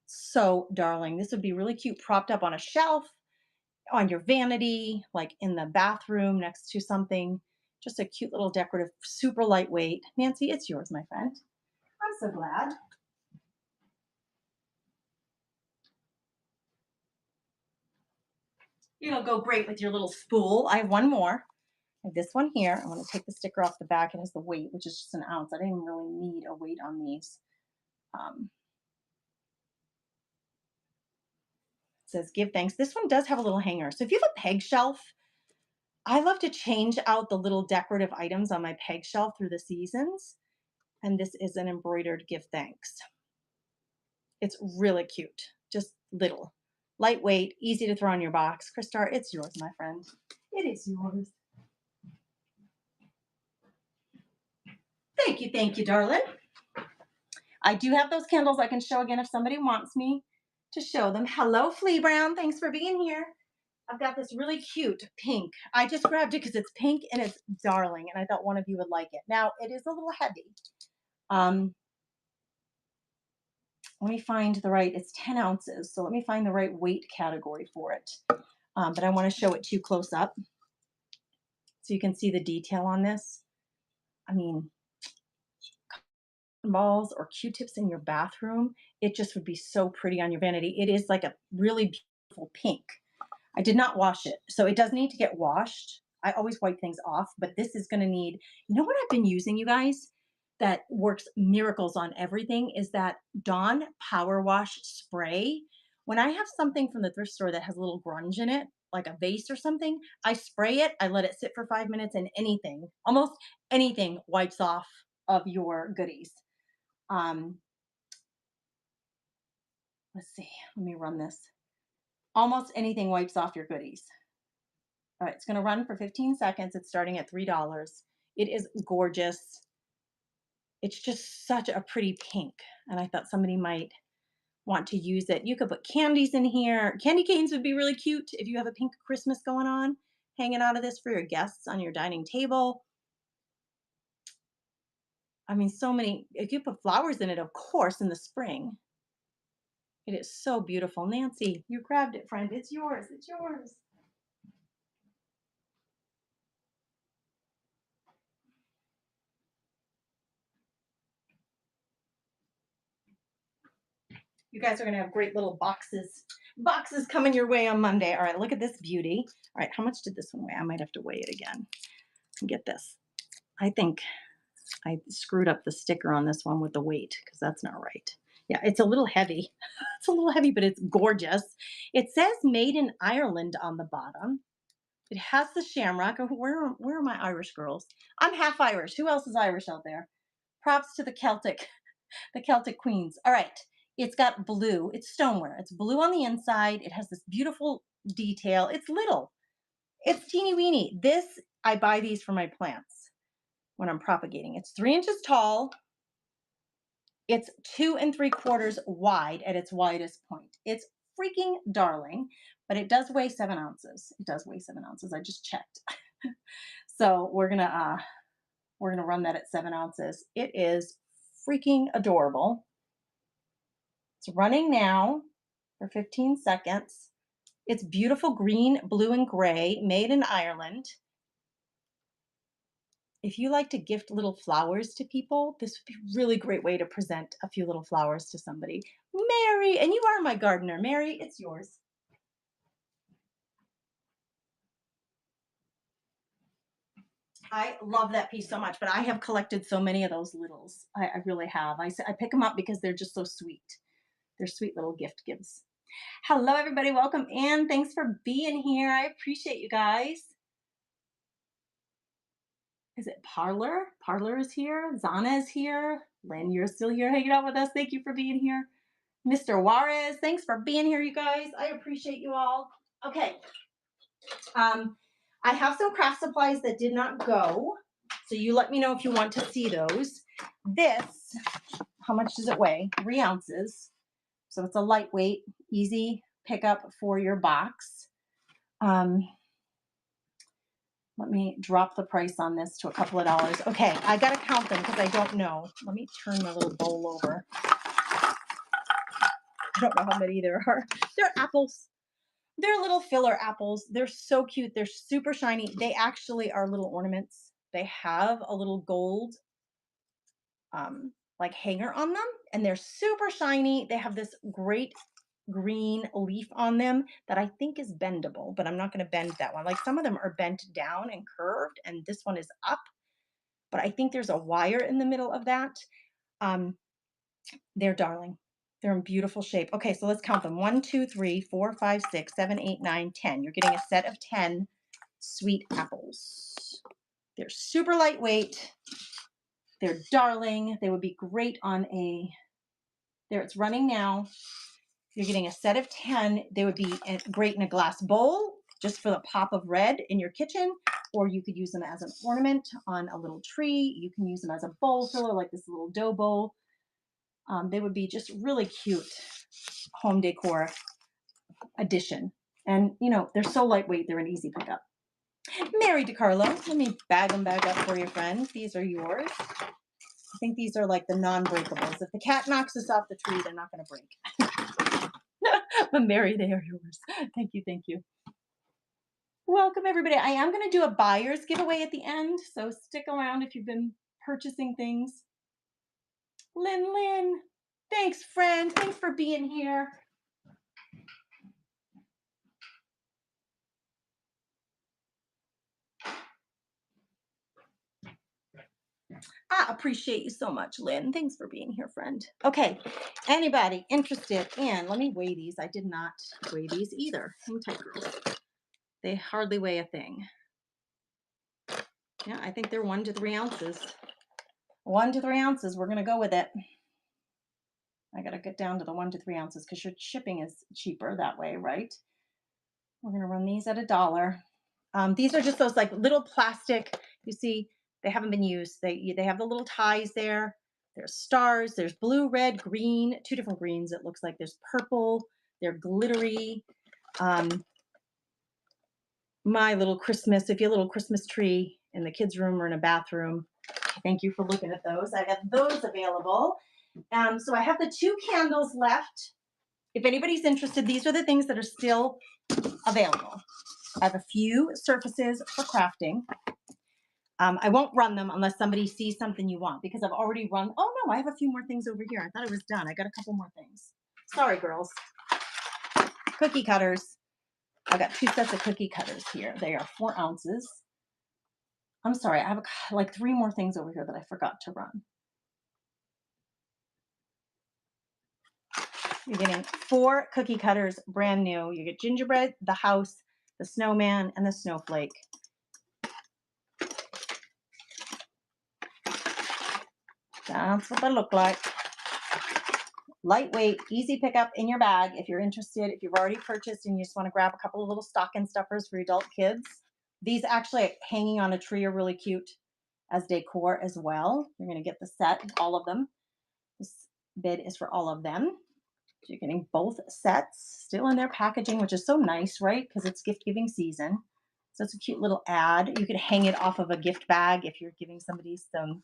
So darling, this would be really cute propped up on a shelf, on your vanity, like in the bathroom next to something. Just a cute little decorative, super lightweight. Nancy, it's yours, my friend. I'm so glad. It'll go great with your little spool. I have one more. I have this one here. I'm going to take the sticker off the back. It has the weight, which is just an ounce. I didn't even really need a weight on these. Um, it says give thanks. This one does have a little hanger. So if you have a peg shelf, I love to change out the little decorative items on my peg shelf through the seasons. And this is an embroidered give thanks. It's really cute, just little, lightweight, easy to throw in your box. Christar, it's yours, my friend. It is yours. Thank you, darling. I do have those candles I can show again if somebody wants me to show them. Hello, Flea Brown. Thanks for being here. I've got this really cute pink. I just grabbed it because it's pink and it's darling, and I thought one of you would like it. Now, it is a little heavy. Let me find the right, it's 10 ounces. So let me find the right weight category for it. But I want to show it to you close up so you can see the detail on this. I mean, balls or Q-tips in your bathroom, it just would be so pretty on your vanity. It is like a really beautiful pink. I did not wash it, so it does need to get washed. I always wipe things off, but this is going to need, you know what I've been using, you guys, that works miracles on everything is that Dawn Power Wash spray. When I have something from the thrift store that has a little grunge in it, like a vase or something, I spray it, I let it sit for 5 minutes, and anything, almost anything wipes off of your goodies. Let's see, let me run this. Almost anything wipes off your goodies. All right, it's going to run for 15 seconds. It's starting at $3. It is gorgeous. It's just such a pretty pink, and I thought somebody might want to use it. You could put candies in here. Candy canes would be really cute if you have a pink Christmas going on, hanging out of this for your guests on your dining table. I mean, so many, if you put flowers in it, of course, in the spring. It is so beautiful. Nancy, you grabbed it, friend. It's yours. It's yours. You guys are going to have great little boxes coming your way on Monday. All right, look at this beauty. All right, how much did this one weigh? I might have to weigh it again and get this. I think I screwed up the sticker on this one with the weight because that's not right. Yeah, it's a little heavy. It's a little heavy, but it's gorgeous. It says made in Ireland on the bottom. It has the shamrock. Where are my Irish girls? I'm half Irish. Who else is Irish out there? Props to the Celtic queens. All right. It's got blue. It's stoneware. It's blue on the inside. It has this beautiful detail. It's little. It's teeny weeny. I buy these for my plants when I'm propagating. It's 3 inches tall. It's 2 3/4 wide at its widest point. It's freaking darling, but it does weigh 7 ounces. It does weigh 7 ounces. I just checked. So we're gonna run that at 7 ounces. It is freaking adorable. It's running now for 15 seconds. It's beautiful green, blue, and gray, made in Ireland. If you like to gift little flowers to people, this would be a really great way to present a few little flowers to somebody. Mary, and you are my gardener. Mary, it's yours. I love that piece so much, but I have collected so many of those littles. I really have. I pick them up because they're just so sweet. They're sweet little gift gives. Hello, everybody. Welcome in. Thanks for being here. I appreciate you guys. Is it Parlor? Parlor is here. Zana is here. Lynn, you're still here hanging out with us. Thank you for being here. Mr. Juarez, thanks for being here, you guys. I appreciate you all. Okay. I have some craft supplies that did not go. So you let me know if you want to see those. This, how much does it weigh? 3 ounces. So it's a lightweight, easy pickup for your box. Let me drop the price on this to a couple of dollars. Okay, I gotta count them because I don't know. Let me turn my little bowl over. I don't know how many there are. They're apples. They're little filler apples. They're so cute. They're super shiny. They actually are little ornaments. They have a little gold like hanger on them, and they're super shiny. They have this great green leaf on them that I think is bendable, but I'm not going to bend that one. Like some of them are bent down and curved, and this one is up, but I think there's a wire in the middle of that. They're darling. They're in beautiful shape. Okay, so let's count them. 1, 2, 3, 4, 5, 6, 7, 8, 9, 10. You're getting a set of 10 sweet apples. They're super lightweight. They're darling. They would be great on a, there it's running now. You're getting a set of 10. They would be great in a glass bowl, just for the pop of red in your kitchen, or you could use them as an ornament on a little tree. You can use them as a bowl filler, like this little dough bowl. They would be just really cute home decor addition. And, you know, they're so lightweight, they're an easy pickup. Mary DiCarlo, let me bag them back up for you, friends. These are yours. I think these are like the non-breakables. If the cat knocks us off the tree, they're not going to break. But Mary, they are yours. Thank you, thank you. Welcome, everybody. I am going to do a buyer's giveaway at the end, so stick around if you've been purchasing things. Lynn, thanks, friend. Thanks for being here. I appreciate you so much, Lynn. Thanks for being here, friend. Okay, anybody interested in, let me weigh these. I did not weigh these either. Hang tight, girls. They hardly weigh a thing. Yeah, I think they're 1 to 3 ounces. 1 to 3 ounces. We're going to go with it. I got to get down to the 1 to 3 ounces because your shipping is cheaper that way, right? We're going to run these at $1. These are just those like little plastic, you see, they haven't been used. They have the little ties there. There's stars. There's blue, red, green, 2 different greens. It looks like there's purple. They're glittery. My little Christmas, if you have a little Christmas tree in the kids' room or in a bathroom, thank you for looking at those. I got those available. So I have the 2 candles left. If anybody's interested, these are the things that are still available. I have a few surfaces for crafting. I won't run them unless somebody sees something you want, because I've already run. Oh no, I have a few more things over here. I thought I was done. I got a couple more things. Sorry, girls. Cookie cutters. I got 2 sets of cookie cutters here. They are 4 ounces. I'm sorry. I have like 3 more things over here that I forgot to run. You're getting 4 cookie cutters, brand new. You get gingerbread, the house, the snowman, and the snowflake. That's what they look like. Lightweight, easy pickup in your bag if you're interested. If you've already purchased and you just want to grab a couple of little stocking stuffers for your adult kids. These actually hanging on a tree are really cute as decor as well. You're going to get the set, all of them. This bid is for all of them. So you're getting both sets still in their packaging, which is so nice, right? Because it's gift giving season. So it's a cute little ad. You could hang it off of a gift bag if you're giving somebody some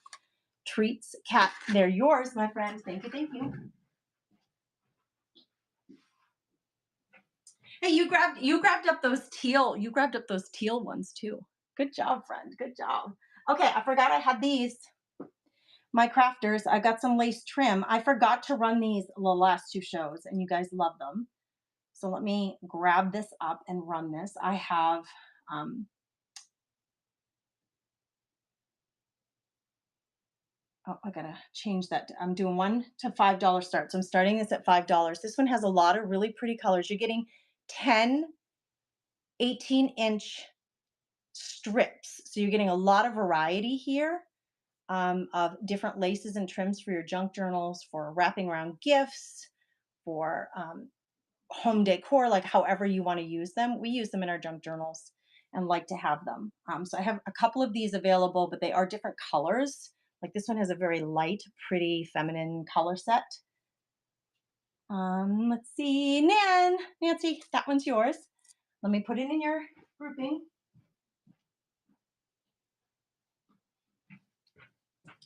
treats. Cat, they're yours, my friend. Thank you, thank you. Hey, you grabbed up those teal ones too. Good job, friend. Good job. Okay, I forgot I had these. My crafters. I got some lace trim. I forgot to run these the last 2 shows, and you guys love them. So let me grab this up and run this. I have oh, I gotta change that. I'm doing $1 to $5 start. So I'm starting this at $5. This one has a lot of really pretty colors. You're getting 10 18-inch strips. So you're getting a lot of variety here of different laces and trims for your junk journals, for wrapping around gifts, for home decor, like however you want to use them. We use them in our junk journals. and like to have them. So I have a couple of these available, but they are different colors. Like this one has a very light, pretty feminine color set. Let's see, Nancy, that one's yours. Let me put it in your grouping.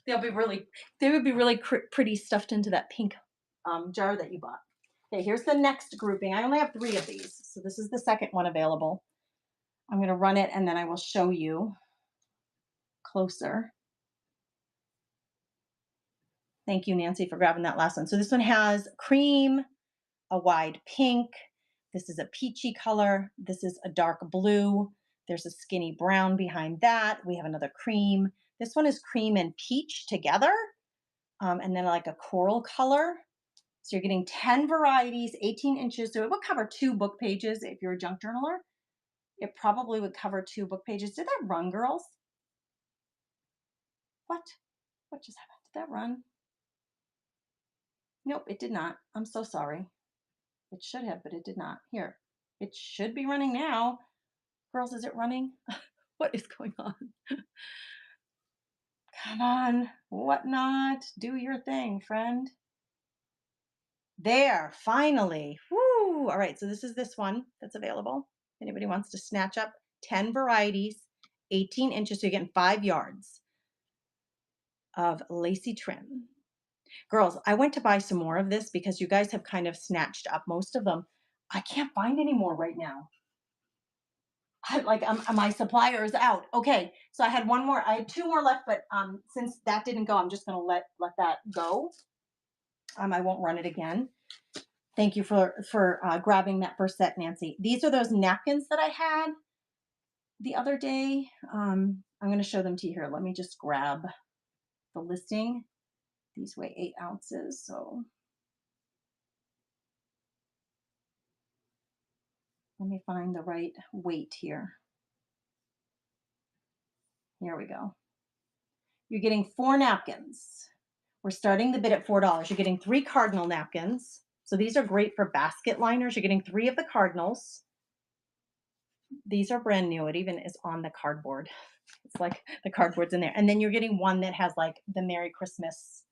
They would be really pretty stuffed into that pink jar that you bought. Okay, here's the next grouping. I only have 3 of these, so this is the second one available. I'm going to run it and then I will show you closer. Thank you, Nancy, for grabbing that last one. So this one has cream, a wide pink. This is a peachy color. This is a dark blue. There's a skinny brown behind that. We have another cream. This one is cream and peach together, and then like a coral color. So you're getting 10 varieties, 18 inches. So it would cover 2 book pages if you're a junk journaler. It probably would cover 2 book pages. Did that run, girls? What? What just happened? Did that run? Nope, it did not. I'm so sorry. It should have, but it did not. Here, it should be running now. Girls, is it running? What is going on? Come on, whatnot. Do your thing, friend. There, finally. Woo! All right, so this is this one that's available. If anybody wants to snatch up 10 varieties, 18 inches, so you're getting 5 yards of lacy trim. Girls, I went to buy some more of this because you guys have kind of snatched up most of them. I can't find any more right now. My supplier is out. Okay, so I had 1 more. I had 2 more left, but since that didn't go, I'm just going to let that go. I won't run it again. Thank you for grabbing that first set, Nancy. These are those napkins that I had the other day. I'm going to show them to you here. Let me just grab the listing. These weigh 8 ounces, so let me find the right weight here. Here we go. You're getting 4 napkins. We're starting the bid at $4. You're getting 3 cardinal napkins. So these are great for basket liners. You're getting 3 of the cardinals. These are brand new. It even is on the cardboard. It's like the cardboard's in there. And then you're getting 1 that has like the Merry Christmas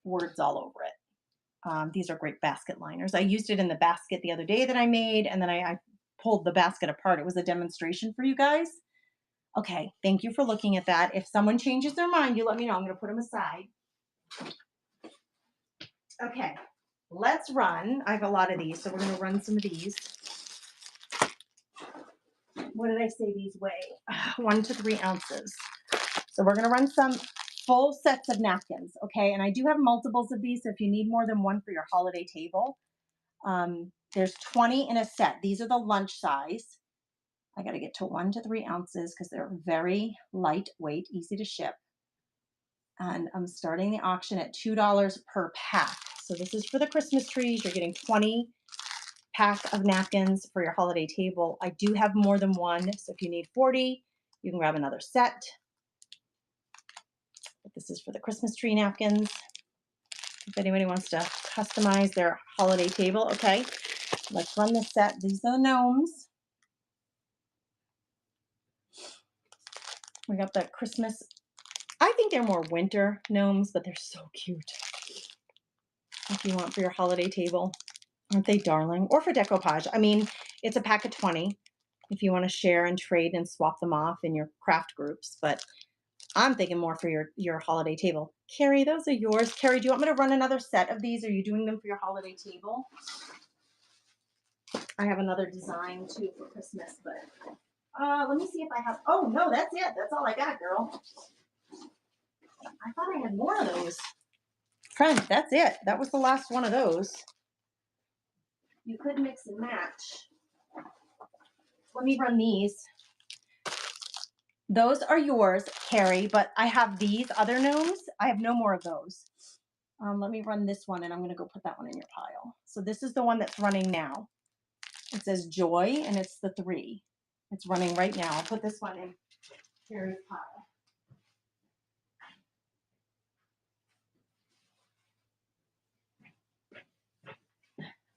words all over it. These are great basket liners. I used it in the basket the other day that I made, and then I pulled the basket apart. It was a demonstration for you guys. Okay, thank you for looking at that. If someone changes their mind, you let me know. I'm going to put them aside. Okay, let's run. I have a lot of these, so we're going to run some of these. What did I say these weigh? 1 to 3 ounces. So we're going to run some full sets of napkins, okay? And I do have multiples of these, so if you need more than 1 for your holiday table, there's 20 in a set. These are the lunch size. I got to get to 1 to 3 ounces because they're very lightweight, easy to ship. And I'm starting the auction at $2 per pack. So this is for the Christmas trees. You're getting 20 pack of napkins for your holiday table. I do have more than 1, so if you need 40, you can grab another set. But this is for the Christmas tree napkins. If anybody wants to customize their holiday table, okay, let's run this set. These are the gnomes. We got the Christmas. I think they're more winter gnomes, but they're so cute. If you want for your holiday table. Aren't they darling? Or for decoupage. I mean, it's a pack of 20 if you want to share and trade and swap them off in your craft groups. But I'm thinking more for your holiday table. Carrie, those are yours. Carrie, do you want me to run another set of these? Are you doing them for your holiday table? I have another design too for Christmas, but let me see if I have. Oh, no, that's it. That's all I got, girl. I thought I had more of those. Friend, that's it. That was the last one of those. You could mix and match. Let me run these. Those are yours, Carrie, but I have these other gnomes. I have no more of those. Let me run this one, and I'm going to go put that one in your pile. So this is the one that's running now. It says Joy, and it's the 3. It's running right now. I'll put this one in Carrie's pile.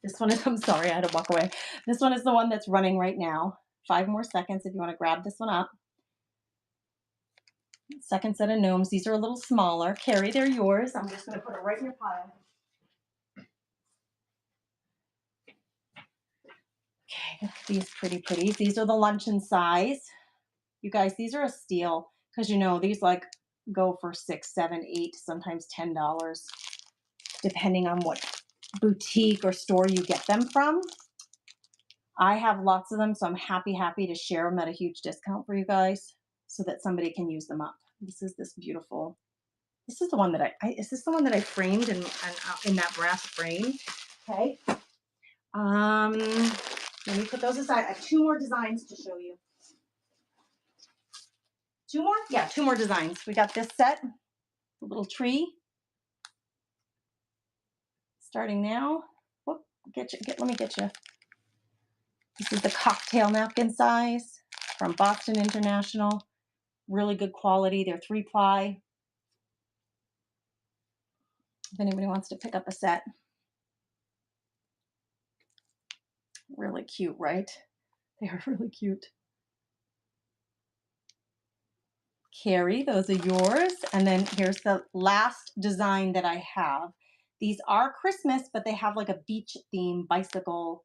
This one is, I'm sorry, I had to walk away. This one is the one that's running right now. 5 more seconds if you want to grab this one up. Second set of gnomes. These are a little smaller. Carrie, they're yours. I'm just going to put it right in your pile. Okay, look at these pretty pretties. These are the luncheon size. You guys, these are a steal because you know these like go for $6, $7, $8, sometimes $10, depending on what boutique or store you get them from. I have lots of them, so I'm happy to share them at a huge discount for you guys so that somebody can use them up. This is this beautiful. This is the one that is this the one that I framed in that brass frame? Okay. Let me put those aside. I have 2 more designs to show you. 2 more? Yeah, 2 more designs. We got this set, a little tree. Starting now. Whoop, let me get you. This is the cocktail napkin size from Boston International. Really good quality. They're 3-ply. If anybody wants to pick up a set. Really cute, right? They are really cute. Carrie, those are yours. And then here's the last design that I have. These are Christmas, but they have like a beach theme bicycle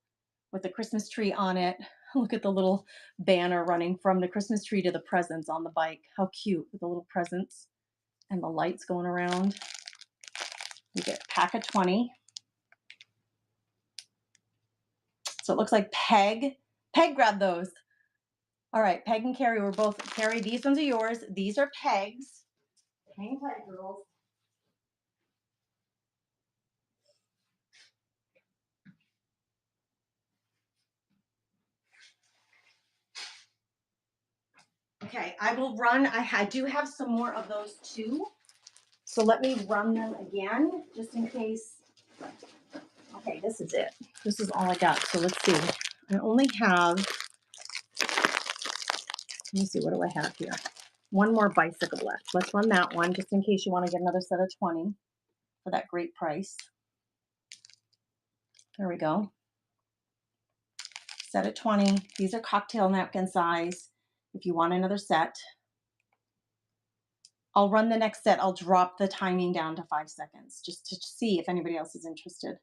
with a Christmas tree on it. Look at the little banner running from the Christmas tree to the presents on the bike. How cute with the little presents and the lights going around. You get a pack of 20. So it looks like Peg grabbed those. All right, Peg and Carrie were both, Carrie, these ones are yours. These are Peg's. Hang tight, girls. Okay, I will run. I do have some more of those too. So let me run them again, just in case. Okay, this is it. This is all I got. So let's see. I only have, let me see, what do I have here? 1 more bicycle left. Let's run that one, just in case you want to get another set of 20 for that great price. There we go. Set of 20. These are cocktail napkin size. If you want another set, I'll run the next set. I'll drop the timing down to 5 seconds just to see if anybody else is interested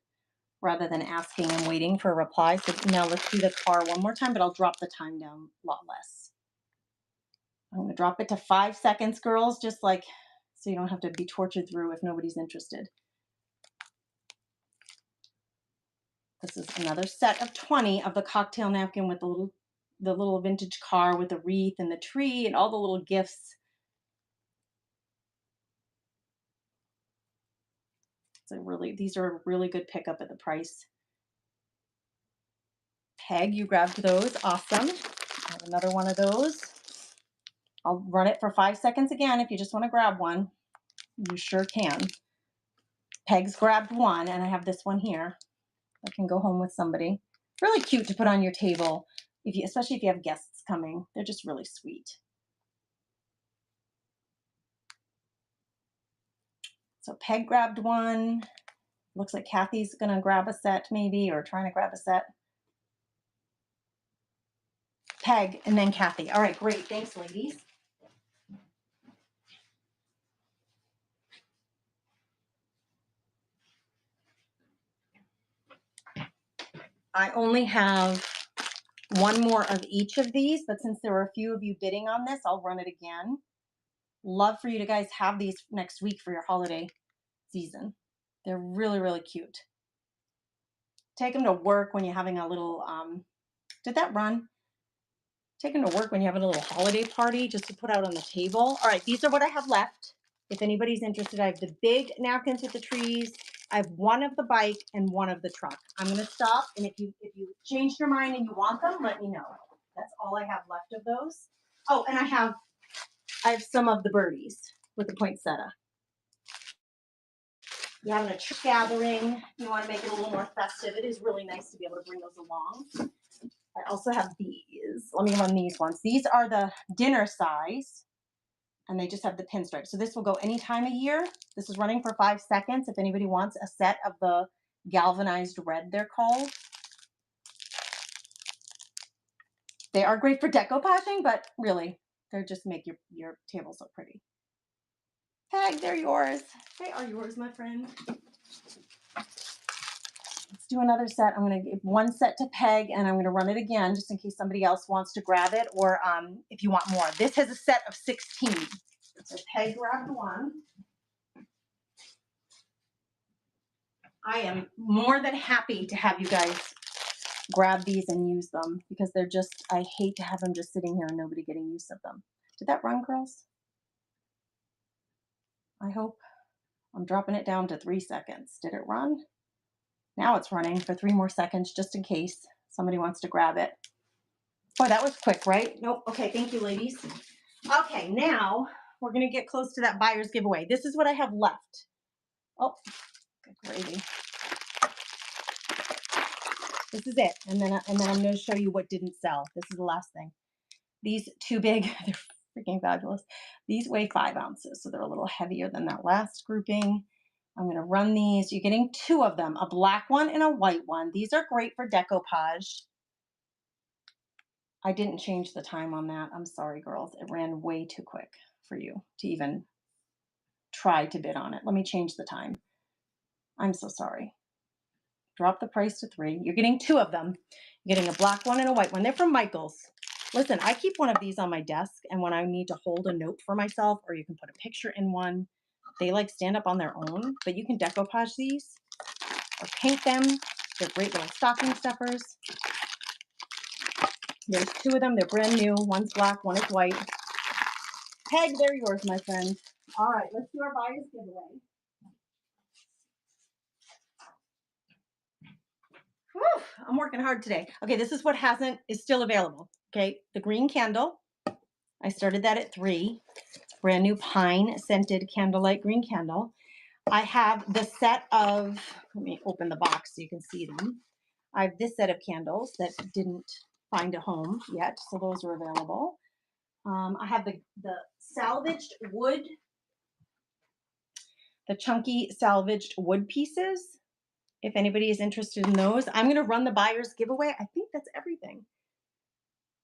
rather than asking and waiting for a reply. So now let's do the car one more time, but I'll drop the time down a lot less. I'm going to drop it to 5 seconds, girls, just like so you don't have to be tortured through if nobody's interested. This is another set of 20 of the cocktail napkin with the little vintage car with the wreath and the tree and all the little gifts. These are a really good pickup at the price. Peg, you grabbed those. Awesome. I have another one of those. I'll run it for 5 seconds again. If you just want to grab one, you sure can. Peg's grabbed one, and I have this one here. I can go home with somebody. Really cute to put on your table, especially if you have guests coming. They're just really sweet. So Peg grabbed one. Looks like Kathy's going to grab a set maybe, or trying to grab a set. Peg and then Kathy. All right, great. Thanks, ladies. I only have 1 more of each of these, but since there were a few of you bidding on this, I'll run it again. Love for you to guys have these next week for your holiday season. They're really, really cute. Take them to work when you're having a little, did that run? Take them to work when you're having a little holiday party just to put out on the table. All right, these are what I have left. If anybody's interested, I have the big napkins with the trees. I have 1 of the bike and 1 of the truck. I'm going to stop, and if you changed your mind and you want them, let me know. That's all I have left of those. Oh, and I have some of the birdies with the poinsettia. You're having a church gathering, you want to make it a little more festive. It is really nice to be able to bring those along. I also have these. Let me run these ones. These are the dinner size, and they just have the pinstripe. So this will go any time of year. This is running for 5 seconds. If anybody wants a set of the galvanized red, they're called. They are great for decoupaging, but really, they're just make your table so pretty. Peg, they're yours. They are yours, my friend. Let's do another set. I'm going to give one set to Peg, and I'm going to run it again just in case somebody else wants to grab it, or if you want more. This has a set of 16. So Peg grabbed one. I am more than happy to have you guys grab these and use them because they're just, I hate to have them just sitting here and nobody getting use of them. Did that run, girls? I hope. I'm dropping it down to 3 seconds. Did it run? Now it's running for 3 more seconds just in case somebody wants to grab it. Boy, that was quick, right? Nope. Okay, thank you, ladies. Okay, now we're going to get close to that buyer's giveaway. This is what I have left. Oh, good gravy. This is it. And then I'm going to show you what didn't sell. This is the last thing. These too big, they're freaking fabulous. These weigh 5 ounces, so they're a little heavier than that last grouping. I'm going to run these. You're getting 2 of them, a black one and a white one. These are great for decoupage. I didn't change the time on that. I'm sorry, girls. It ran way too quick for you to even try to bid on it. Let me change the time. I'm so sorry. Drop the price to 3. You're getting 2 of them. You're getting a black one and a white one. They're from Michaels. Listen, I keep one of these on my desk, and when I need to hold a note for myself, or you can put a picture in one, they like stand up on their own, but you can decoupage these or paint them. They're great little stocking stuffers. There's 2 of them. They're brand new. One's black, one is white. Peg, they're yours, my friend. All right, let's do our buyer's giveaway. Whew, I'm working hard today. Okay, this is what is still available. Okay, the green candle. I started that at 3. Brand new pine scented candlelight green candle. I have the set of, let me open the box so you can see them. I have this set of candles that didn't find a home yet, so those are available. I have the salvaged wood, the chunky salvaged wood pieces. If anybody is interested in those, I'm going to run the buyer's giveaway. I think that's everything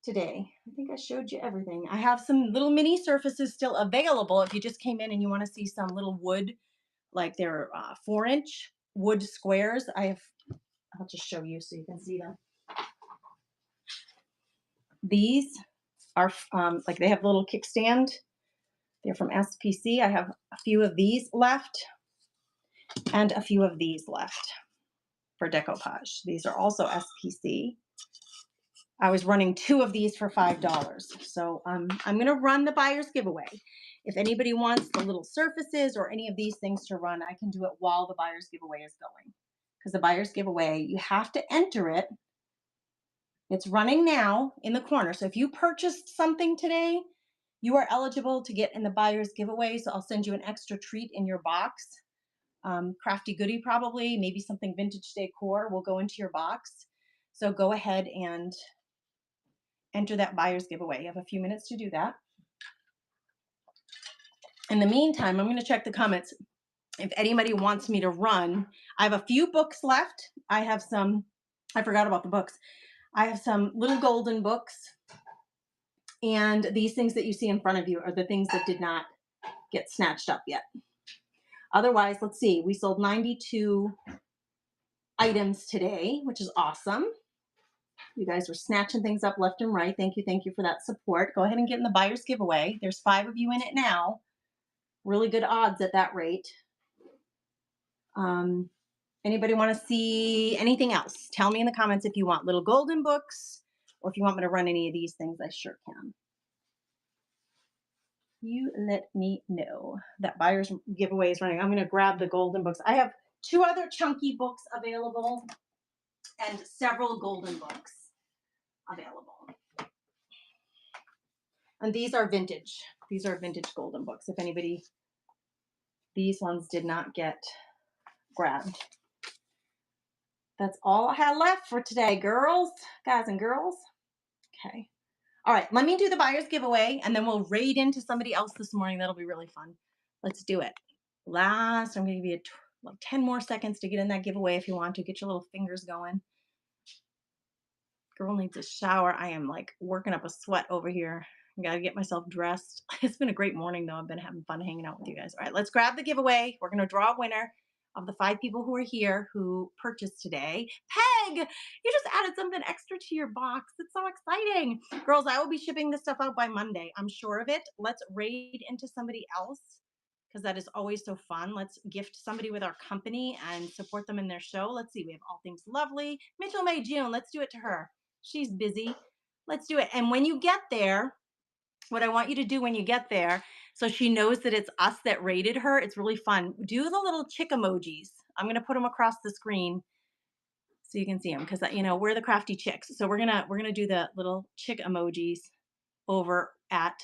today. I think I showed you everything. I have some little mini surfaces still available. If you just came in and you want to see some little wood, like they're 4-inch wood squares, I'll just show you so you can see them. These are like they have a little kickstand. They're from SPC. I have a few of these left and a few of these left for decoupage. These are also SPC. I was running 2 of these for $5. So I'm going to run the buyer's giveaway. If anybody wants the little surfaces or any of these things to run, I can do it while the buyer's giveaway is going. Because the buyer's giveaway, you have to enter it. It's running now in the corner. So if you purchased something today, you are eligible to get in the buyer's giveaway. So I'll send you an extra treat in your box. Crafty goodie probably, maybe something vintage decor will go into your box. So go ahead and enter that buyer's giveaway. You have a few minutes to do that. In the meantime, I'm going to check the comments. If anybody wants me to run, I have a few books left. I forgot about the books. I have some little golden books. And these things that you see in front of you are the things that did not get snatched up yet. Otherwise, let's see. We sold 92 items today, which is awesome. You guys were snatching things up left and right. Thank you for that support. Go ahead and get in the buyer's giveaway. There's 5 of you in it now. Really good odds at that rate. Anybody want to see anything else? Tell me in the comments if you want little golden books or if you want me to run any of these things. I sure can. You let me know. That buyer's giveaway is running. I'm going to grab the golden books. I have 2 other chunky books available and several golden books available. And these are vintage. These are vintage golden books. If anybody, these ones did not get grabbed. That's all I had left for today, guys and girls. Okay. All right, let me do the buyer's giveaway, and then we'll raid into somebody else this morning. That'll be really fun. Let's do it. I'm going to give you like 10 more seconds to get in that giveaway if you want to. Get your little fingers going. Girl needs a shower. I am like working up a sweat over here. I gotta get myself dressed. It's been a great morning though. I've been having fun hanging out with you guys. All right, let's grab the giveaway. We're gonna draw a winner of the 5 people who are here who purchased today. Peg, you just added something extra to your box. It's so exciting. Girls, I will be shipping this stuff out by Monday. I'm sure of it. Let's raid into somebody else because that is always so fun. Let's gift somebody with our company and support them in their show. Let's see. We have All Things Lovely. Mitchell May June. Let's do it to her. She's busy. Let's do it. And when you get there, what I want you to do when you get there, so she knows that it's us that rated her, it's really fun. Do the little chick emojis. I'm going to put them across the screen so you can see them because we're the crafty chicks. So we're gonna do the little chick emojis over at